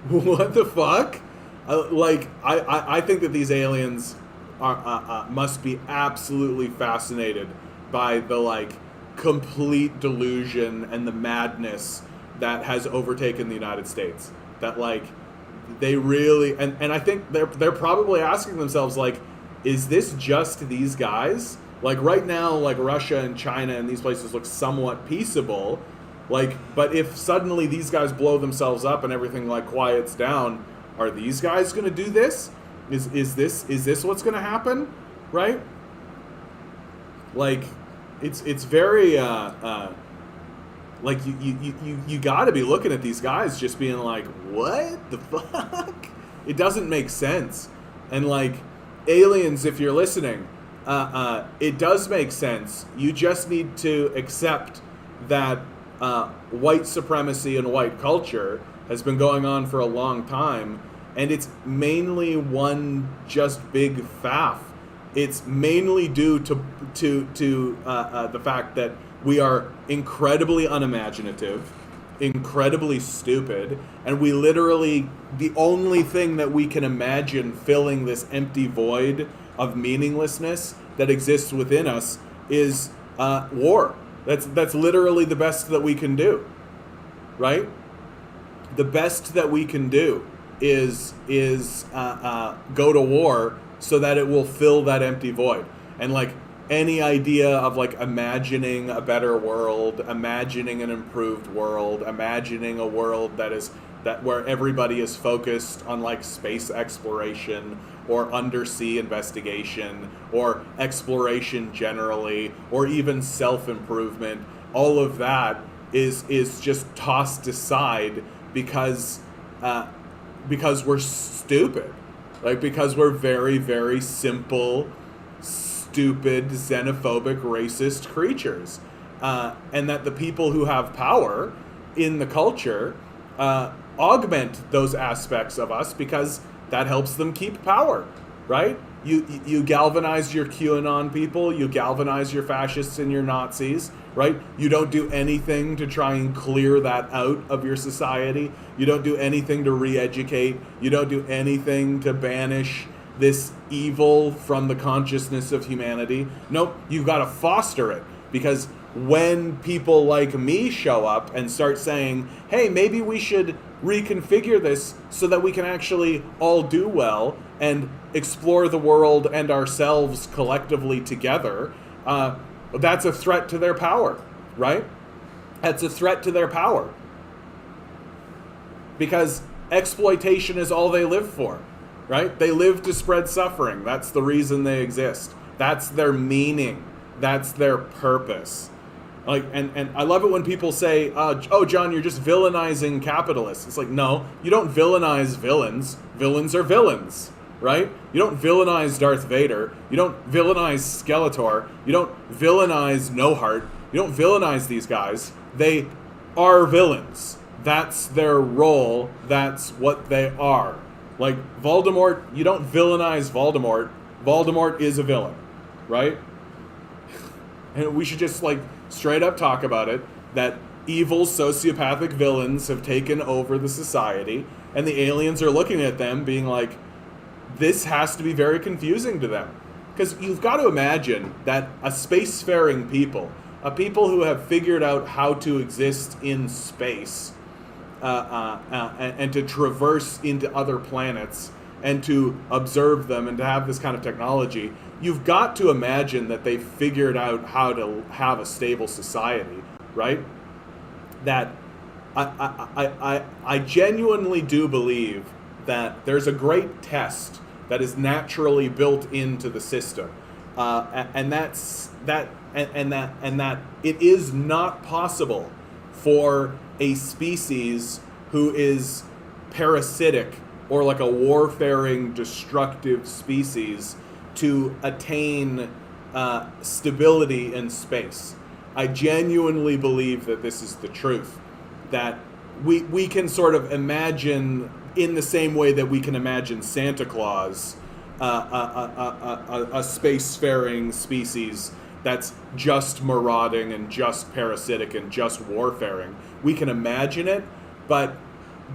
What the fuck? I think that these aliens must be absolutely fascinated by the like complete delusion and the madness that has overtaken the United States. That like they really and I think they're probably asking themselves like, is this just these guys? Like right now, like Russia and China and these places look somewhat peaceable. Like, but if suddenly these guys blow themselves up and everything like quiets down, are these guys going to do this? Is this what's going to happen? Right? Like, it's very like you got to be looking at these guys just being like, what the fuck? It doesn't make sense. And like aliens, if you're listening, it does make sense. You just need to accept that white supremacy and white culture has been going on for a long time, and it's mainly one just big faff. It's mainly due to the fact that we are incredibly unimaginative, incredibly stupid, and we literally, the only thing that we can imagine filling this empty void of meaninglessness that exists within us is war. That's literally the best that we can do, right? The best that we can do is go to war so that it will fill that empty void. And like any idea of like imagining a better world, imagining an improved world, imagining a world that where everybody is focused on like space exploration or undersea investigation or exploration generally, or even self-improvement, all of that is just tossed aside because we're stupid. Like, because we're very, very simple, stupid, xenophobic, racist creatures. And that the people who have power in the culture augment those aspects of us because that helps them keep power, right? You galvanize your QAnon people, you galvanize your fascists and your Nazis, right? You don't do anything to try and clear that out of your society. You don't do anything to re-educate. You don't do anything to banish this evil from the consciousness of humanity. Nope, you've got to foster it, because when people like me show up and start saying, hey, maybe we should reconfigure this so that we can actually all do well and explore the world and ourselves collectively together, that's a threat to their power, right? That's a threat to their power. Because exploitation is all they live for, right? They live to spread suffering. That's the reason they exist. That's their meaning. That's their purpose. Like, and I love it when people say, oh, John, you're just villainizing capitalists. It's like, no, you don't villainize villains. Villains are villains, right? You don't villainize Darth Vader. You don't villainize Skeletor. You don't villainize Nohart. You don't villainize these guys. They are villains. That's their role. That's what they are. Like Voldemort, you don't villainize Voldemort. Voldemort is a villain, right? And we should just like straight up talk about it, that evil sociopathic villains have taken over the society, and the aliens are looking at them being like, this has to be very confusing to them. Because you've got to imagine that a spacefaring people, a people who have figured out how to exist in space, and to traverse into other planets and to observe them and to have this kind of technology, you've got to imagine that they figured out how to have a stable society, right? That I genuinely do believe that there's a great test that is naturally built into the system, and that it is not possible for a species who is parasitic or like a warfaring, destructive species to attain stability in space. I genuinely believe that this is the truth, that we can sort of imagine, in the same way that we can imagine Santa Claus, a spacefaring species that's just marauding and just parasitic and just warfaring. We can imagine it, but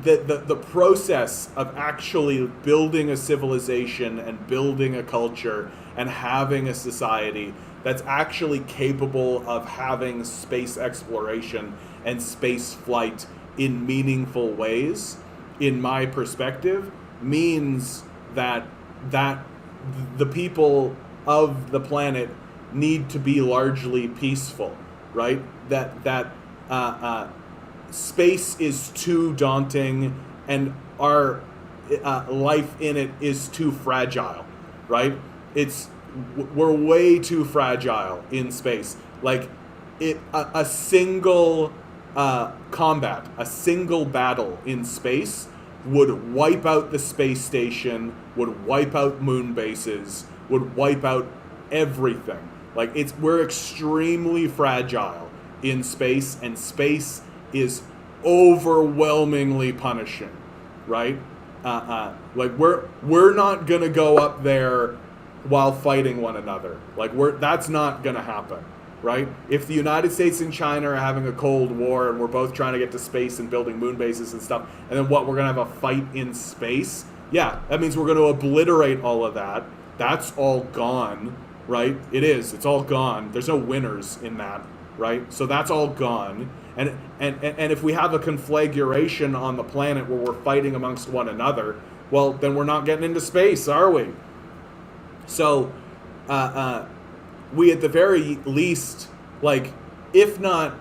the process of actually building a civilization and building a culture and having a society that's actually capable of having space exploration and space flight in meaningful ways, in my perspective, means that the people of the planet need to be largely peaceful, right? That space is too daunting and our life in it is too fragile, right? We're way too fragile in space. Like a single combat, a single battle in space would wipe out the space station, would wipe out moon bases, would wipe out everything. Like we're extremely fragile in space, and space is overwhelmingly punishing, right? Like we're not gonna go up there while fighting one another. Like that's not gonna happen, right? If the United States and China are having a Cold War and we're both trying to get to space and building moon bases and stuff, and then we're gonna have a fight in space, yeah, that means we're gonna obliterate all of that. That's all gone, right? It's all gone. There's no winners in that, right? So that's all gone. And if we have a conflagration on the planet where we're fighting amongst one another, well, then we're not getting into space, are we? So we at the very least, like, if not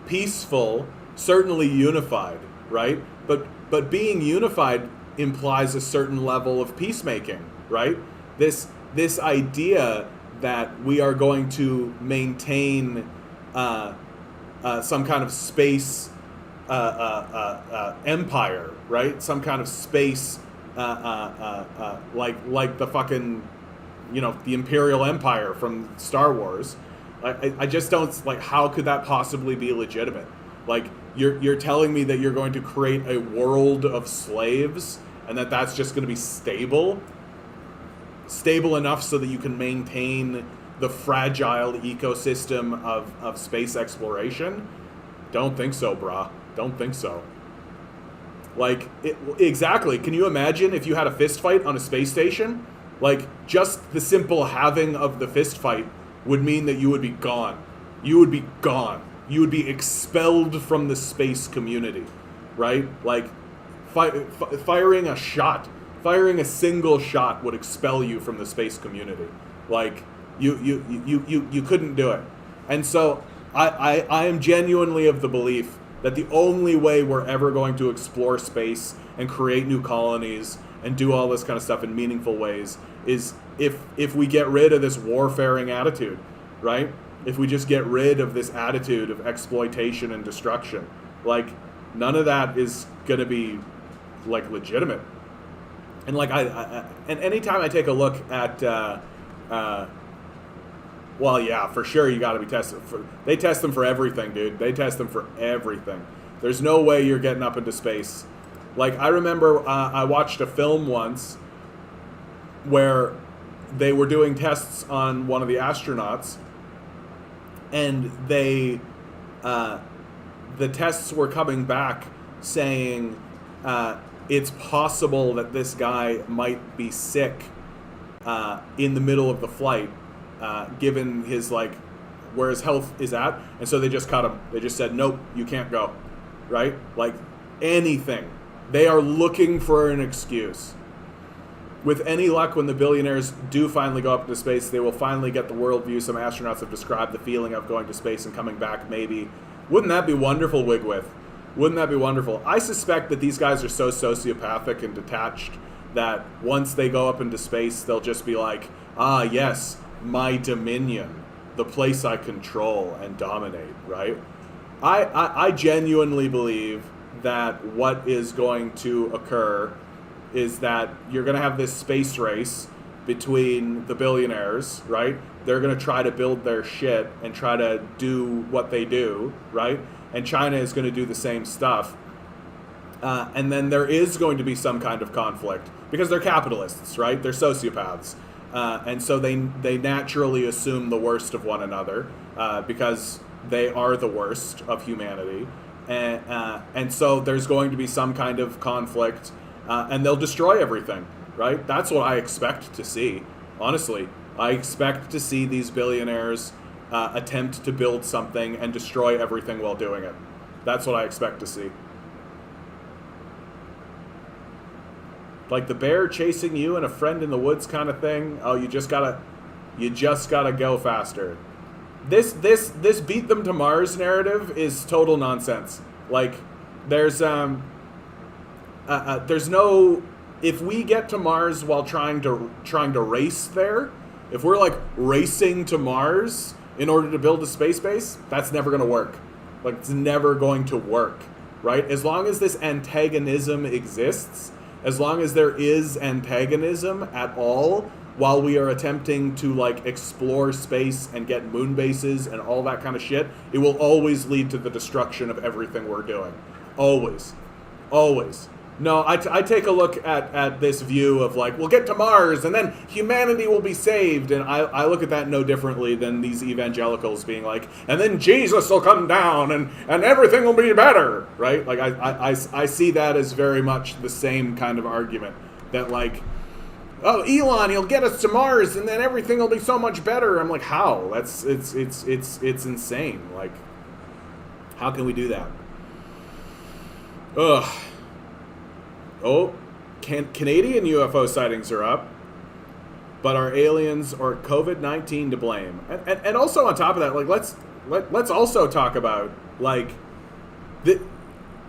peaceful, certainly unified, right? But being unified implies a certain level of peacemaking, right? This idea that we are going to maintain some kind of space empire, right? Some kind of space like the fucking, the Imperial Empire from Star Wars. I just don't, like, how could that possibly be legitimate? Like, you're telling me that you're going to create a world of slaves and that's just going to be stable enough so that you can maintain the fragile ecosystem of space exploration? Don't think so, brah. Don't think so. Like, exactly. Can you imagine if you had a fist fight on a space station? Like, just the simple having of the fist fight would mean that you would be gone. You would be gone. You would be expelled from the space community, right? Like, firing a single shot would expel you from the space community. Like, you couldn't do it. And so I am genuinely of the belief that the only way we're ever going to explore space and create new colonies and do all this kind of stuff in meaningful ways is if we get rid of this warfaring attitude, right? If we just get rid of this attitude of exploitation and destruction. Like, none of that is going to be, like, legitimate. And, like, and anytime I take a look at, well, yeah, for sure you got to be tested. They test them for everything, dude. They test them for everything. There's no way you're getting up into space. Like, I remember I watched a film once where they were doing tests on one of the astronauts, and the tests were coming back saying it's possible that this guy might be sick in the middle of the flight, given his where his health is at, and so they just cut him. They just said, nope, you can't go, right? Like anything. They are looking for an excuse. With any luck, when the billionaires do finally go up into space, they will finally get the worldview some astronauts have described, the feeling of going to space and coming back, maybe. Wouldn't that be wonderful, Wigwith? Wouldn't that be wonderful? I suspect that these guys are so sociopathic and detached that once they go up into space, they'll just be like, ah, yes, my dominion, the place I control and dominate, right? I genuinely believe that what is going to occur is that you're going to have this space race between the billionaires, right? They're going to try to build their shit and try to do what they do, right? And China is going to do the same stuff. And then there is going to be some kind of conflict because they're capitalists, right? They're sociopaths. And so they naturally assume the worst of one another because they are the worst of humanity. And so there's going to be some kind of conflict. And they'll destroy everything, right? That's what I expect to see. Honestly, I expect to see these billionaires attempt to build something and destroy everything while doing it. That's what I expect to see. Like the bear chasing you and a friend in the woods kind of thing. Oh, you just gotta go faster. This beat them to Mars narrative is total nonsense. Like there's no, if we get to Mars while trying to race there, if we're like racing to Mars in order to build a space base, that's never going to work. Like it's never going to work, right? As long as this antagonism exists, as long as there is antagonism at all, while we are attempting to like explore space and get moon bases and all that kind of shit, it will always lead to the destruction of everything we're doing. Always. Always. No, I take a look at this view of like, we'll get to Mars and then humanity will be saved. And I look at that no differently than these evangelicals being like, and then Jesus will come down and everything will be better, right? Like I see that as very much the same kind of argument that like, oh, Elon, he'll get us to Mars and then everything will be so much better. I'm like, how? It's insane. Like, how can we do that? Ugh. Oh, Canadian UFO sightings are up, but are aliens or COVID-19 to blame? And also on top of that, like let's also talk about like the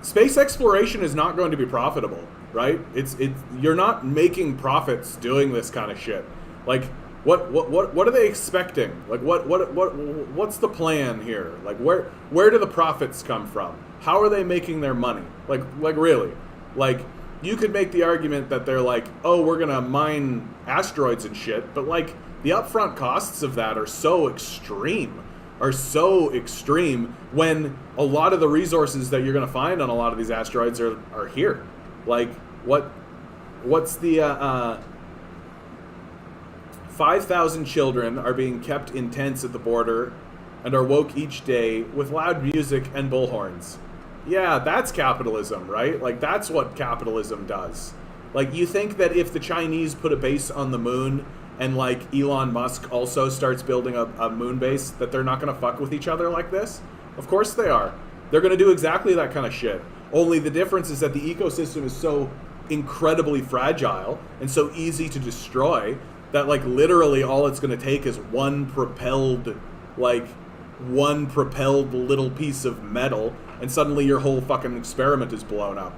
space exploration is not going to be profitable, right? It's you're not making profits doing this kind of shit. Like what are they expecting? Like what's the plan here? Like where do the profits come from? How are they making their money? Like really? Like you could make the argument that they're like, oh, we're going to mine asteroids and shit, but like the upfront costs of that are so extreme when a lot of the resources that you're going to find on a lot of these asteroids are here. Like what's the 5,000 children are being kept in tents at the border and are woke each day with loud music and bullhorns. Yeah, that's capitalism, right? Like, that's what capitalism does. Like, you think that if the Chinese put a base on the moon and, like, Elon Musk also starts building a moon base, that they're not going to fuck with each other like this? Of course they are. They're going to do exactly that kind of shit. Only the difference is that the ecosystem is so incredibly fragile and so easy to destroy that, like, literally all it's going to take is one propelled little piece of metal, and suddenly your whole fucking experiment is blown up.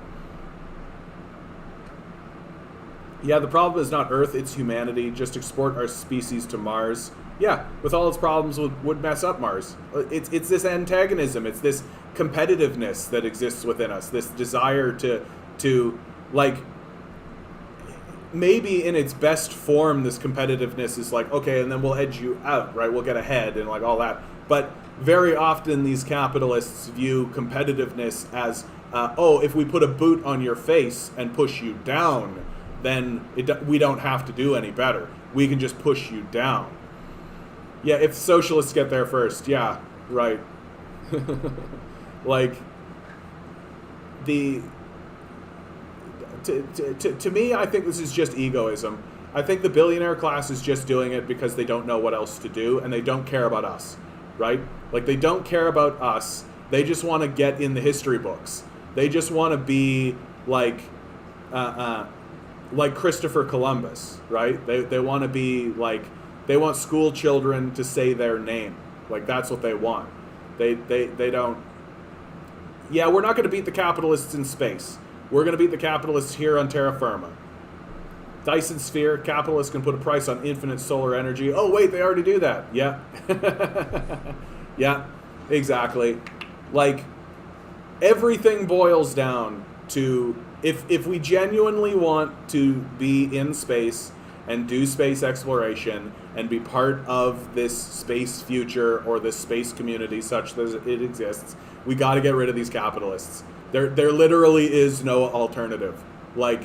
Yeah, the problem is not Earth, it's humanity. Just export our species to Mars. Yeah, with all its problems, would mess up Mars. It's this antagonism, it's this competitiveness that exists within us, this desire to like, maybe in its best form, this competitiveness is like, okay, and then we'll edge you out, right? We'll get ahead and like all that. But very often these capitalists view competitiveness as, oh, if we put a boot on your face and push you down, then we don't have to do any better. We can just push you down. Yeah, if socialists get there first, yeah, right. Like, to me, I think this is just egoism. I think the billionaire class is just doing it because they don't know what else to do, and they don't care about us, right? Like, they don't care about us. They just want to get in the history books. They just want to be like Christopher Columbus, right? They want to be like, they want school children to say their name. Like, that's what they want. They don't. Yeah, we're not going to beat the capitalists in space. We're going to beat the capitalists here on terra firma. Dyson sphere, capitalists can put a price on infinite solar energy. Oh, wait, they already do that. Yeah. Yeah, exactly. Like, everything boils down to, if we genuinely want to be in space and do space exploration and be part of this space future or this space community such that it exists, we got to get rid of these capitalists. There literally is no alternative. Like,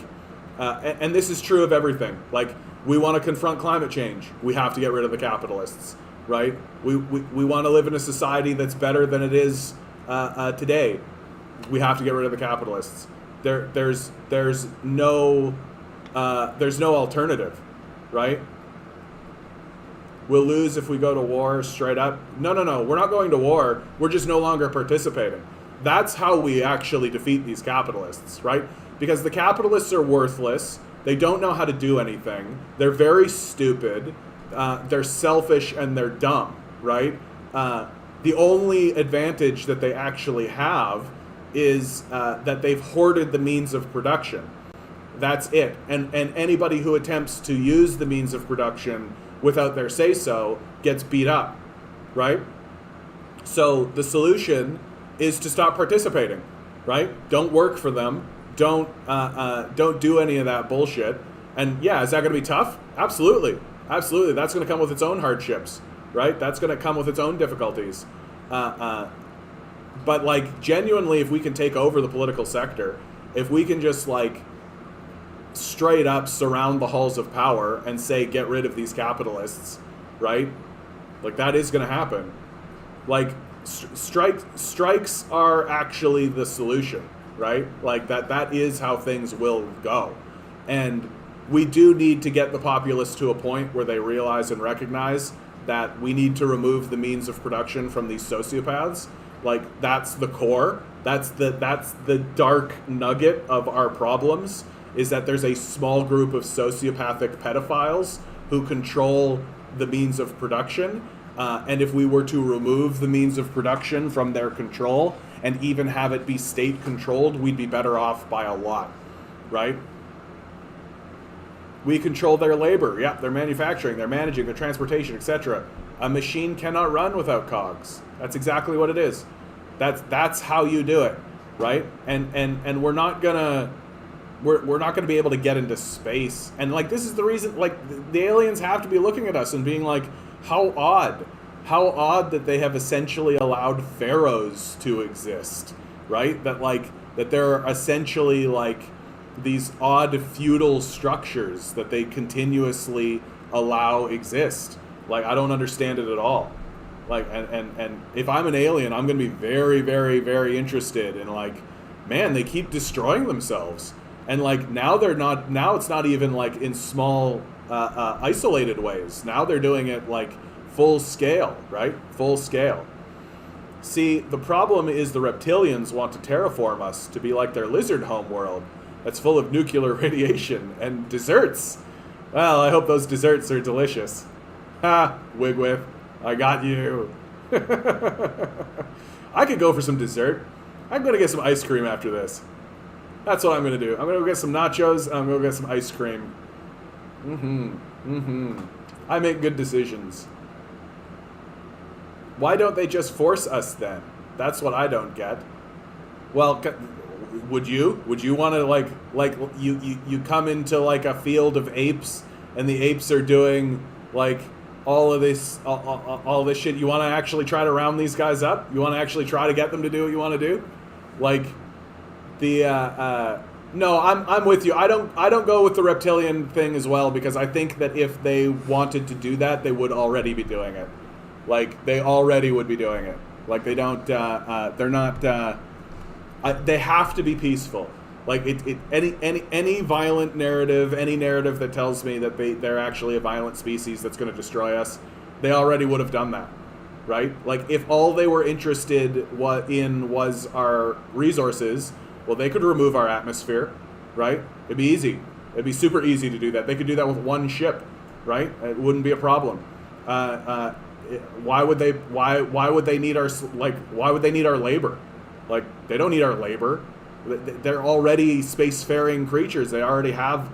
and this is true of everything. Like, we want to confront climate change. We have to get rid of the capitalists, right? We want to live in a society that's better than it is today. We have to get rid of the capitalists. There's no alternative, right? We'll lose if we go to war straight up. No, we're not going to war. We're just no longer participating. That's how we actually defeat these capitalists, right? Because the capitalists are worthless. They don't know how to do anything. They're very stupid. They're selfish and they're dumb, right? The only advantage that they actually have is that they've hoarded the means of production. That's it. And anybody who attempts to use the means of production without their say-so gets beat up, right? So the solution is to stop participating, right? Don't work for them. Don't do any of that bullshit. And yeah, is that going to be tough? Absolutely. Absolutely. That's going to come with its own hardships, right? That's going to come with its own difficulties. But like, genuinely, if we can take over the political sector, if we can just like straight up surround the halls of power and say, get rid of these capitalists, right? Like, that is going to happen. Like, strikes are actually the solution, right? Like, that is how things will go. And we do need to get the populace to a point where they realize and recognize that we need to remove the means of production from these sociopaths. Like, that's the core. That's the dark nugget of our problems, is that there's a small group of sociopathic pedophiles who control the means of production. And if we were to remove the means of production from their control and even have it be state-controlled, we'd be better off by a lot, right? We control their labor. Yeah, their manufacturing, their managing, their transportation, etc. A machine cannot run without cogs. That's exactly what it is. That's how you do it, right? And we're not gonna be able to get into space. And like, this is the reason, like, the aliens have to be looking at us and being like, how odd that they have essentially allowed pharaohs to exist, right? That there are essentially like these odd feudal structures that they continuously allow exist. Like, I don't understand it at all. Like, and if I'm an alien, I'm going to be very, very, very interested in, like, man, they keep destroying themselves. And like, now it's not even like in small isolated ways. Now they're doing it like full scale, right? Full scale. See, the problem is the reptilians want to terraform us to be like their lizard homeworld that's full of nuclear radiation and desserts. Well, I hope those desserts are delicious. Ha, Wigwith, I got you. I could go for some dessert. I'm going to get some ice cream after this. That's what I'm going to do. I'm going to go get some nachos, and I'm going to get some ice cream. I make good decisions. Why don't they just force us then? That's what I don't get. Well, would you? Would you want to like you come into like a field of apes, and the apes are doing like all this shit? You want to actually try to round these guys up? You want to actually try to get them to do what you want to do? Like, No, I'm with you. I don't go with the reptilian thing as well, because I think that if they wanted to do that, they would already be doing it. Like, they already would be doing it. Like, they don't. They're not. They have to be peaceful. Like, any violent narrative, any narrative that tells me that they're actually a violent species that's going to destroy us, they already would have done that, right? Like, if all they were interested in was our resources, well, they could remove our atmosphere, right? It'd be easy. It'd be super easy to do that. They could do that with one ship, right? It wouldn't be a problem. Why would they? Why would they need our Why would they need our labor? Like, they don't need our labor. They're already spacefaring creatures. They already have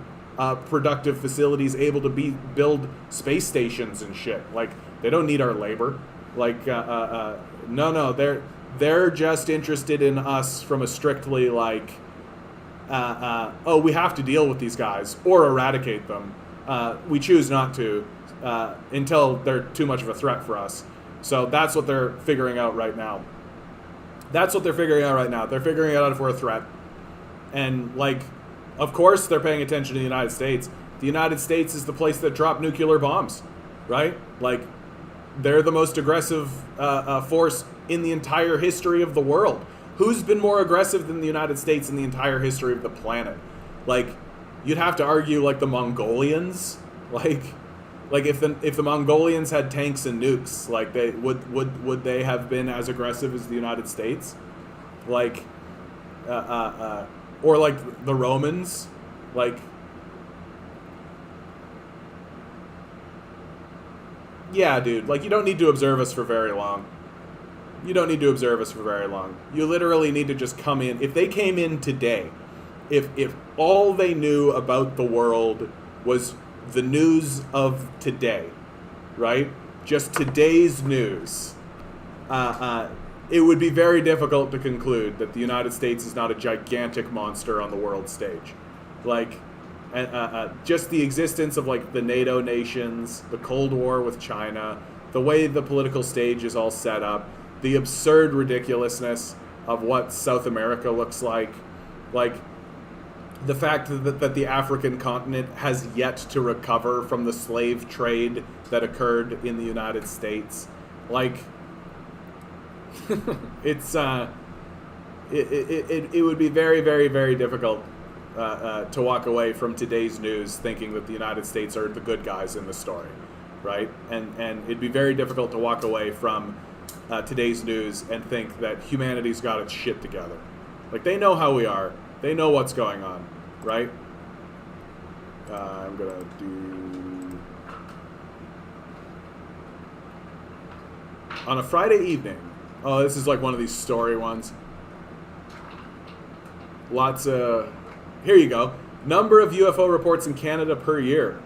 productive facilities able to build space stations and shit. Like, they don't need our labor. Like, no, they're just interested in us from a strictly like, we have to deal with these guys or eradicate them. We choose not to until they're too much of a threat for us. So that's what they're figuring out right now. They're figuring out if we're a threat. And, like, of course they're paying attention to the United States. The United States is the place that dropped nuclear bombs, right? Like, they're the most aggressive force in the entire history of the world. Who's been more aggressive than the United States in the entire history of the planet? Like, you'd have to argue, like, the Mongolians. Like if the Mongolians had tanks and nukes, like, they would they have been as aggressive as the United States? Like, or like the Romans, like, yeah, dude, like, you don't need to observe us for very long. You literally need to just come in. If they came in today, if all they knew about the world was the news of today, right? Just today's news. It would be very difficult to conclude that the United States is not a gigantic monster on the world stage. Like, just the existence of, like, the NATO nations, the Cold War with China, the way the political stage is all set up, the absurd ridiculousness of what South America looks like the fact that the African continent has yet to recover from the slave trade that occurred in the United States. Like, it's it would be very, very, very difficult to walk away from today's news thinking that the United States are the good guys in the story, right? And it'd be very difficult to walk away from today's news and think that humanity's got its shit together. Like, they know how we are. They know what's going on, right? I'm gonna do... On a Friday evening... Oh, this is like one of these story ones. Lots of... Here you go. Number of UFO reports in Canada per year.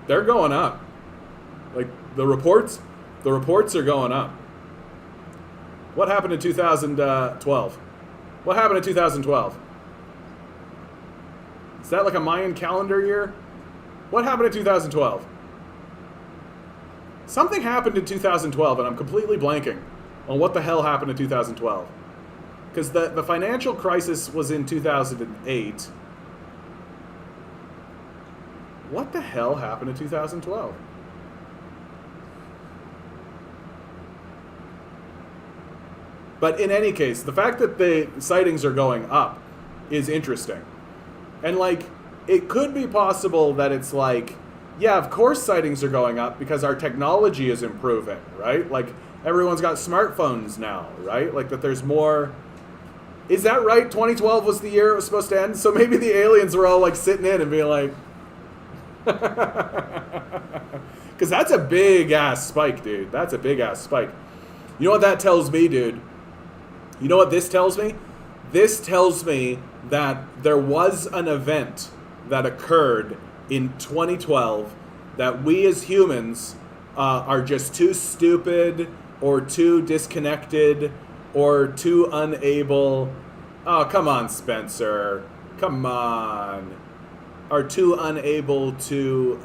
They're going up. Like, the reports are going up. What happened in 2012? What happened in 2012? Is that like a Mayan calendar year? What happened in 2012? Something happened in 2012, and I'm completely blanking on what the hell happened in 2012. Because the financial crisis was in 2008. What the hell happened in 2012? But in any case, the fact that the sightings are going up is interesting. And, like, it could be possible that it's like, yeah, of course sightings are going up because our technology is improving, right? Like, everyone's got smartphones now, right? Like, that there's more... Is that right? 2012 was the year it was supposed to end? So maybe the aliens were all, like, sitting in and being like... Because that's a big-ass spike, dude. That's a big-ass spike. You know what that tells me, dude? You know what this tells me? This tells me that there was an event that occurred in 2012 that we as humans are just too stupid or too disconnected or too unable... Oh, come on, Spencer. Come on. Are too unable to...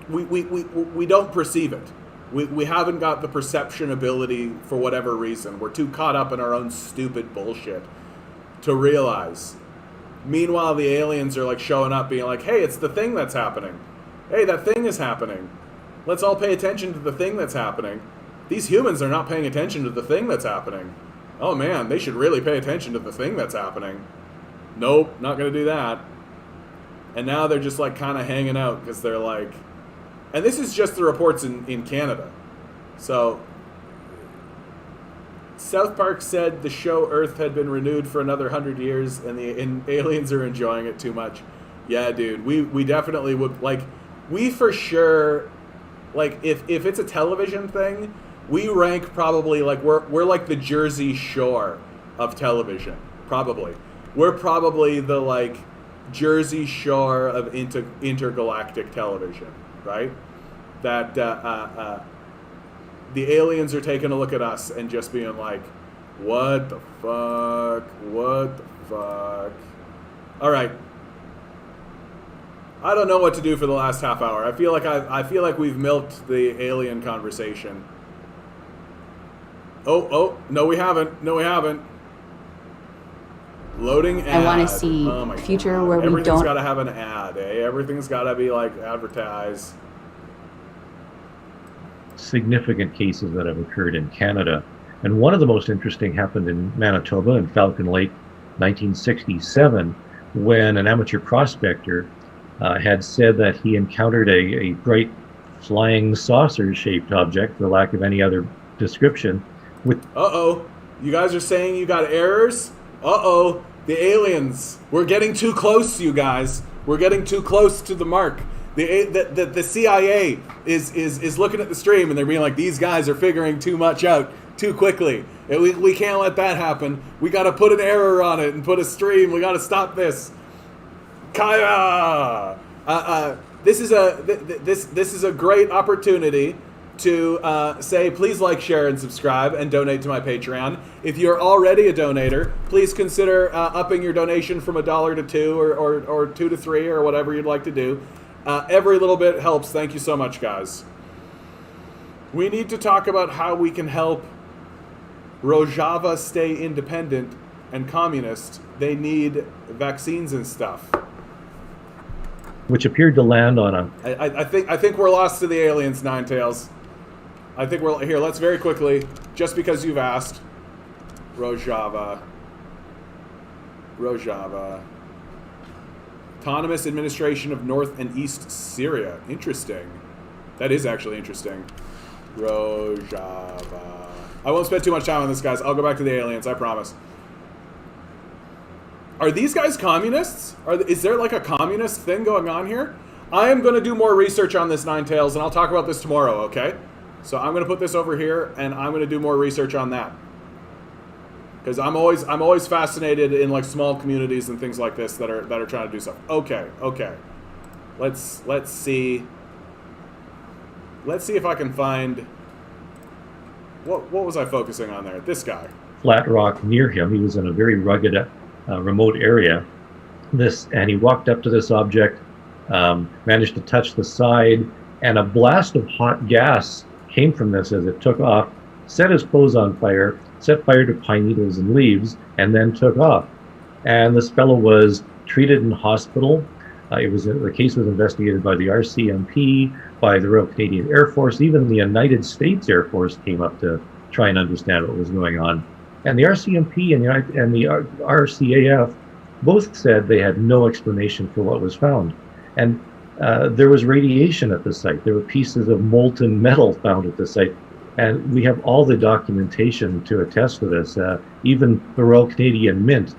We don't perceive it, We haven't got the perception ability for whatever reason. We're too caught up in our own stupid bullshit to realize. Meanwhile, the aliens are like showing up being like, hey, it's the thing that's happening. Hey, that thing is happening. Let's all pay attention to the thing that's happening. These humans are not paying attention to the thing that's happening. Oh man, they should really pay attention to the thing that's happening. Nope, not gonna do that. And now they're just like kind of hanging out because they're like, and this is just the reports in Canada. So, South Park said the show Earth had been renewed for another 100 years and the aliens are enjoying it too much. Yeah, dude, we definitely would, like, we for sure, like, if it's a television thing, we rank probably, like, we're like the Jersey Shore of television, probably. We're probably the, like, Jersey Shore of intergalactic television, right? That the aliens are taking a look at us and just being like, what the fuck? What the fuck? All right. I don't know what to do for the last half hour. I feel like we've milked the alien conversation. Oh, no we haven't. No we haven't. Loading ad. I want to see a future where we Everything's don't. got to have an ad, eh? Everything's got to be like advertised. Significant cases that have occurred in Canada. And one of the most interesting happened in Manitoba in Falcon Lake, 1967, when an amateur prospector had said that he encountered a bright flying saucer-shaped object, for lack of any other description. Uh-oh. You guys are saying you got errors? Uh-oh. The aliens. We're getting too close, you guys. We're getting too close to the mark. The CIA is looking at the stream and they're being like, these guys are figuring too much out too quickly. We can't let that happen. We got to put an error on it and put a stream. We got to stop this. Kaya! This is a great opportunity to say, please like, share, and subscribe, and donate to my Patreon. If you're already a donator, please consider upping your donation from $1 to $2 or $2 to $3 or whatever you'd like to do. Every little bit helps. Thank you so much, guys. We need to talk about how we can help Rojava stay independent and communist. They need vaccines and stuff. Which appeared to land on a... I think we're lost to the aliens, Ninetails. I think we're... Here, let's very quickly, just because you've asked. Rojava. Autonomous Administration of North and East Syria. Interesting. That is actually interesting. Rojava. I won't spend too much time on this, guys. I'll go back to the aliens, I promise. Are these guys communists? Is there like a communist thing going on here? I am going to do more research on this, Ninetails, and I'll talk about this tomorrow, okay? So I'm going to put this over here, and I'm going to do more research on that. Because I'm always fascinated in like small communities and things like this that are trying to do stuff. Okay. Let's see. Let's see if I can find. What was I focusing on there? This guy. Flat rock near him. He was in a very rugged, remote area. And he walked up to this object, managed to touch the side, and a blast of hot gas came from this as it took off, set his clothes on fire, set fire to pine needles and leaves, and then took off. And this fellow was treated in hospital. The case was investigated by the RCMP, by the Royal Canadian Air Force. Even the United States Air Force came up to try and understand what was going on. And the RCMP and the RCAF both said they had no explanation for what was found. And there was radiation at the site. There were pieces of molten metal found at the site. And we have all the documentation to attest to this. Even the Royal Canadian Mint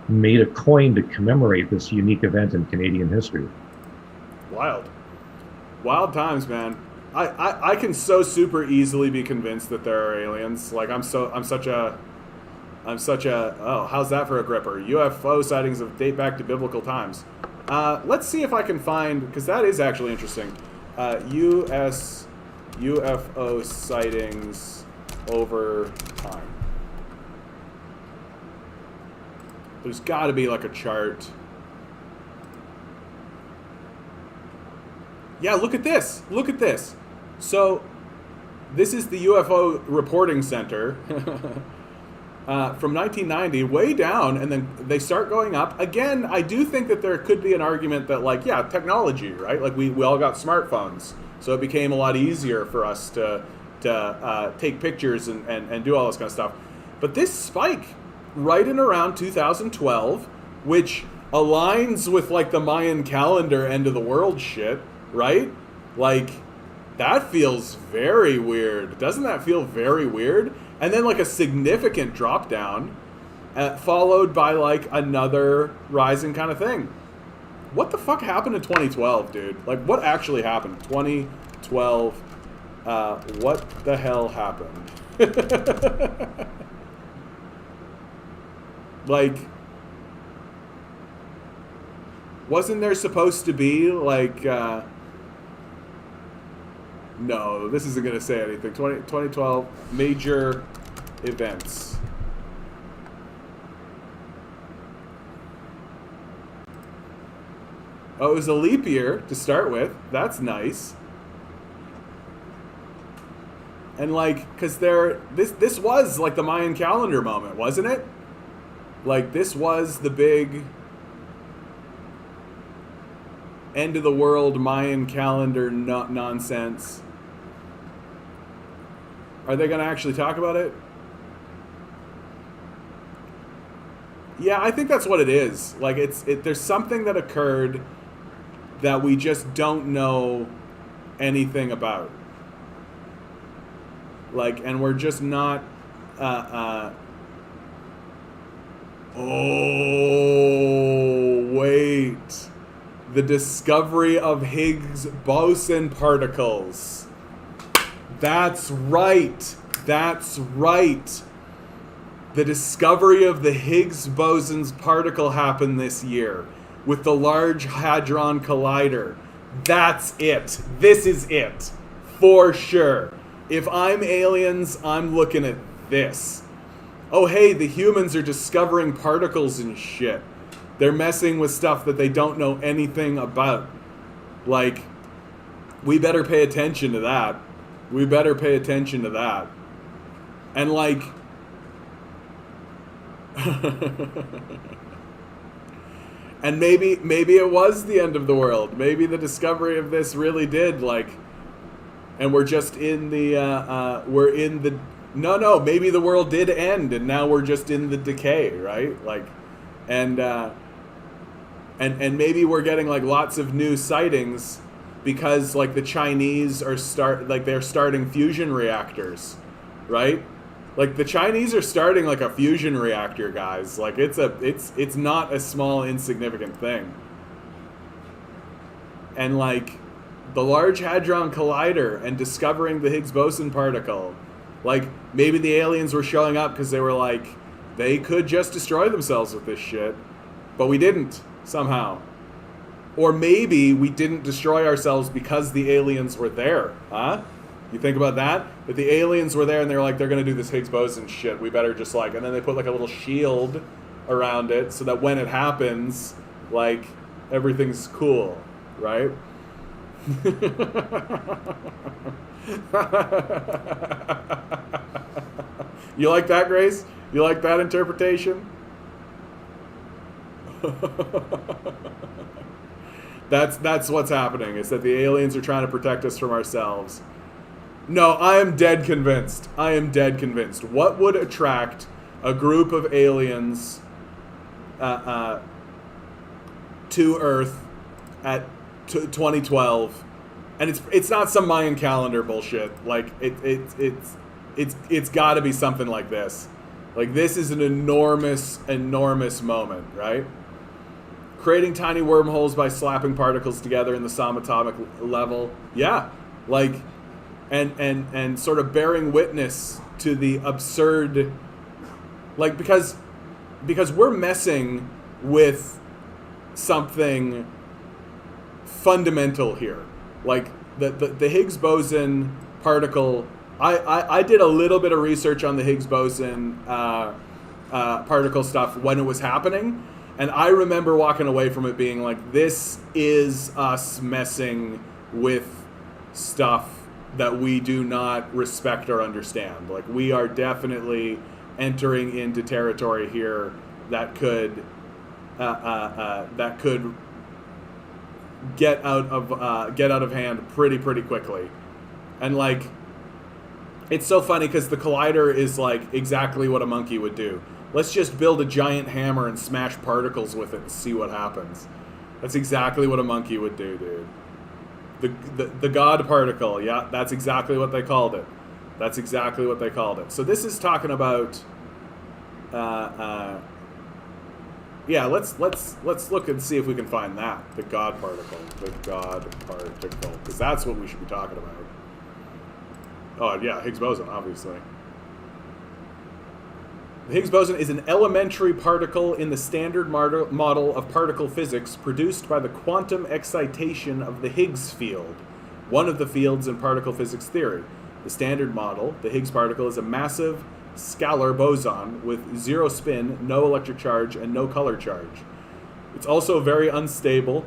made a coin to commemorate this unique event in Canadian history. Wild times, man. I can so super easily be convinced that there are aliens. Like I'm such a oh, how's that for a gripper? UFO sightings date back to biblical times. Let's see if I can find, because that is actually interesting. U.S. UFO sightings over time. There's got to be like a chart. Yeah, look at this. Look at this. So this is the UFO Reporting Center from 1990, way down, and then they start going up. Again, I do think that there could be an argument that, like, yeah, technology, right? Like, we all got smartphones, so it became a lot easier for us to take pictures and do all this kind of stuff. But this spike right in around 2012, which aligns with, like, the Mayan calendar end of the world shit, right? Like, that feels very weird. Doesn't that feel very weird? And then, like, a significant drop down, followed by, like, another rising kind of thing. What the fuck happened in 2012, dude? Like, what actually happened? 2012, what the hell happened? Like, wasn't there supposed to be, like, no, this isn't going to say anything. 2012 major events. Oh, it was a leap year to start with. That's nice. And, like, because this was like the Mayan calendar moment, wasn't it? Like, this was the big end of the world Mayan calendar nonsense. Are they going to actually talk about it? Yeah, I think that's what it is. Like, there's something that occurred that we just don't know anything about. Like, and we're just not. Oh, wait. The discovery of Higgs boson particles. That's right. That's right. The discovery of the Higgs boson's particle happened this year with the Large Hadron Collider. That's it. This is it. For sure. If I'm aliens, I'm looking at this. Oh, hey, the humans are discovering particles and shit. They're messing with stuff that they don't know anything about. Like, we better pay attention to that. We better pay attention to that. And, like... and maybe it was the end of the world. Maybe the discovery of this really did, like... And we're just in the... No, maybe the world did end, and now we're just in the decay, right? Like... And maybe we're getting, like, lots of new sightings because, like, the Chinese are they're starting fusion reactors, right? Like, the Chinese are starting, like, a fusion reactor, guys. Like, it's not a small, insignificant thing. And, like, the Large Hadron Collider and discovering the Higgs boson particle, like, maybe the aliens were showing up because they were like, they could just destroy themselves with this shit, but we didn't, somehow. Or maybe we didn't destroy ourselves because the aliens were there, huh? You think about that? That the aliens were there and they're like, they're going to do this Higgs boson shit, we better just, like, and then they put, like, a little shield around it so that when it happens, like, everything's cool, right? You like that, Grace? You like that interpretation? That's what's happening, is that the aliens are trying to protect us from ourselves. No, I am dead convinced. I am dead convinced. What would attract a group of aliens to Earth at 2012? And it's not some Mayan calendar bullshit. Like, it's got to be something like this. Like, this is an enormous moment, right? Creating tiny wormholes by slapping particles together in the subatomic level. Yeah. Like, and sort of bearing witness to the absurd, like, because we're messing with something fundamental here. Like, the Higgs boson particle, I did a little bit of research on the Higgs boson particle stuff when it was happening, and I remember walking away from it being like, this is us messing with stuff that we do not respect or understand. Like, we are definitely entering into territory here that could get out of hand pretty quickly. And like, it's so funny because the collider is like exactly what a monkey would do. Let's just build a giant hammer and smash particles with it and see what happens. That's exactly what a monkey would do, dude. The God particle, yeah, that's exactly what they called it. That's exactly what they called it. So this is talking about, yeah. Let's look and see if we can find that, the God particle, because that's what we should be talking about. Oh yeah, Higgs boson, obviously. The Higgs boson is an elementary particle in the standard model of particle physics produced by the quantum excitation of the Higgs field, one of the fields in particle physics theory. The standard model, the Higgs particle, is a massive scalar boson with zero spin, no electric charge, and no color charge. It's also very unstable,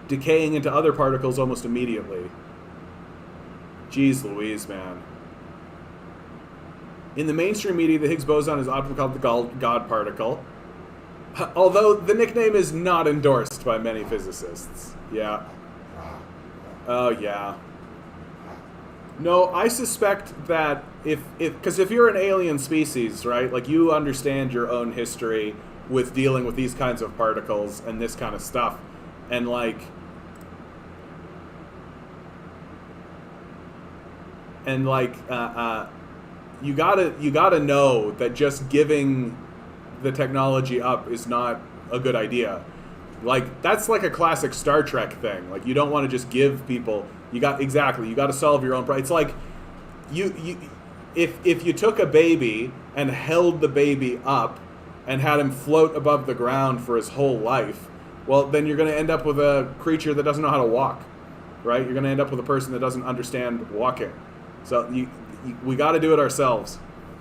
decaying into other particles almost immediately. Jeez Louise, man. In the mainstream media, the Higgs boson is often called the God particle, although the nickname is not endorsed by many physicists. Yeah. Oh, yeah. No, I suspect that because if you're an alien species, right, like you understand your own history with dealing with these kinds of particles and this kind of stuff, and like, you gotta know that just giving the technology up is not a good idea. Like, that's like a classic Star Trek thing. Like, you don't want to just give people. You got to solve your own problem. It's like if you took a baby and held the baby up and had him float above the ground for his whole life, well, then you're going to end up with a creature that doesn't know how to walk, right? You're going to end up with a person that doesn't understand walking. So we got to do it ourselves.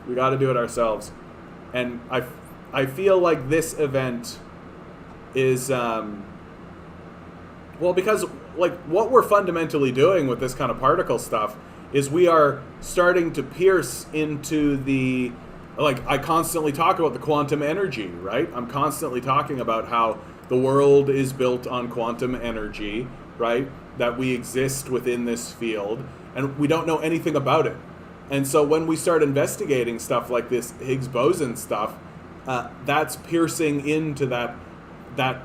We got to do it ourselves. And I feel like this event is, because like what we're fundamentally doing with this kind of particle stuff is we are starting to pierce into the, like, I constantly talk about the quantum energy, right? I'm constantly talking about how the world is built on quantum energy, right? That we exist within this field, and we don't know anything about it. And so when we start investigating stuff like this Higgs boson stuff, that's piercing into that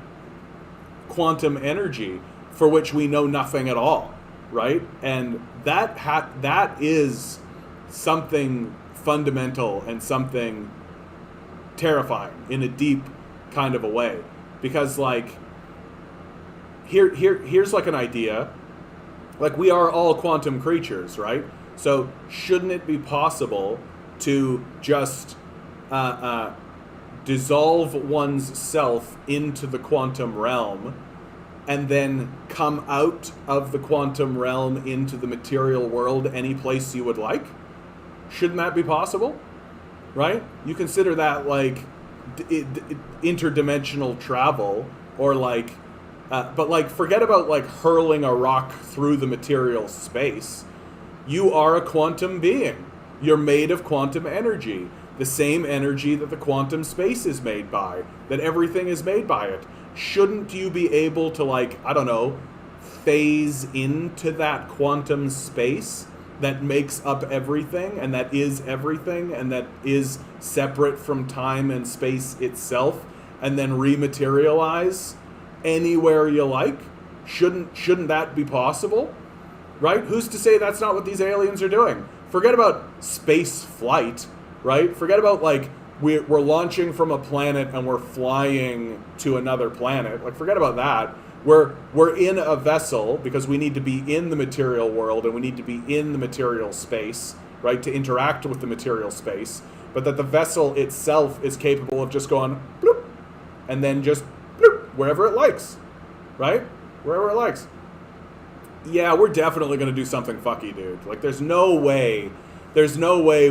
quantum energy for which we know nothing at all, right? And that is something fundamental and something terrifying in a deep kind of a way. Because like, here's like an idea. Like, we are all quantum creatures, right? So shouldn't it be possible to just dissolve one's self into the quantum realm and then come out of the quantum realm into the material world any place you would like? Shouldn't that be possible? Right? You consider that like interdimensional travel, or like, but like, forget about like hurling a rock through the material space. You are a quantum being. You're made of quantum energy. The same energy that the quantum space is made by, that everything is made by it. Shouldn't you be able to, like, I don't know, phase into that quantum space that makes up everything, and that is everything, and that is separate from time and space itself, and then rematerialize anywhere you like? Shouldn't that be possible? Right? Who's to say that's not what these aliens are doing? Forget about space flight, right? Forget about, like, we're launching from a planet and we're flying to another planet. Like, forget about that. We're in a vessel because we need to be in the material world and we need to be in the material space, right, to interact with the material space. But that the vessel itself is capable of just going bloop, and then just bloop, wherever it likes, right? Wherever it likes. Yeah, we're definitely going to do something fucky, dude. Like, there's no way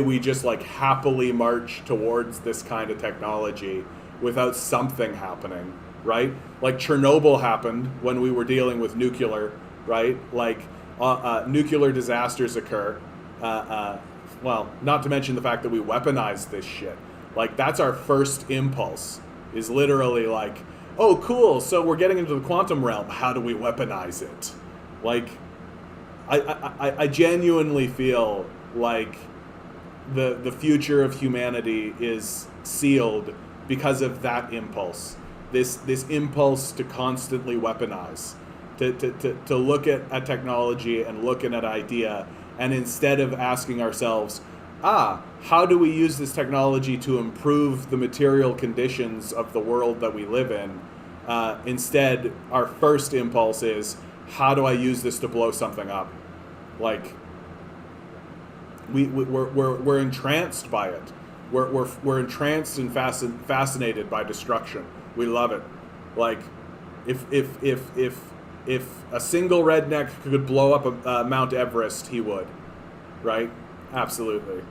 we just, like, happily march towards this kind of technology without something happening, right? Like, Chernobyl happened when we were dealing with nuclear, right? Like, nuclear disasters occur. Well, not to mention the fact that we weaponize this shit. Like, that's our first impulse, is literally like, oh, cool, so we're getting into the quantum realm. How do we weaponize it? Like, I genuinely feel like the future of humanity is sealed because of that impulse. This impulse to constantly weaponize, to look at a technology and look at an idea, and instead of asking ourselves, how do we use this technology to improve the material conditions of the world that we live in? Instead, our first impulse is, how do I use this to blow something up? Like, we're entranced by it. We're entranced and fascinated by destruction. We love it. Like, if a single redneck could blow up Mount Everest, he would, right? Absolutely.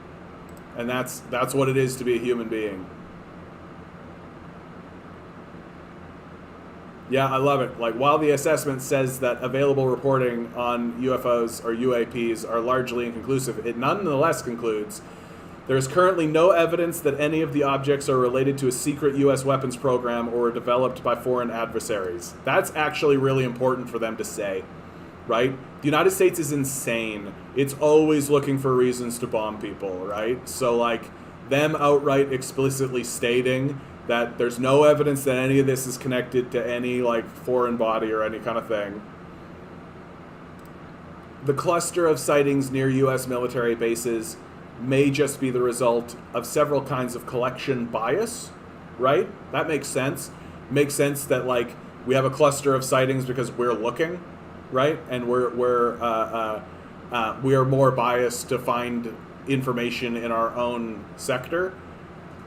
And that's what it is to be a human being. Yeah, I love it. Like, while the assessment says that available reporting on UFOs or UAPs are largely inconclusive, it nonetheless concludes there is currently no evidence that any of the objects are related to a secret U.S. weapons program or were developed by foreign adversaries. That's actually really important for them to say, right? The United States is insane. It's always looking for reasons to bomb people, right? So, like, them outright explicitly stating that there's no evidence that any of this is connected to any, like, foreign body or any kind of thing. The cluster of sightings near U.S. military bases may just be the result of several kinds of collection bias, right? That makes sense. Makes sense that, like, we have a cluster of sightings because we're looking, right? And we are more biased to find information in our own sector.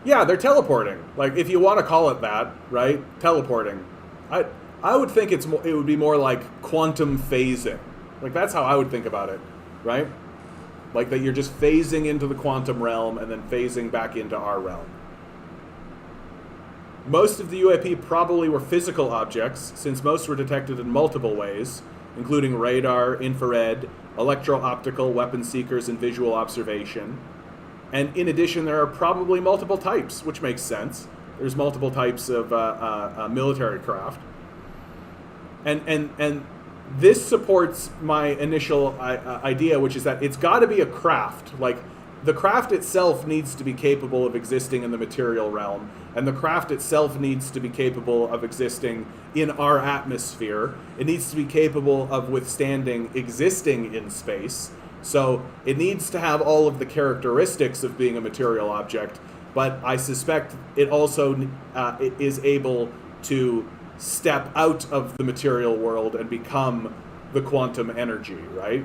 Yeah, they're teleporting. Like, if you want to call it that, right? Teleporting. I would think it would be more like quantum phasing. Like, that's how I would think about it, right? Like, that you're just phasing into the quantum realm and then phasing back into our realm. Most of the UAP probably were physical objects, since most were detected in multiple ways, including radar, infrared, electro-optical, weapon seekers, and visual observation. And in addition, there are probably multiple types, which makes sense. There's multiple types of military craft. And this supports my initial idea, which is that it's got to be a craft. Like, the craft itself needs to be capable of existing in the material realm, and the craft itself needs to be capable of existing in our atmosphere. It needs to be capable of withstanding existing in space. So it needs to have all of the characteristics of being a material object, but I suspect it also it is able to step out of the material world and become the quantum energy, right?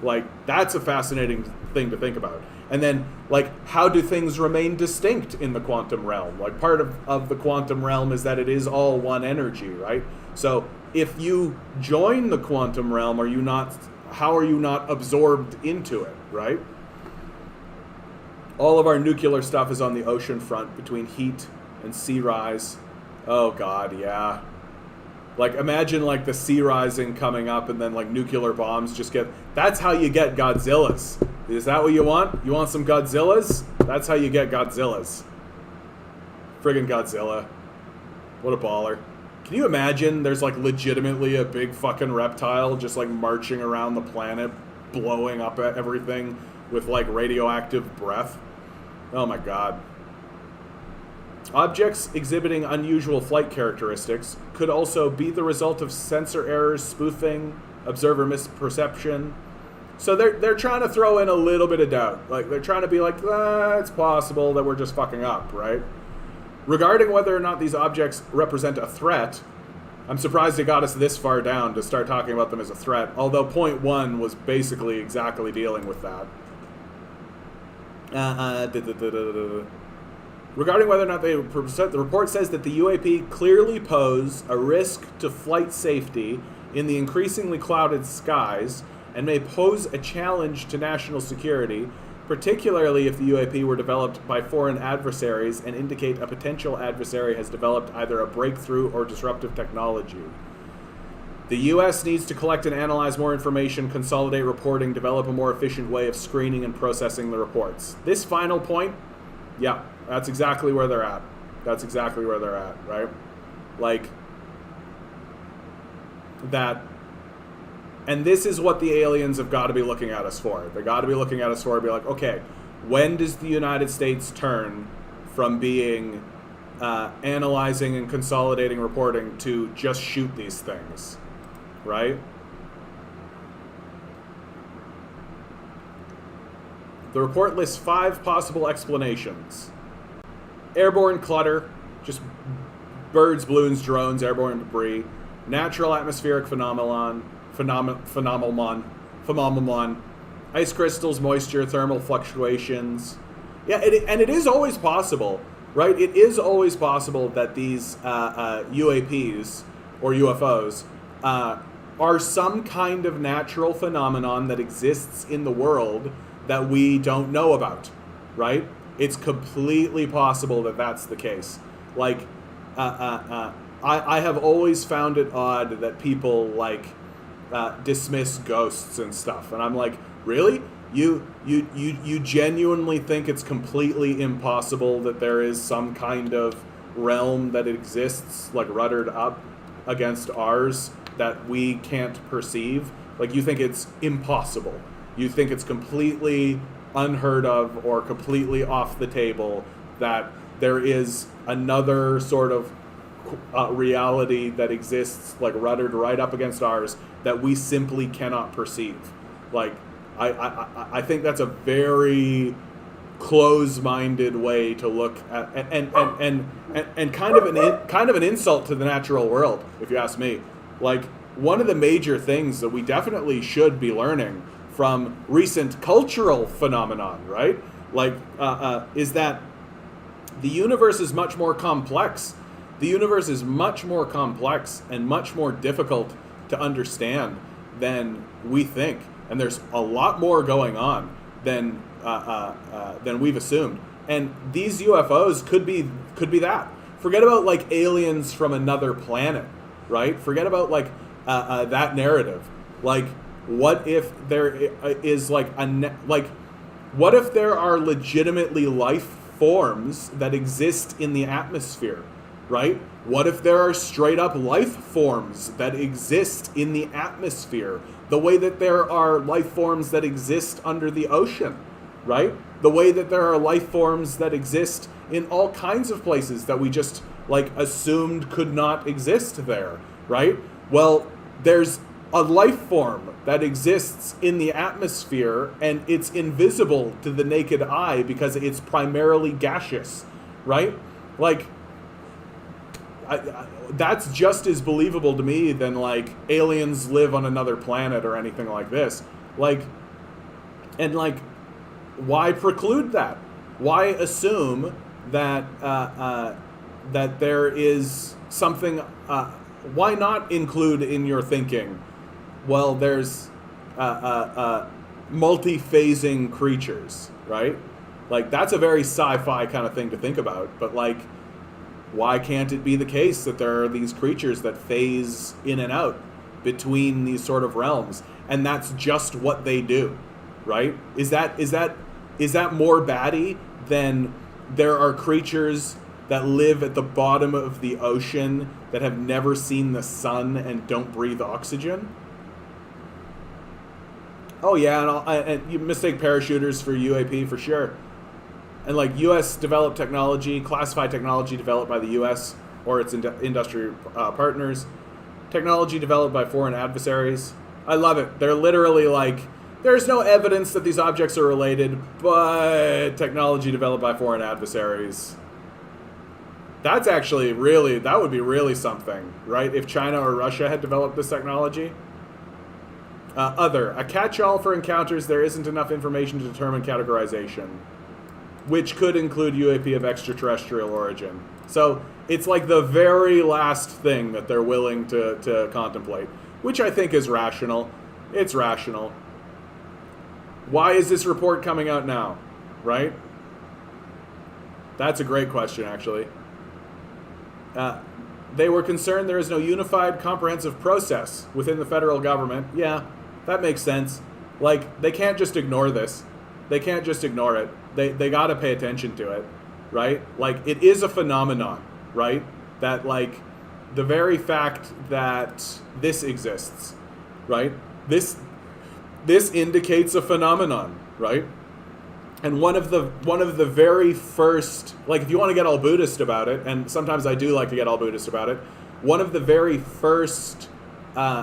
Like, that's a fascinating thing to think about. And then, like, how do things remain distinct in the quantum realm? Like, part of the quantum realm is that it is all one energy, right? So if you join the quantum realm, how are you not absorbed into it, right? All of our nuclear stuff is on the ocean front between heat and sea rise. Oh God, yeah. Like, imagine, like, the sea rising coming up and then, like, nuclear bombs just that's how you get Godzillas. Is that what you want? You want some Godzillas? That's how you get Godzillas. Friggin' Godzilla. What a baller. Can you imagine there's, like, legitimately a big fucking reptile just, like, marching around the planet, blowing up at everything with, like, radioactive breath? Oh my God. Objects exhibiting unusual flight characteristics could also be the result of sensor errors, spoofing, observer misperception. So they're trying to throw in a little bit of doubt. Like, they're trying to be like, it's possible that we're just fucking up, right? Regarding whether or not these objects represent a threat, I'm surprised it got us this far down to start talking about them as a threat, although point one was basically exactly dealing with that. Regarding whether or not the report says that the UAP clearly pose a risk to flight safety in the increasingly clouded skies and may pose a challenge to national security, particularly if the UAP were developed by foreign adversaries and indicate a potential adversary has developed either a breakthrough or disruptive technology. The U.S. needs to collect and analyze more information, consolidate reporting, develop a more efficient way of screening and processing the reports. This final point, yeah, that's exactly where they're at. That's exactly where they're at, right? Like, that, and this is what the aliens have got to be looking at us for. They've got to be looking at us for, be like, okay, when does the United States turn from being analyzing and consolidating reporting to just shoot these things, right? The report lists 5 possible explanations. Airborne clutter, just birds, balloons, drones, airborne debris. Natural atmospheric phenomenon, ice crystals, moisture, thermal fluctuations. Yeah, and it is always possible, right? It is always possible that these UAPs or UFOs are some kind of natural phenomenon that exists in the world that we don't know about, right? It's completely possible that that's the case. Like, I have always found it odd that people like dismiss ghosts and stuff, and I'm like, really? You genuinely think it's completely impossible that there is some kind of realm that exists, like ruddered up against ours, that we can't perceive? Like, you think it's impossible? You think it's completely unheard of or completely off the table that there is another sort of reality that exists, like ruddered right up against ours, that we simply cannot perceive? Like, I think that's a very close-minded way to look at, and kind of an insult to the natural world, if you ask me. Like, one of the major things that we definitely should be learning from recent cultural phenomenon, right? Like, is that the universe is much more complex. The universe is much more complex and much more difficult to understand than we think. And there's a lot more going on than we've assumed. And these UFOs could be that. Forget about like aliens from another planet, right? Forget about like that narrative. Like, what if there is like what if there are legitimately life forms that exist in the atmosphere, right? What if there are straight up life forms that exist in the atmosphere, the way that there are life forms that exist under the ocean, right? The way that there are life forms that exist in all kinds of places that we just like assumed could not exist there, right? Well, there's a life form that exists in the atmosphere and it's invisible to the naked eye because it's primarily gaseous, right? Like, that's just as believable to me than like aliens live on another planet or anything like this. Like, and like, why preclude that? Why assume that that there is something? Why not include in your thinking, well, there's multi-phasing creatures, right? Like, that's a very sci-fi kind of thing to think about, but like, why can't it be the case that there are these creatures that phase in and out between these sort of realms, and that's just what they do, right? Is that more batty than there are creatures that live at the bottom of the ocean that have never seen the sun and don't breathe oxygen? Oh yeah, and you mistake parachuters for UAP for sure. And like U.S. developed technology, classified technology developed by the U.S. or its industry partners, technology developed by foreign adversaries. I love it. They're literally like, there's no evidence that these objects are related, but technology developed by foreign adversaries. That's actually really, that would be really something, right? If China or Russia had developed this technology. A catch-all for encounters, there isn't enough information to determine categorization, which could include UAP of extraterrestrial origin. So it's like the very last thing that they're willing to contemplate, which I think is rational. It's rational. Why is this report coming out now, right? That's a great question, actually. They were concerned there is no unified, comprehensive process within the federal government. Yeah, that makes sense. Like, they can't just ignore this. They can't just ignore it. They got to pay attention to it, right? Like, it is a phenomenon, right? That, like, the very fact that this exists, right? This indicates a phenomenon, right? And one of the very first, like, if you want to get all Buddhist about it, and sometimes I do like to get all Buddhist about it, one of the very first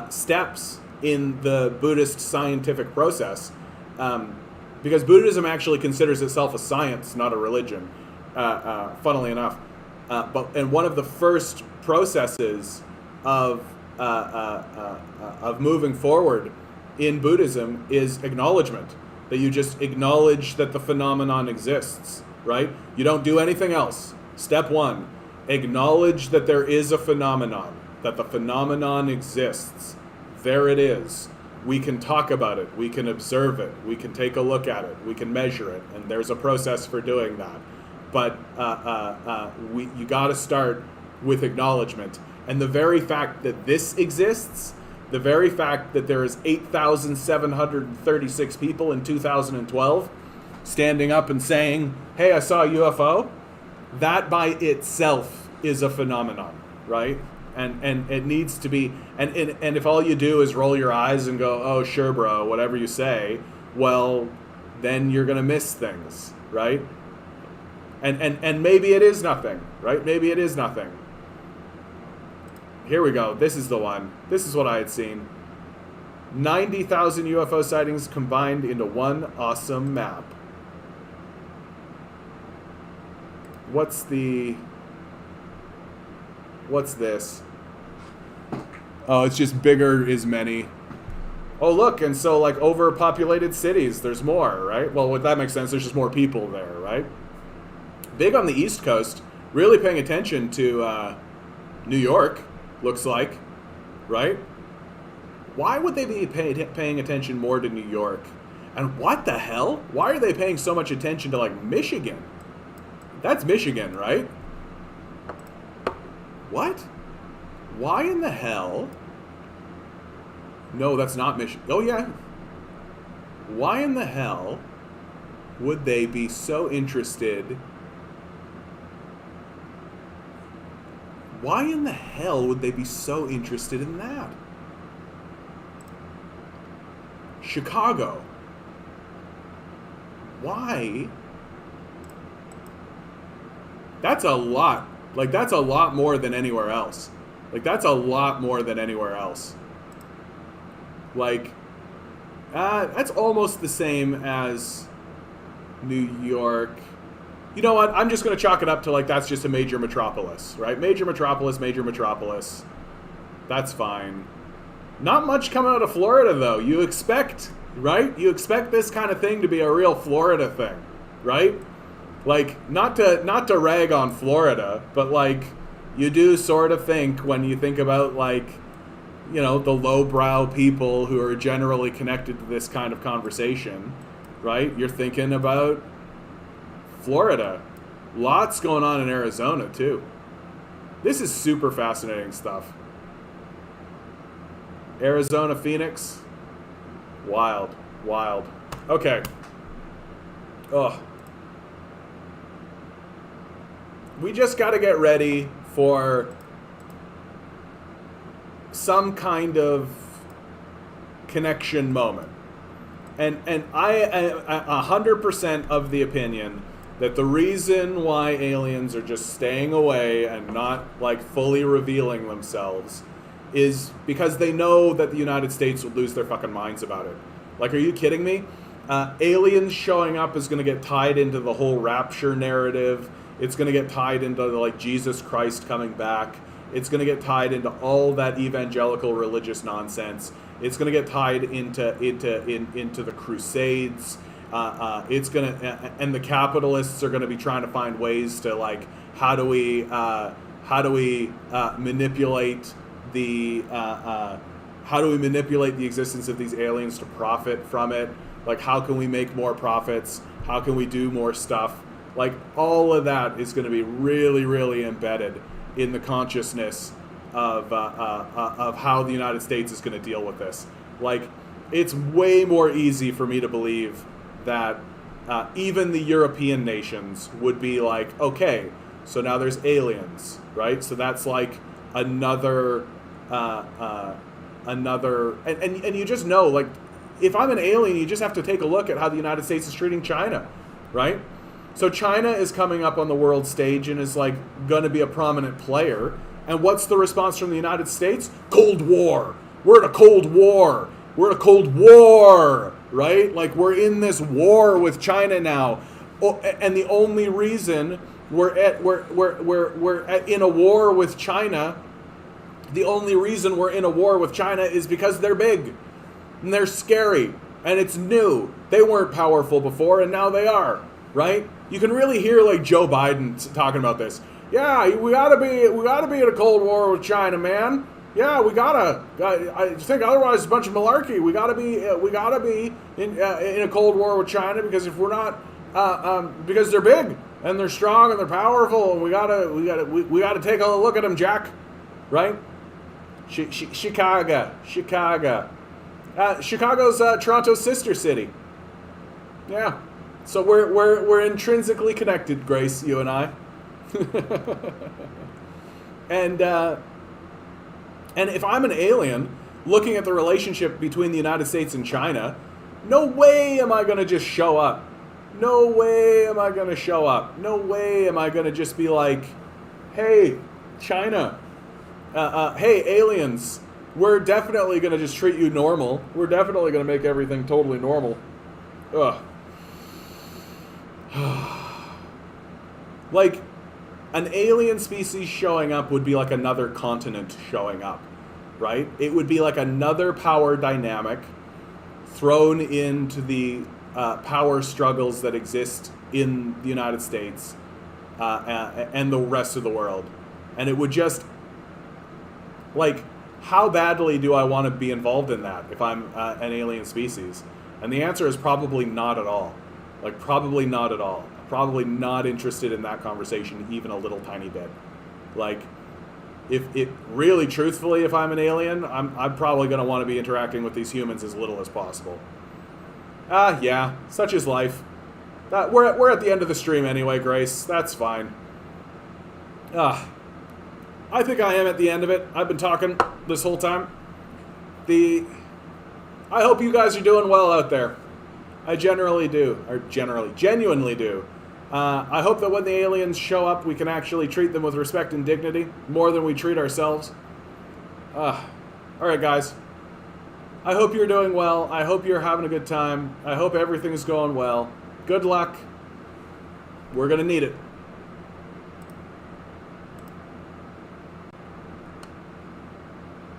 steps in the Buddhist scientific process, because Buddhism actually considers itself a science, not a religion, funnily enough. And one of the first processes of moving forward in Buddhism is acknowledgement. That you just acknowledge that the phenomenon exists, right? You don't do anything else. Step one, acknowledge that there is a phenomenon, that the phenomenon exists. There it is. We can talk about it. We can observe it. We can take a look at it. We can measure it. And there's a process for doing that. But you got to start with acknowledgement. And the very fact that this exists, the very fact that there is 8,736 people in 2012 standing up and saying, hey, I saw a UFO, that by itself is a phenomenon, right? And it needs to be, and if all you do is roll your eyes and go, oh, sure, bro, whatever you say, well, then you're going to miss things, right? And maybe it is nothing, right? Maybe it is nothing. Here we go. This is the one. This is what I had seen. 90,000 UFO sightings combined into one awesome map. What's this? Oh, it's just bigger is many. Oh, look, and so, like, overpopulated cities, there's more, right? Well, that makes sense. There's just more people there, right? Big on the East Coast, really paying attention to New York. Looks like, right? Why would they be paying attention more to New York? And what the hell? Why are they paying so much attention to, like, Michigan? That's Michigan, right? What? Why in the hell? No, that's not Michigan. Oh, yeah. Why in the hell would they be so interested? Why in the hell would they be so interested in that? Chicago. Why? That's a lot. Like, that's a lot more than anywhere else. Like, that's a lot more than anywhere else. Like, that's almost the same as New York. You know what? I'm just going to chalk it up to, like, that's just a major metropolis, right? Major metropolis. That's fine. Not much coming out of Florida, though. You expect, right? You expect this kind of thing to be a real Florida thing, right? Like, not to rag on Florida, but, like, you do sort of think when you think about, like, you know, the lowbrow people who are generally connected to this kind of conversation, right? You're thinking about Florida. Lots going on in Arizona, too. This is super fascinating stuff. Arizona, Phoenix. Wild. Okay. Ugh. We just got to get ready for some kind of connection moment. And I am 100% of the opinion that the reason why aliens are just staying away and not, like, fully revealing themselves is because they know that the United States would lose their fucking minds about it. Like, are you kidding me? Aliens showing up is going to get tied into the whole rapture narrative. It's going to get tied into, like, Jesus Christ coming back. It's going to get tied into all that evangelical religious nonsense. It's going to get tied into the Crusades. It's going to, and the capitalists are going to be trying to find ways to, like, how do we manipulate the existence of these aliens to profit from it? Like, how can we make more profits? How can we do more stuff? Like, all of that is going to be really, really embedded. in the consciousness of how the United States is going to deal with this. Like, it's way more easy for me to believe that even the European nations would be like, okay, so now there's aliens, right? So that's like another, and you just know, like, if I'm an alien, you just have to take a look at how the United States is treating China, right? So China is coming up on the world stage and is like going to be a prominent player. And what's the response from the United States? Cold War. We're in a Cold War. We're in a Cold War, right? Like, we're in this war with China now. Oh, and the only reason we're in a war with China, the only reason we're in a war with China is because they're big and they're scary and it's new. They weren't powerful before and now they are, right? You can really hear like Joe Biden talking about this. Yeah, we gotta be in a Cold War with China, man. Yeah, we gotta. I think otherwise it's a bunch of malarkey. We gotta be in a Cold War with China, because if we're not, because they're big and they're strong and they're powerful, and we gotta take a look at them, Jack, right? Chicago. Chicago's Toronto's sister city. Yeah, so we're intrinsically connected, Grace, you and I. And if I'm an alien looking at the relationship between the United States and China, no way am I going to just show up. No way am I going to show up. No way am I going to just be like, hey, China, hey, aliens, we're definitely going to just treat you normal. We're definitely going to make everything totally normal. Ugh. Like, an alien species showing up would be like another continent showing up, right? It would be like another power dynamic thrown into the power struggles that exist in the United States and the rest of the world. And it would just, like, how badly do I want to be involved in that if I'm an alien species? And the answer is probably not at all. Like, probably not at all. Probably not interested in that conversation even a little tiny bit. Like, if it really, truthfully, if I'm an alien, I'm probably going to want to be interacting with these humans as little as possible. Yeah, such is life. We're at the end of the stream anyway, Grace. That's fine. I think I am at the end of it. I've been talking this whole time. I hope you guys are doing well out there. I genuinely do. I hope that when the aliens show up, we can actually treat them with respect and dignity, more than we treat ourselves. All right, guys. I hope you're doing well. I hope you're having a good time. I hope everything is going well. Good luck. We're going to need it.